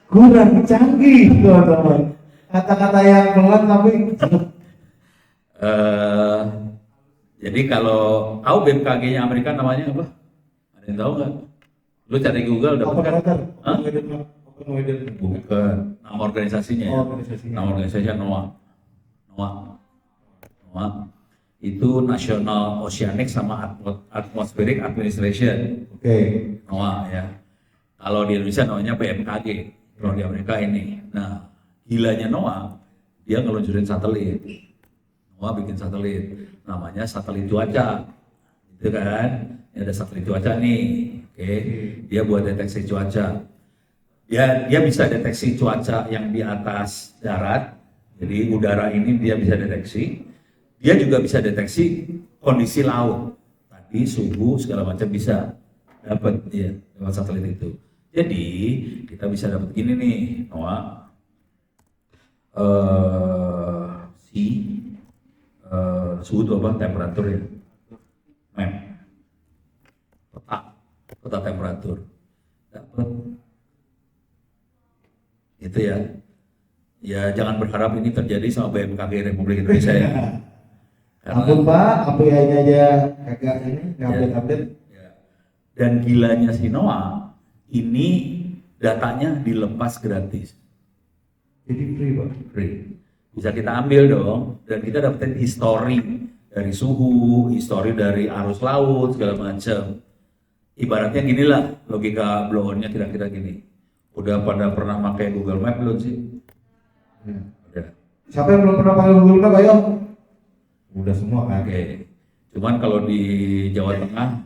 Kurang canggih teman-teman. Kata-kata yang pelan tapi Jadi kalau tahu BMKG-nya Amerika namanya apa? Ada yang tahu nggak? Lu cari Google dapat kan? Hah? Open weather. Bukan. Nama organisasinya ya. Organisasinya. Nama organisasinya NOAA. Itu National Oceanic sama Atmospheric Administration. Oke. NOAA ya. Kalau di Indonesia namanya BMKG. Kalau di Amerika ini. Nah, gilanya NOAA, dia ngeluncurin satelit. NOAA bikin satelit. Namanya satelit cuaca. Gitu kan? Ini ada satelit cuaca nih. Oke. Dia buat deteksi cuaca. Dia bisa deteksi cuaca yang di atas darat. Jadi udara ini dia bisa deteksi. Dia juga bisa deteksi kondisi laut. Tadi suhu segala macam bisa dapat ya lewat satelit itu. Jadi kita bisa dapat gini nih, Noah. Suhu itu apa? Temperatur ya. Map. Peta temperatur. Dapat. Itu ya. Ya jangan berharap ini terjadi sama BMKG Republik Indonesia ya. Ampun Pak, API-nya aja kagak ini, nggak update. Ya. Dan gilanya si Noah, ini datanya dilepas gratis. Jadi free Pak. Free. Bisa kita ambil dong, dan kita dapetin histori dari suhu, histori dari arus laut, segala macam. Ibaratnya ginilah logika blow-on-nya kira-kira gini. Udah pada pernah pakai Google Map belum sih? Udah. Siapa yang belum pernah pakai Google Map, ayo? Udah semua kan? Oke. Cuman kalau di Jawa Tengah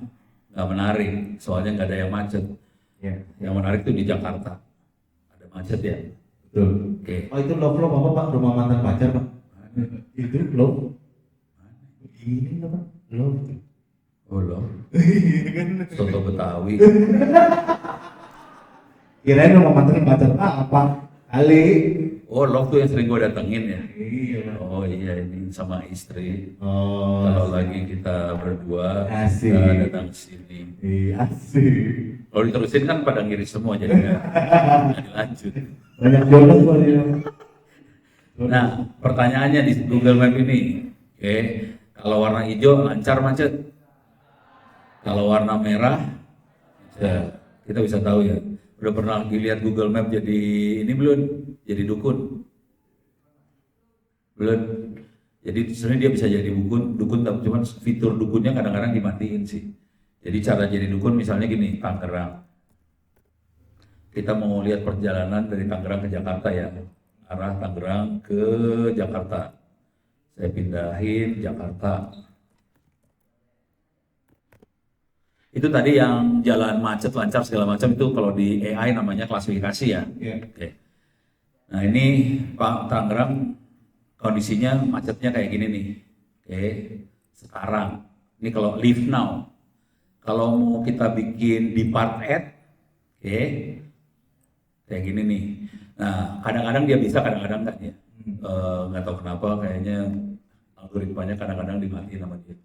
nggak menarik, soalnya nggak ada yang macet. Ya. Yang menarik tuh di Jakarta. Ada macet ya. Betul. Oke. Oh itu love apa Pak? Rumah mantan pacar Pak? Itu love. Ini apa? Love. Oh loh. Soto Betawi. Kirain rumah mantan pacar apa? Kali. Oh love tuh yang sering gue datengin ya. Iya. Oh iya ini sama istri. Oh. Kalau lagi kita berdua Asik. kita datang ke sini. Iya sih. Kalau diterusin kan pada ngiris semua jadi nggak dilanjut. Banyak jodoh Pak dia. Nah pertanyaannya di Google Map ini, oke, kalau warna hijau lancar macet. Kalau warna merah, ya, kita bisa tahu ya. Udah pernah dilihat Google Map jadi ini belum? Jadi dukun? Belum. Jadi sebenarnya dia bisa jadi dukun, tapi cuman fitur dukunnya kadang-kadang dimatiin sih. Jadi cara jadi dukun misalnya gini, Tangerang. Kita mau lihat perjalanan dari Tangerang ke Jakarta ya, arah Tangerang ke Jakarta. Saya pindahin Jakarta. Itu tadi yang jalan macet, lancar segala macam itu kalau di AI namanya klasifikasi ya. Iya. Oke. Nah ini Pak Tangerang kondisinya macetnya kayak gini nih. Oke, sekarang ini kalau live now, kalau mau kita bikin depart at, oke, kayak gini nih. Nah kadang-kadang dia bisa, kadang-kadang enggak ya. Nggak tahu kenapa kayaknya algoritmanya kadang-kadang dimatiin sama dia.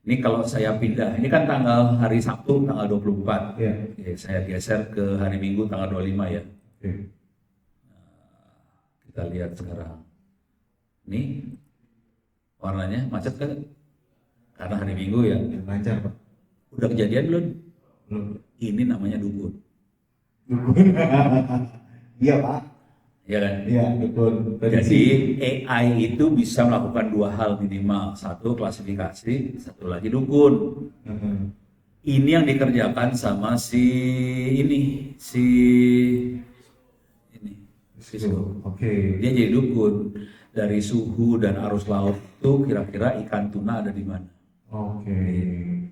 Ini kalau saya pindah, ini kan tanggal hari Sabtu tanggal 24. Iya. Oke, saya geser ke hari Minggu tanggal 25 ya. Oke. Kita lihat sekarang. Ini warnanya macet kan? Karena hari Minggu ya. Lancar Pak. Udah kejadian belum? Belum. Ini namanya dukun. Iya Pak. Ya kan? Iya betul. Jadi AI itu bisa melakukan dua hal minimal. Satu klasifikasi, satu lagi dukun. Ini yang dikerjakan sama si Cisco. Oke. Dia jadi dukun. Dari suhu dan arus laut itu kira-kira ikan tuna ada di mana. Oke.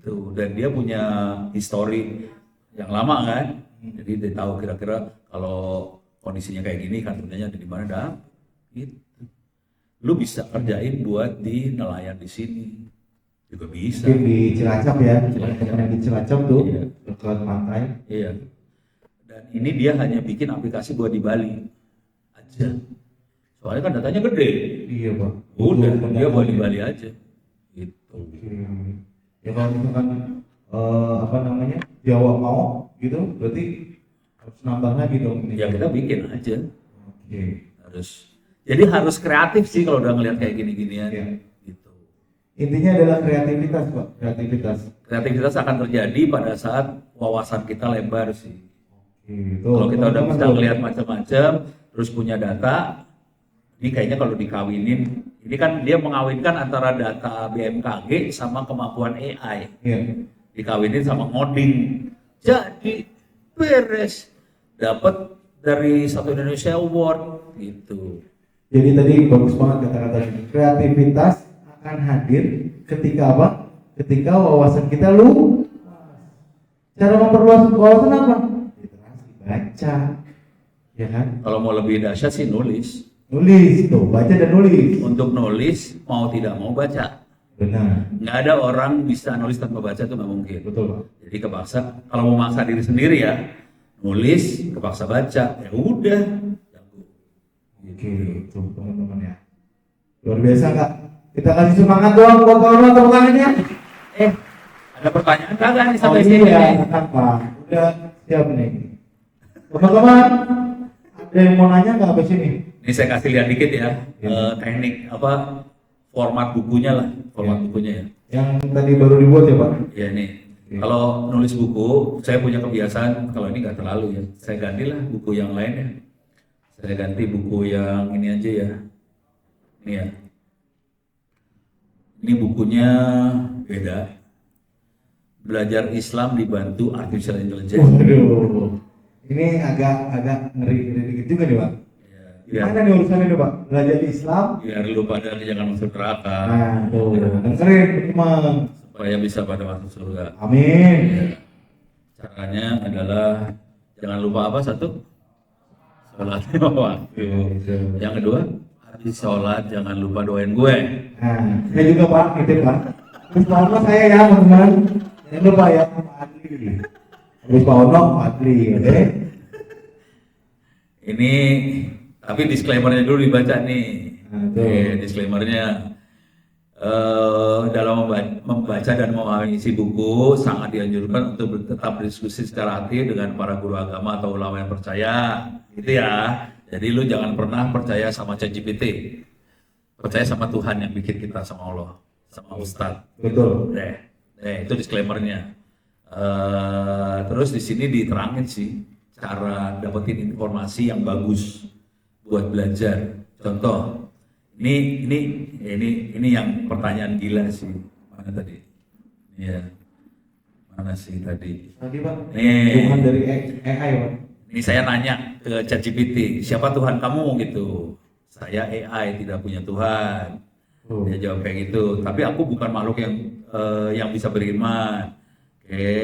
Tuh, dan dia punya histori yang lama kan. Jadi dia tahu kira-kira kalau kondisinya kayak gini ikan tunanya ada di mana dah. Gitu. Lu bisa kerjain buat di nelayan di sini. Juga bisa. Mungkin di Cilacap ya. Teman-teman di Cilacap tuh Iya. dekat pantai. Iya. Dan ini dia hanya bikin aplikasi buat di Bali aja. Soalnya kan datanya gede. Iya Pak. Udah, Betul, dia buat di betul. Bali aja. Gitu. Oke. Ya kalau misalkan apa namanya Jawa mau gitu, berarti harus nambah lagi dong. Ya kita bikin aja. Oke. Jadi harus kreatif sih kalau udah ngeliat kayak gini-ginian. Iya. Gitu. Intinya adalah kreativitas Pak, kreativitas. Kreativitas akan terjadi pada saat wawasan kita lebar sih. Gitu. Kalau kita udah Teman-teman bisa tuh. ngeliat macam-macam, terus punya data, ini kayaknya kalau dikawinin, ini kan dia mengawinkan antara data BMKG sama kemampuan AI. Iya. Dikawinin sama ngoding. Jadi beres. Dapat dari Satu Indonesia Award gitu. Jadi tadi bagus banget kata-katanya. Kreativitas akan hadir ketika apa? Ketika wawasan kita luas. Cara memperluas wawasan apa? Literasi, baca. Ya kan? Kalau mau lebih dahsyat sih nulis. Nulis tuh, baca dan nulis. Untuk nulis mau tidak mau baca. Benar. Nggak ada orang bisa nulis tanpa baca itu nggak mungkin. Betul Pak. Jadi kepaksa, kalau mau maksa diri sendiri ya, nulis, kepaksa baca, ya udah. Oke, tuh teman-teman ya. Luar biasa Kak. Kita kasih semangat doang buat kawan-kawan tepuk tangannya. Ada pertanyaan kagak nih Oh sampai sini? iya, kan Pak. Udah siap nih. Teman-teman, ada yang mau nanya nggak sampai sini? Ini saya kasih lihat dikit ya, Ya. teknik apa format bukunya lah, format Ya. bukunya ya. Yang tadi baru dibuat ya Pak? Ya nih, Oke. kalau nulis buku, saya punya kebiasaan, kalau ini nggak terlalu ya, saya gantilah buku yang lain ya. Saya ganti buku yang ini aja ya. Ini ya. Ini bukunya beda. Belajar Islam dibantu Artificial Intelligence. Waduh, ini agak ngeri dikit juga nih Pak. Ya, Gimana nih urusannya nih Pak? Belajar Islam? biar lu pada jangan masuk neraka, Nah, tuh, dengerin teman. supaya bisa pada masuk surga. Amin. Caranya adalah jangan lupa apa satu? Sholat lima waktu. Yang kedua, habis sholat jangan lupa doain gue. Nah, saya juga Pak, nitip Pak. Terus Pak Ono saya ya teman-teman. Jangan lupa ya Pak Adli. Habis Pak Ono, Pak Adli, oke? Ini tapi disclaimernya dulu dibaca nih. Nah, tuh. Oke, disclaimernya dalam membaca dan memahami isi buku sangat dianjurkan untuk tetap berdiskusi secara aktif dengan para guru agama atau ulama yang percaya, gitu ya. Jadi lu jangan pernah percaya sama ChatGPT, percaya sama Tuhan yang bikin kita, sama Allah, sama Ustadz. Betul. Itu disclaimernya. Terus di sini diterangin sih cara dapetin informasi yang bagus buat belajar. Contoh, ini yang pertanyaan gila sih. Mana tadi? Iya. Mana sih tadi? Tadi Pak, Nih. Tuhan dari AI Pak. Ini saya nanya ke ChatGPT, siapa Tuhan kamu gitu? Saya AI, tidak punya Tuhan. Oh. Dia jawab kayak gitu. Tapi aku bukan makhluk yang bisa beriman. Oke.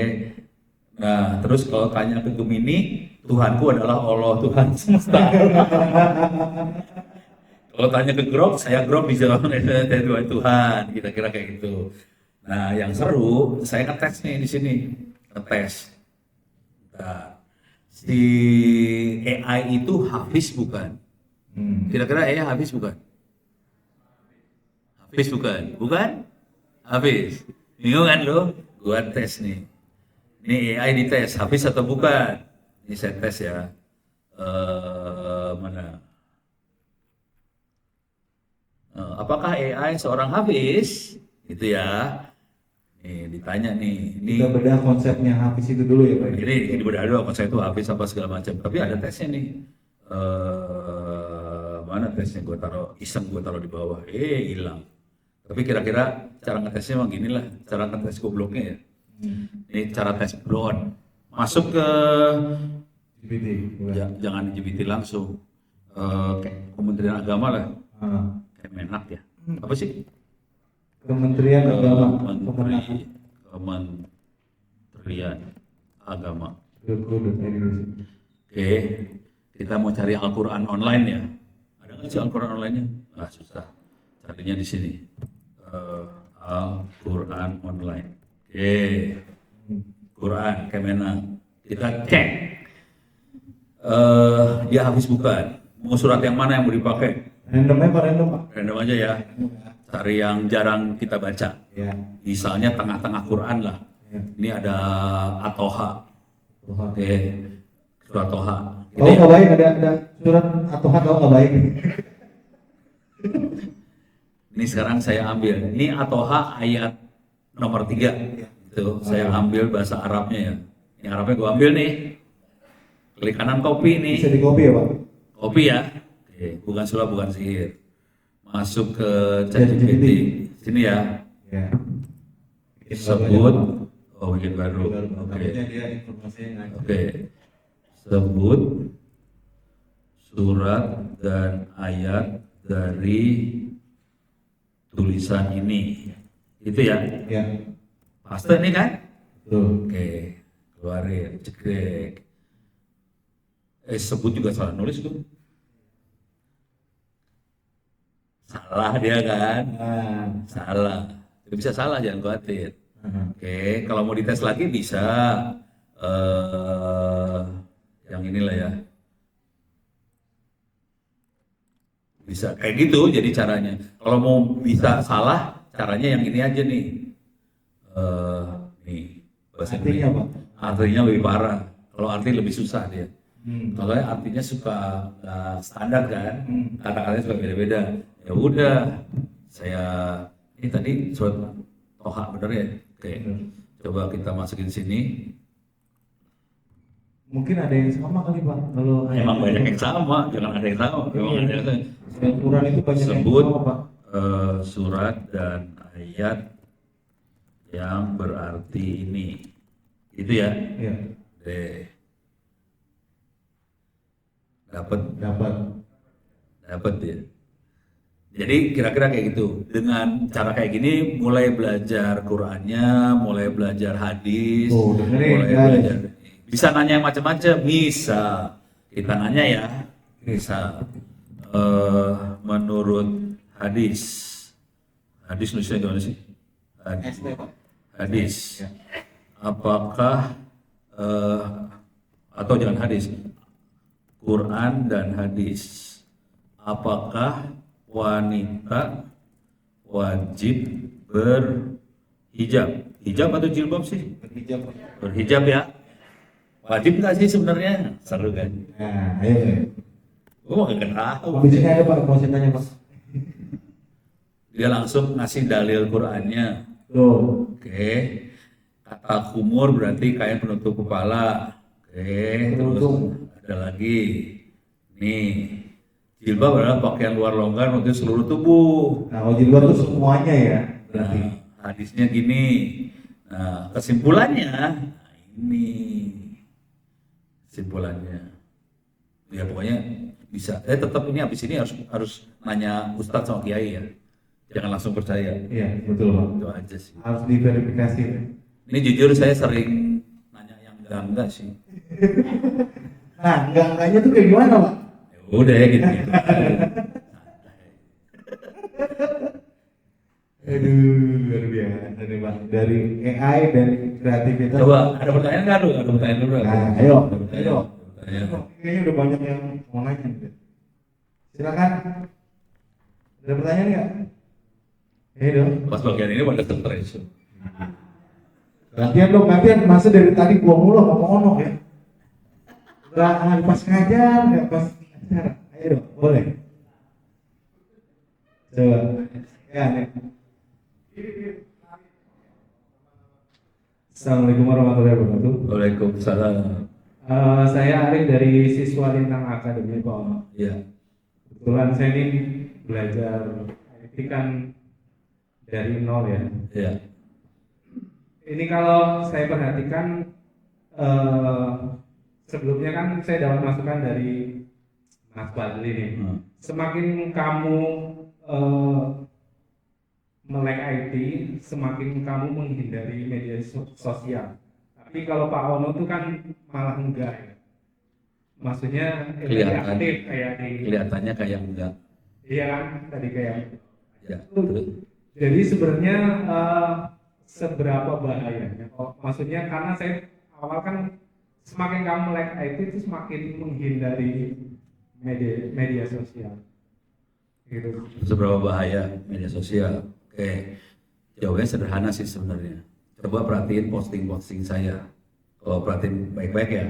Nah, terus kalau tanya ke Gemini, Tuhanku adalah Allah Tuhan semesta. Kalau tanya ke Grok, saya Grok dijawab oleh Tuhan, kira-kira kayak gitu. Nah, yang seru, saya ngetes nih di sini, ngetes. Nah, si AI itu Hafiz bukan? Kira-kira AI Hafiz bukan? Hafiz bukan? Bukan? Hafiz. Bingung kan lo? Gua tes nih. Ini AI dites, Hafiz atau bukan? Ini saya tes ya. Mana? Apakah AI seorang Hafiz? Gitu ya. Nih ditanya nih. Ini Kita bedah konsepnya Hafiz itu dulu ya Pak. ini berbeda dulu konsep itu Hafiz apa segala macam. Tapi ada tesnya nih. Mana tesnya? Gue taruh iseng, gue taruh di bawah. Hilang. Tapi kira-kira cara ngetesnya emang gini lah. Cara ngetes gobloknya ya. Ini cara tes blow-on. Masuk ke GPT. jangan di GPT langsung. Kayak Kementerian Agama lah. Kayak Menak ya. Apa sih? Kementerian Agama. Kementerian Agama. Indonesia. Oke, kita mau cari Al-Quran online ya. Ada nggak sih Al-Quran online-nya? Ah, susah. Carinya di sini. Al-Quran online. Oke, Quran Kemenang. Kita cek. Dia Hafiz bukan? Mau surat yang mana yang mau dipakai? Random Pak? Random aja ya. Cari yang jarang kita baca. Ya. Misalnya tengah-tengah Quran lah. Ya. Ini ada At-Toha. Oke, surat Toha. Kalau nggak baik ada surat At-Toha kalau nggak baik. Ini sekarang saya ambil. Ini At-Toha ayat nomor 3. Itu saya ambil bahasa Arabnya ya. Yang Arabnya gue ambil nih. Klik kanan copy nih. Bisa di copy ya Pak? Copy ya. Oke, bukan sulap, bukan sihir. Masuk ke ChatGPT. Sini ya. Ya. Sebut. Oh, bikin baru. Oke. Dia informasinya. Oke. Sebut surat dan ayat dari tulisan ini. Itu ya. Ya. Paste ini kan? Betul. Oke. Keluarin. Cekrek. Sebut juga salah nulis tuh. Salah dia kan? Salah. Bisa salah, jangan khawatir. Oke, kalau mau dites lagi bisa yang inilah ya. Bisa kayak gitu jadi caranya. Kalau mau bisa salah, caranya yang ini aja nih. Nih, bahasa Artinya apa? Artinya lebih parah. Kalau arti lebih susah dia. Kalau artinya suka standar kan, kata-katanya suka beda-beda. Ya udah, saya ini tadi surat Toha bener ya? Oke, coba kita masukin sini. Mungkin ada yang sama kali Pak. Kalau Emang banyak yang sama, jangan ada yang sama. Emang ada yang sama. Al-Quran itu banyak yang Sebut sama Pak. surat dan ayat yang berarti ini. Itu ya? Iya. Deh. Dapat ya. Jadi kira-kira kayak gitu. Dengan cara kayak gini, mulai belajar Qurannya, mulai belajar hadis, mulai belajar. Bisa nanya yang macam-macam, bisa. Kita nanya ya, bisa. Menurut hadis nulisnya gimana sih? Hadis. Apakah atau jangan hadis? Quran dan hadis. Apakah wanita wajib berhijab? Hijab atau jilbab sih? Berhijab ya. Wajib nggak sih sebenarnya? Seru kan? Nah, ayo. Gua nggak tahu. Di sini ada Pak, mau saya tanya Pak. Dia langsung ngasih dalil Qurannya. Tuh. Oke. Kata kumur berarti kain penutup kepala. Oke. Terus ada lagi. Nih. Jilbab adalah pakaian luar longgar untuk seluruh tubuh. Nah, kalau jilbab itu semuanya ya. Berarti. Nah, hadisnya gini. Nah, kesimpulannya ini. Kesimpulannya. Ya pokoknya bisa. Tetap ini habis ini harus nanya Ustadz sama Kiai ya. Jangan langsung percaya. Iya, betul Pak. Itu aja sih. Harus diverifikasi. Ini jujur saya sering nanya yang Enggak sih. Nah, enggaknya tuh kayak gimana, Pak? Ya udah gitu. Aduh, luar biasa nih, Pak. Dari AI dan kreativitas. Coba ada pertanyaan nggak lu? Ada pertanyaan dulu. Nah, ayo. Pertanyaan. Kayaknya udah banyak yang mau nanya nih. Silakan. Ada pertanyaan nggak? Dong. Pas bagian ini pada stres. Gantian dong, gantian. Masa dari tadi gua mulu ngomong ya. Nggak pas ngajar, nggak pas acara. Ayo dong, boleh. Coba. Ya, nih. Assalamualaikum warahmatullahi wabarakatuh. Waalaikumsalam. Saya Arif dari siswa Lintang Akademi, Pak. Iya. Kebetulan saya ini belajar IT kan dari nol ya. Iya. Ini kalau saya perhatikan sebelumnya kan saya dapat masukan dari Mas Badli nih. Semakin kamu melek IT, semakin kamu menghindari media sosial. Tapi kalau Pak Ono itu kan malah enggak ya. Maksudnya lebih aktif kayak di. Kelihatannya kayak enggak. Iya kan tadi kayak. Ya. Terus. Jadi sebenarnya seberapa bahayanya? Maksudnya karena saya awal kan semakin kamu melek IT itu semakin menghindari media sosial. Gitu. Seberapa bahaya media sosial? Oke, jawabannya sederhana sih sebenarnya. Coba perhatiin posting-posting saya. Kalau perhatiin baik-baik ya,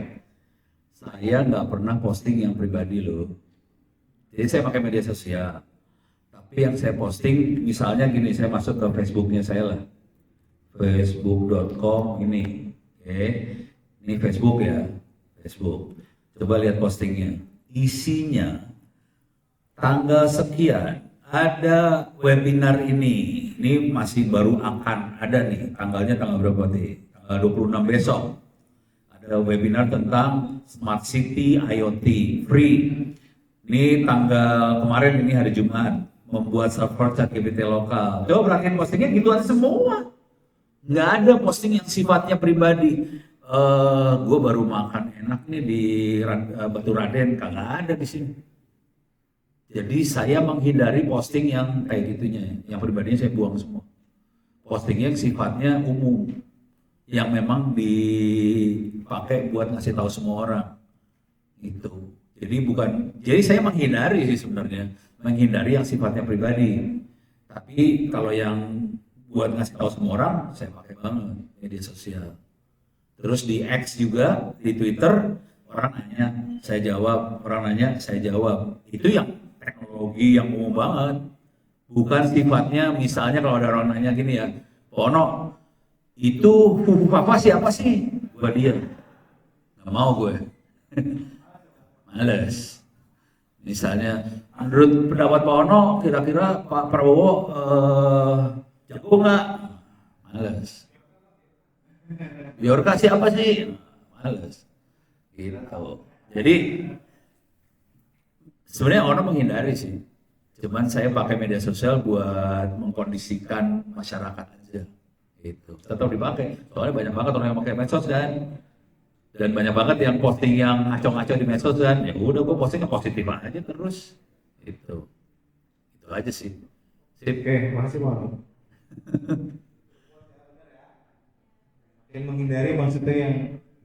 saya nggak pernah posting yang pribadi loh. Jadi saya pakai media sosial. Tapi yang saya posting, misalnya gini, saya masuk ke Facebooknya saya lah. Facebook.com ini. Oke, ini Facebook ya. Facebook. Coba lihat postingnya. Isinya, tanggal sekian, ada webinar ini masih baru akan ada nih, tanggalnya tanggal berapa nih? Tanggal 26 besok. Ada webinar tentang Smart City IoT, free. Ini tanggal kemarin, ini hari Jumat, membuat server ChatGPT lokal. Coba perhatiin postingnya gitu aja semua. Nggak ada posting yang sifatnya pribadi. Gue baru makan enak nih di Batu Raden, kagak ada di sini. Jadi saya menghindari posting yang kayak gitunya, yang pribadinya saya buang semua. Postingnya yang sifatnya umum, yang memang dipakai buat ngasih tahu semua orang. Itu. Jadi saya menghindari sih sebenarnya, menghindari yang sifatnya pribadi. Tapi kalau yang buat ngasih tahu semua orang, saya pakai banget media sosial. Terus di X juga, di Twitter, orang nanya, saya jawab, orang nanya, saya jawab. Itu yang teknologi yang umum banget, bukan sifatnya misalnya kalau ada orang nanya gini ya, Ono itu apa siapa sih? Gua diam, nggak mau gue, males. Misalnya menurut pendapat Pak Ono, kira-kira Pak Prabowo jago nggak? Males. Biorka siapa sih? Males. Gitu. Jadi sebenarnya orang menghindari sih, cuman saya pakai media sosial buat mengkondisikan masyarakat aja, gitu. Tetap dipakai, soalnya banyak banget orang yang pakai medsos dan banyak banget yang posting yang ngaco-ngaco di medsos kan. Ya udah, gue posting yang positif aja terus, itu aja sih. Sip. Oke, makasih Pak. Yang menghindari maksudnya yang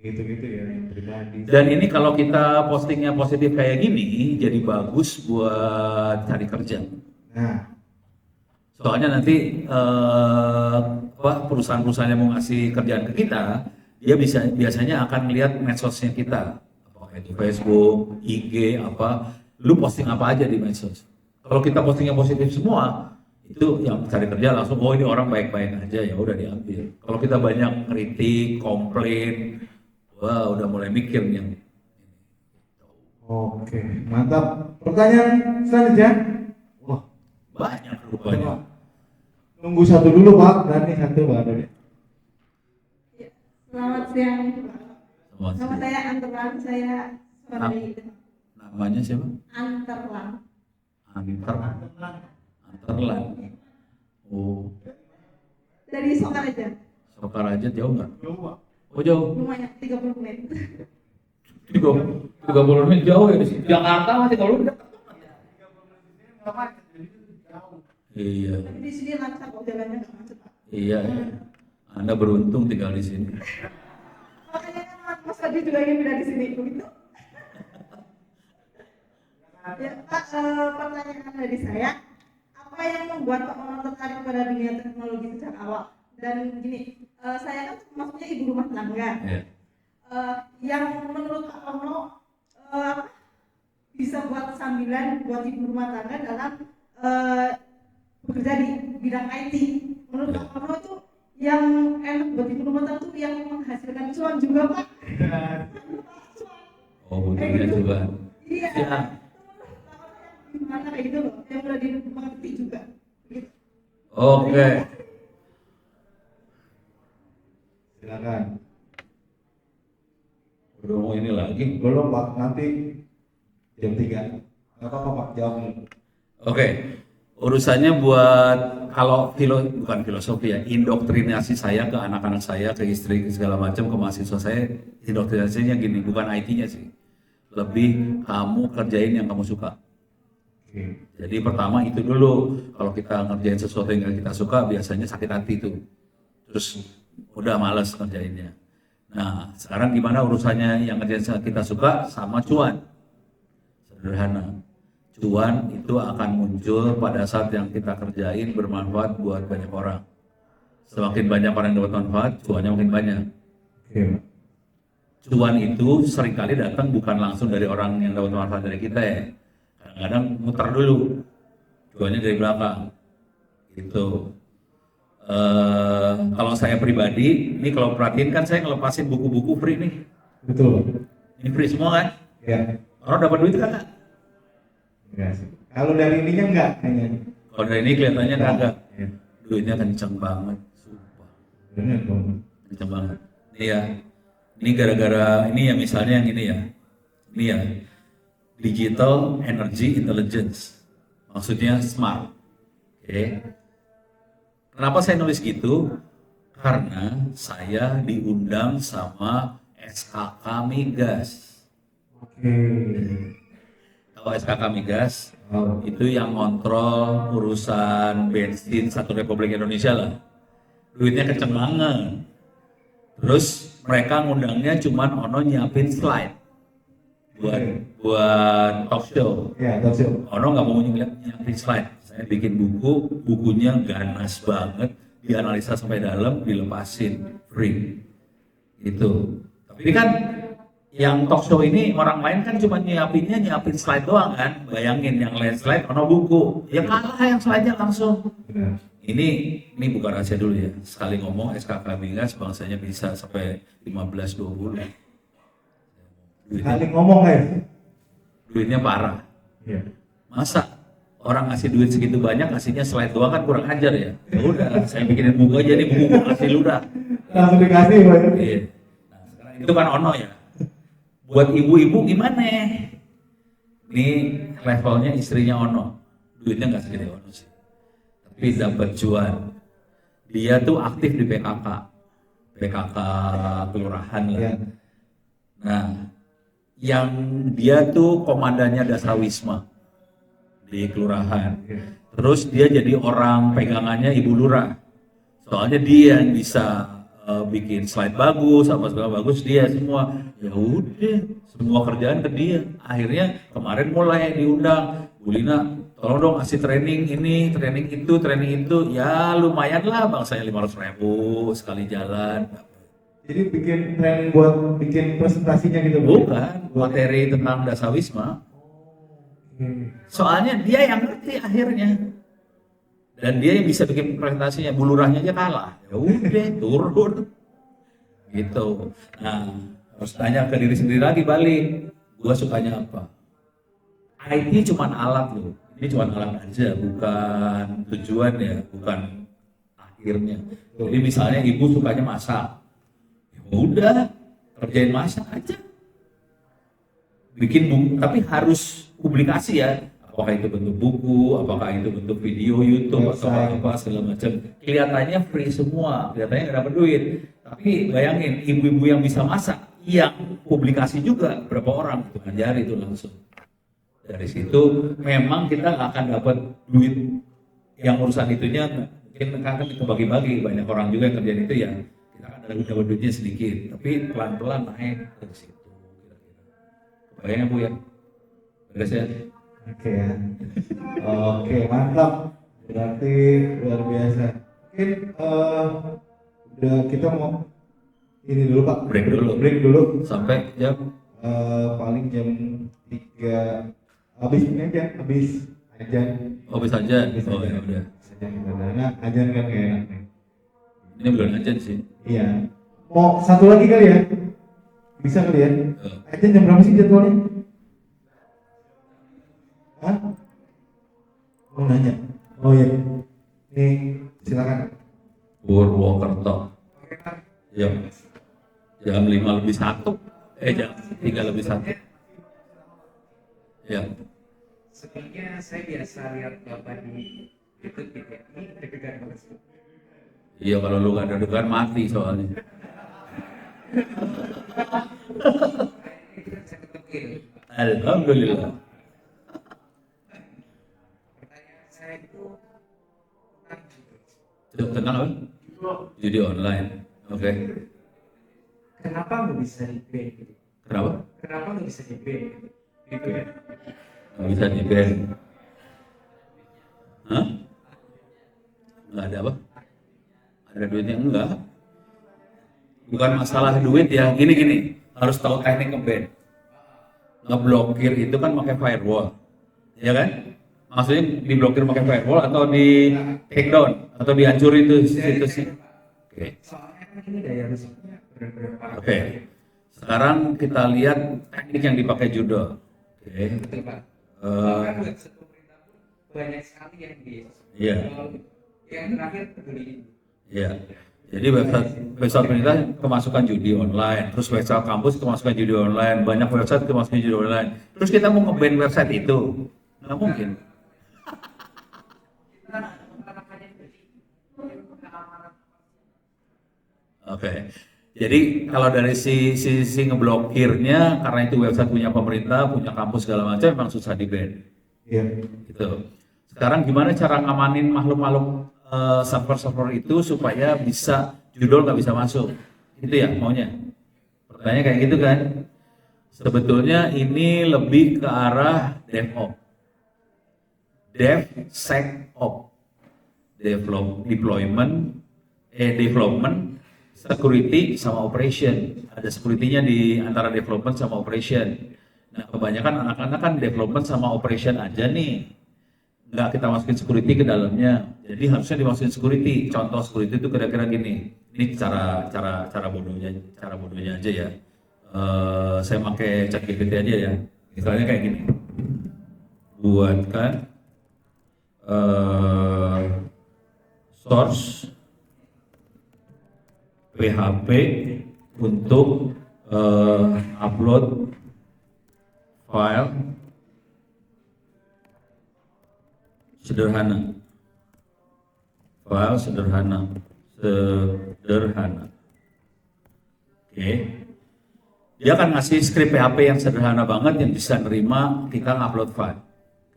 gitu-gitu ya, yang pribadi. Dan ini kalau kita postingnya positif kayak gini, jadi bagus buat cari kerja. Nah, soalnya nanti perusahaan-perusahaan yang mau ngasih kerjaan ke kita, dia biasanya akan melihat medsosnya kita, apakah itu Facebook, IG, lu posting apa aja di medsos. Kalau kita postingnya positif semua, itu yang cari kerja langsung, oh ini orang baik-baik aja, ya udah diambil. Kalau kita banyak kritik, komplain, wah udah mulai mikir yang oke, mantap. Pertanyaan selanjutnya. Wah, banyak rupanya. Nunggu satu dulu Pak, dan ini satu Pak. Selamat siang. Selamat Nama siang. saya Anterlan, saya sebagai Namanya siapa? Anterlan. Anterlan. Oh, Dari Sokaraja. Sokaraja jauh nggak? Jauh Pak. Oh Oh jauh. lumayan 30 menit. 30 menit jauh ya di sini. Jakarta masih kalau udah. Iya. Tapi di sini lancar kok, jalannya nggak macet Pak. Iya. Anda beruntung tinggal di sini. Makanya kan Mas Fadli juga ingin pindah di sini begitu. Ya, Pak, pertanyaan dari saya, apa yang membuat Pak Maman tertarik pada dunia teknologi sejak awal? Dan gini, saya kan maksudnya ibu rumah tangga. Iya. Yang menurut Pak Ono bisa buat sambilan buat ibu rumah tangga dalam bekerja di bidang IT. Menurut Pak Ono itu yang enak buat ibu rumah tangga itu yang menghasilkan cuan juga Pak. Oh, butuhnya juga. Iya. Ya. Gimana kayak gitu loh, yang udah dimengerti juga. Gitu. Oke. Silakan. Udah mau ini lagi. Belum Pak, nanti jam 3. Nggak apa-apa Pak, jawab dulu. Oke. Urusannya buat kalau bukan filosofi ya, indoktrinasi saya ke anak-anak saya, ke istri, ke segala macam, ke mahasiswa saya, indoktrinasinya gini, bukan IT-nya sih. Lebih kamu kerjain yang kamu suka. Jadi pertama itu dulu, kalau kita ngerjain sesuatu yang kita suka biasanya sakit hati tuh, terus udah malas ngerjainnya. Nah sekarang gimana urusannya yang ngerjain kita suka sama cuan? Sederhana, cuan itu akan muncul pada saat yang kita kerjain bermanfaat buat banyak orang. Semakin banyak orang yang dapat manfaat, cuannya makin banyak. Cuan itu seringkali datang bukan langsung dari orang yang dapat manfaat dari kita ya. Kadang muter dulu, cuannya dari belakang, gitu. Kalau saya pribadi, ini kalau perhatiin kan saya ngelepasin buku-buku free nih. Betul. Ini free semua kan? Ya. Orang dapat duit kan? Enggak sih. Kalau dari ininya enggak kayaknya. Kalau dari ini kelihatannya kagak. Ya. Duitnya kenceng banget, sumpah. Benar dong. Kenceng banget. Iya. Ini gara-gara ini ya misalnya yang ini ya. Ini ya. Digital Energy Intelligence, maksudnya smart. Oke. Kenapa saya nulis gitu? Karena saya diundang sama SKK Migas. Oke. Tahu SKK Migas? Oh. Itu yang ngontrol urusan bensin satu Republik Indonesia lah. Duitnya kenceng banget. Terus mereka ngundangnya cuman Ono nyiapin slide buat talk show. Ya, talk show. Ono nggak mau nyiapin slide. Saya bikin bukunya ganas banget, dianalisa sampai dalam, dilepasin free. Gitu. Tapi kan yang talk show ini orang lain kan cuma nyiapin slide doang kan. Bayangin yang lain slide, Ono buku. Ya kalah yang slide-nya langsung. Benar. Ini bukan rahasia dulu ya. Sekali ngomong SKK Migas bangsanya bisa sampai 15-20. Kali ngomong guys. Duitnya parah. Iya. Masa orang ngasih duit segitu banyak, ngasihnya slide doang kan kurang ajar ya. Ya udah, saya bikinin buku aja nih, buku kasih lu dah. Langsung dikasih, Pak. Iya. Nah, sekarang itu kan Ono ya. Buat ibu-ibu gimana? Ini levelnya istrinya Ono. Duitnya nggak segede Ono sih. Tapi dapat cuan. Dia tuh aktif di PKK kelurahan lah. Iya. Nah, yang dia tuh komandannya Dasawisma di kelurahan. Terus dia jadi orang pegangannya Ibu Lurah. Soalnya dia yang bisa bikin slide bagus, apa segala bagus, dia semua. Ya udah, semua kerjaan ke dia. Akhirnya kemarin mulai diundang, Bu Lina, tolong dong kasih training ini, training itu. Ya lumayan lah bang, saya 500.000 sekali jalan. Jadi bikin training buat bikin presentasinya gitu. Bukan, materi tentang Dasawisma. Soalnya dia yang ngerti akhirnya. Dan dia yang bisa bikin presentasinya, Bu Lurahnya aja kalah. Ya udah, turun. Gitu. Nah, harus tanya ke diri sendiri lagi, balik. Gua sukanya apa? IT cuma alat loh. Ini cuma alat aja, bukan tujuan ya, bukan akhirnya. Jadi misalnya ibu sukanya masak. Udah, kerjain masak aja. Bikin buku, tapi harus publikasi ya. Apakah itu bentuk buku, apakah itu bentuk video YouTube, atau apa segala macam. Kelihatannya free semua, kelihatannya nggak dapat duit. Tapi bayangin, ibu-ibu yang bisa masak, yang publikasi juga berapa orang itu ngajar itu langsung. Dari situ memang kita nggak akan dapat duit yang urusan itunya, mungkin akan kita bagi-bagi, banyak orang juga yang kerjaan itu ya kita akan dapat duitnya sedikit, tapi pelan-pelan naik dari situ. Kebayang Bu ya? Beres ya? Oke ya. Oke, mantap. Berarti luar biasa. Mungkin udah kita mau ini dulu Pak. Break dulu. Sampai jam Paling jam 3 habis ini aja, habis ajan. habis aja. Oh ya udah. Ajan karena ajan kan kayak enak nih. Ini belum aja sih. Iya. Mau satu lagi kali ya? Bisa kali ya? Ajan jam berapa sih jadwalnya? Hah? Mau nanya? Oh iya. Nih, silakan. Purwokerto. Ya. Jam 5:01. Jam 3:01. Ya. Sebenarnya saya biasa lihat Bapak di YouTube gitu ya. Ini deg-degan banget sih. Iya kalau lu nggak deg-degan mati soalnya. Saya ketukil. Alhamdulillah. Pertanyaan saya itu tentang judul. Tentang apa? Judi online. Oke. Kenapa nggak bisa di-ban gitu? Kenapa? Kenapa nggak bisa di-ban gitu? Gitu ya. Nggak bisa di-ban. Hah? Nggak ada apa? Ada duitnya enggak? Bukan masalah duit ya. Gini. Harus tahu teknik nge-ban. Ngeblokir itu kan pakai firewall. Ya kan? Maksudnya diblokir pakai firewall atau di take down atau dihancurin itu situsnya. Oke. Soalnya kan ini daya rusaknya benar-benar parah. Oke. Sekarang kita lihat teknik yang dipakai judo. Oke. Betul Pak. Bahkan website pemerintah pun banyak sekali yang di Iya. yang terakhir peduli. Iya. Jadi website pemerintah kemasukan judi online, terus website kampus kemasukan judi online, banyak website kemasukan judi online. Terus kita mau nge-ban website itu, nggak mungkin. Oke. Jadi kalau dari sisi ngeblokirnya, karena itu website punya pemerintah, punya kampus segala macam, memang susah di-ban. Iya. Gitu. Sekarang gimana cara ngamanin makhluk-makhluk server-server itu supaya bisa judul nggak bisa masuk? Itu ya maunya. Pertanyaan kayak gitu kan? Sebetulnya ini lebih ke arah DevOps, DevSecOps, development, security sama operation. Ada security-nya di antara development sama operation. Nah, kebanyakan anak-anak kan development sama operation aja nih. Nggak kita masukin security ke dalamnya. Jadi harusnya dimasukin security. Contoh security itu kira-kira gini. Ini cara bodohnya aja ya. Saya pakai ChatGPT aja ya. Misalnya kayak gini. Buatkan source PHP untuk upload file sederhana. Oke. Dia akan ngasih script PHP yang sederhana banget yang bisa nerima kita ngupload file.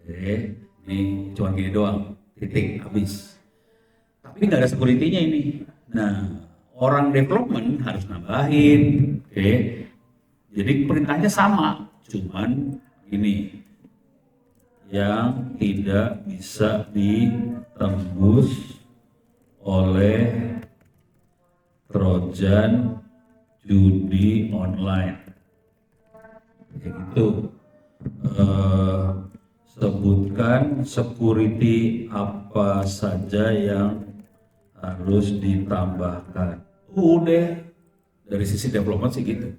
Oke. Ini cuma gini doang. Titik habis. Tapi nggak ada security-nya ini. Nah, orang development harus nambahin. Oke. Jadi perintahnya sama, cuman ini yang tidak bisa ditembus oleh Trojan judi online. Begitu. Sebutkan security apa saja yang harus ditambahkan. Udah dari sisi development sih gitu.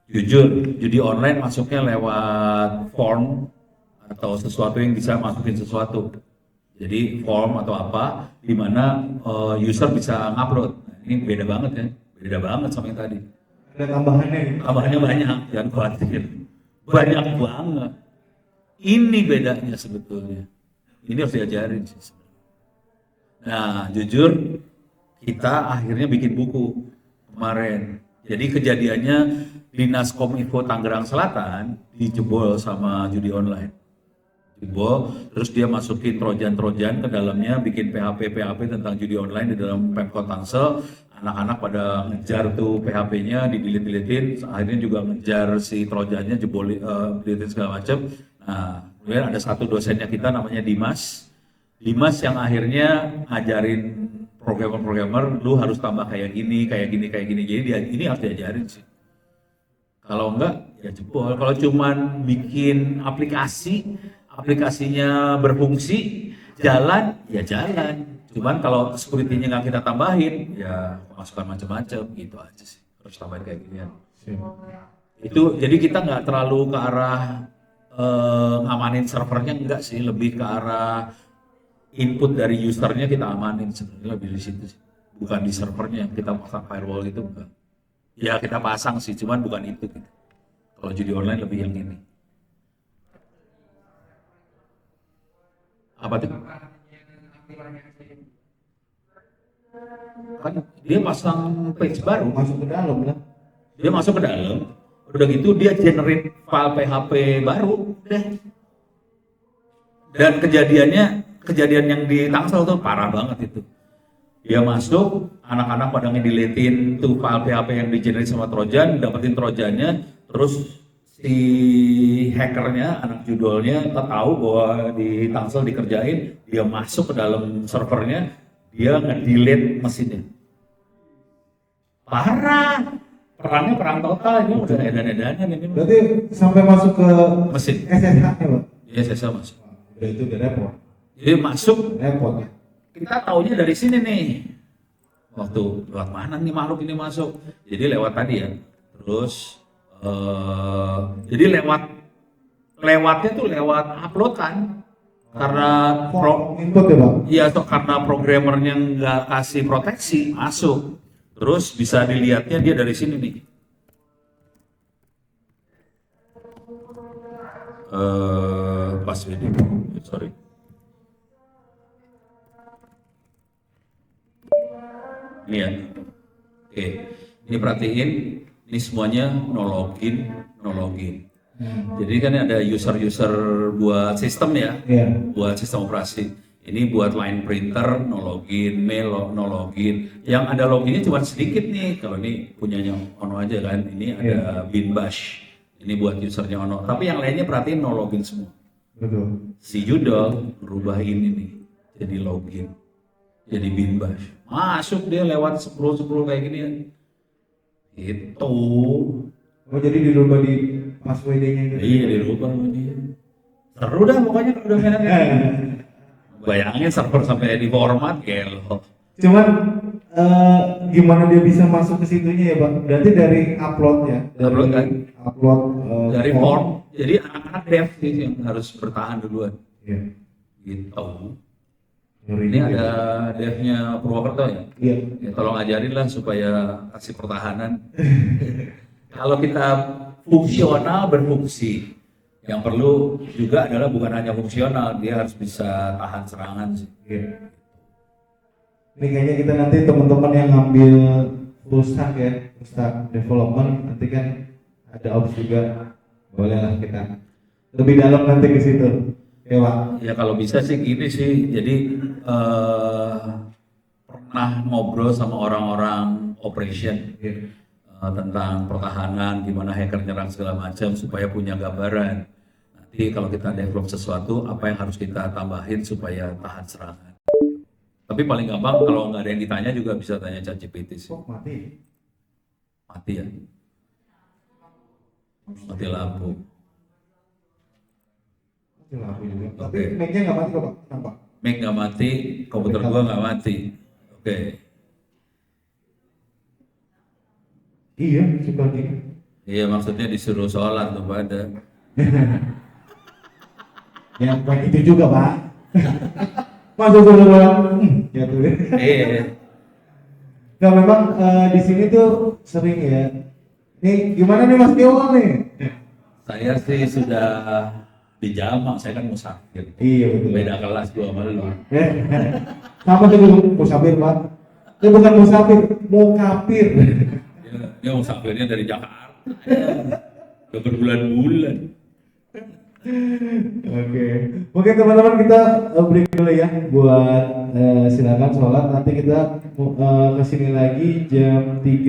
Jujur, judi online masuknya lewat form atau sesuatu yang bisa masukin sesuatu. Jadi form atau apa di mana user bisa ngupload. Nah, ini beda banget ya. Beda banget sama yang tadi. Ada tambahannya gitu. Tambahannya banyak, jangan khawatir. Banyak banget. Ini bedanya sebetulnya. Ini harus diajarin sih. Nah, jujur kita akhirnya bikin buku kemarin. Jadi kejadiannya Dinas Kominfo Tangerang Selatan dijebol sama judi online. Jebol, terus dia masukin trojan-trojan ke dalamnya, bikin PHP tentang judi online di dalam Pemkot Tangsel. Anak-anak pada ngejar tuh PHP-nya, didelete-deletein, akhirnya juga ngejar si trojannya, jebol, deletein segala macam. Nah, kemudian ada satu dosennya kita namanya Dimas yang akhirnya ngajarin programmer, lu harus tambah kayak gini. Jadi ini harus diajarin sih. Kalau enggak, ya jebol. Kalau cuman bikin aplikasinya berfungsi, jalan, ya jalan. Cuman kalau security-nya nggak kita tambahin, ya masukan macam-macam gitu aja sih. Harus tambahin kayak gini ya. Itu jadi kita nggak terlalu ke arah ngamanin servernya, enggak sih, lebih ke arah input dari usernya kita amanin, sebenarnya lebih di situ sih. Bukan di servernya yang kita pasang firewall itu, enggak. Ya kita pasang sih, cuman bukan itu gitu. Kalau judi online lebih yang ini. Apa tuh? Kan dia pasang page baru, Masuk ke dalam lah. dia masuk ke dalam, udah gitu dia generate file PHP baru, udah. Dan kejadian yang di Tangsel tuh parah banget itu. Dia masuk, anak-anak pada ngedeletein tuh file PHP yang di-generate sama Trojan, dapetin Trojannya, terus si hackernya, anak judulnya tahu bahwa di Tangsel dikerjain, dia masuk ke dalam servernya, dia nge-delete mesinnya. Parah, perang total, ini udah edan-edanan ini. Berarti sampai masuk ke Mesin, SSH-nya, Pak? iya saya masuk. Udah itu udah repot. Jadi masuk, Repot ya. kita taunya dari sini nih. Waktu lewat mana nih makhluk ini masuk? Jadi lewat tadi ya. Terus jadi lewatnya tuh lewat uploadan. Karena Input ya, Pak? iya, karena programmernya nggak kasih proteksi masuk. Terus bisa dilihatnya dia dari sini nih. Pas ini, sorry. Ini ya, oke. Ini perhatiin, ini semuanya no login. Jadi kan ada user buat sistem ya, buat sistem operasi. Ini buat line printer, no login, mail, no login. Yang ada loginnya cuma sedikit nih. Kalau ini punyanya Ono aja kan. Ini ada bin bash. Ini buat usernya Ono. Tapi yang lainnya perhatiin no login semua. Betul. Si Judol merubah ini nih, jadi login, jadi bin bash. Masuk dia lewat 10 kayak gini ya. Itu. Oh jadi dirubah di password-nya gitu? Iya dirubah sama dia. Seru dah pokoknya kalau udah mainan gitu. Bayangin server sampai di format gelo. Cuman gimana dia bisa masuk ke situnya ya, Pak? Berarti dari upload ya? Upload kan? Upload Dari form. Jadi anak-anak dev sih yang harus bertahan duluan. Iya. Gitu. Ngeri Ini juga ada ya. devnya Purwokerto ya. Iya. Ya, tolong ajarin lah supaya kasih pertahanan. Kalau kita fungsional berfungsi, yang perlu juga adalah bukan hanya fungsional, dia harus bisa tahan serangan sih. Iya. Ini kayaknya kita nanti teman-teman yang ngambil full stack ya, full stack development, nanti kan ada ops juga, bolehlah kita lebih dalam nanti ke situ. Ya, Pak. Ya kalau bisa sih gini sih, jadi pernah ngobrol sama orang-orang operation Iya. tentang pertahanan, gimana hacker nyerang segala macam supaya punya gambaran. Nanti kalau kita develop sesuatu, apa yang harus kita tambahin supaya tahan serangan. Tapi paling gampang kalau nggak ada yang ditanya juga bisa tanya ChatGPT sih. Kok mati? Mati ya? Mati lampu. Mati lampu juga. Tapi Oke. mic-nya nggak mati kok, Pak? Kenapa? Mac nggak mati, komputer gua nggak mati. Oke. Iya, suka gitu. Iya maksudnya disuruh sholat tuh pada. Ya, kayak itu juga, Pak. Masuk dulu, ya tuh. Iya. Nah, memang di sini tuh sering ya. Nih, gimana nih Mas Dewa nih? Saya sih sudah dijamak, saya kan musafir. Iya betul. Beda kelas gua sama lu. Sama sih dulu, Musabir, Pak. Dia bukan musafir, mau kafir. Ya musafirnya dari Jakarta. Udah berbulan-bulan. Oke, mungkin teman-teman kita break dulu ya buat silakan sholat. Nanti kita kesini lagi jam 3.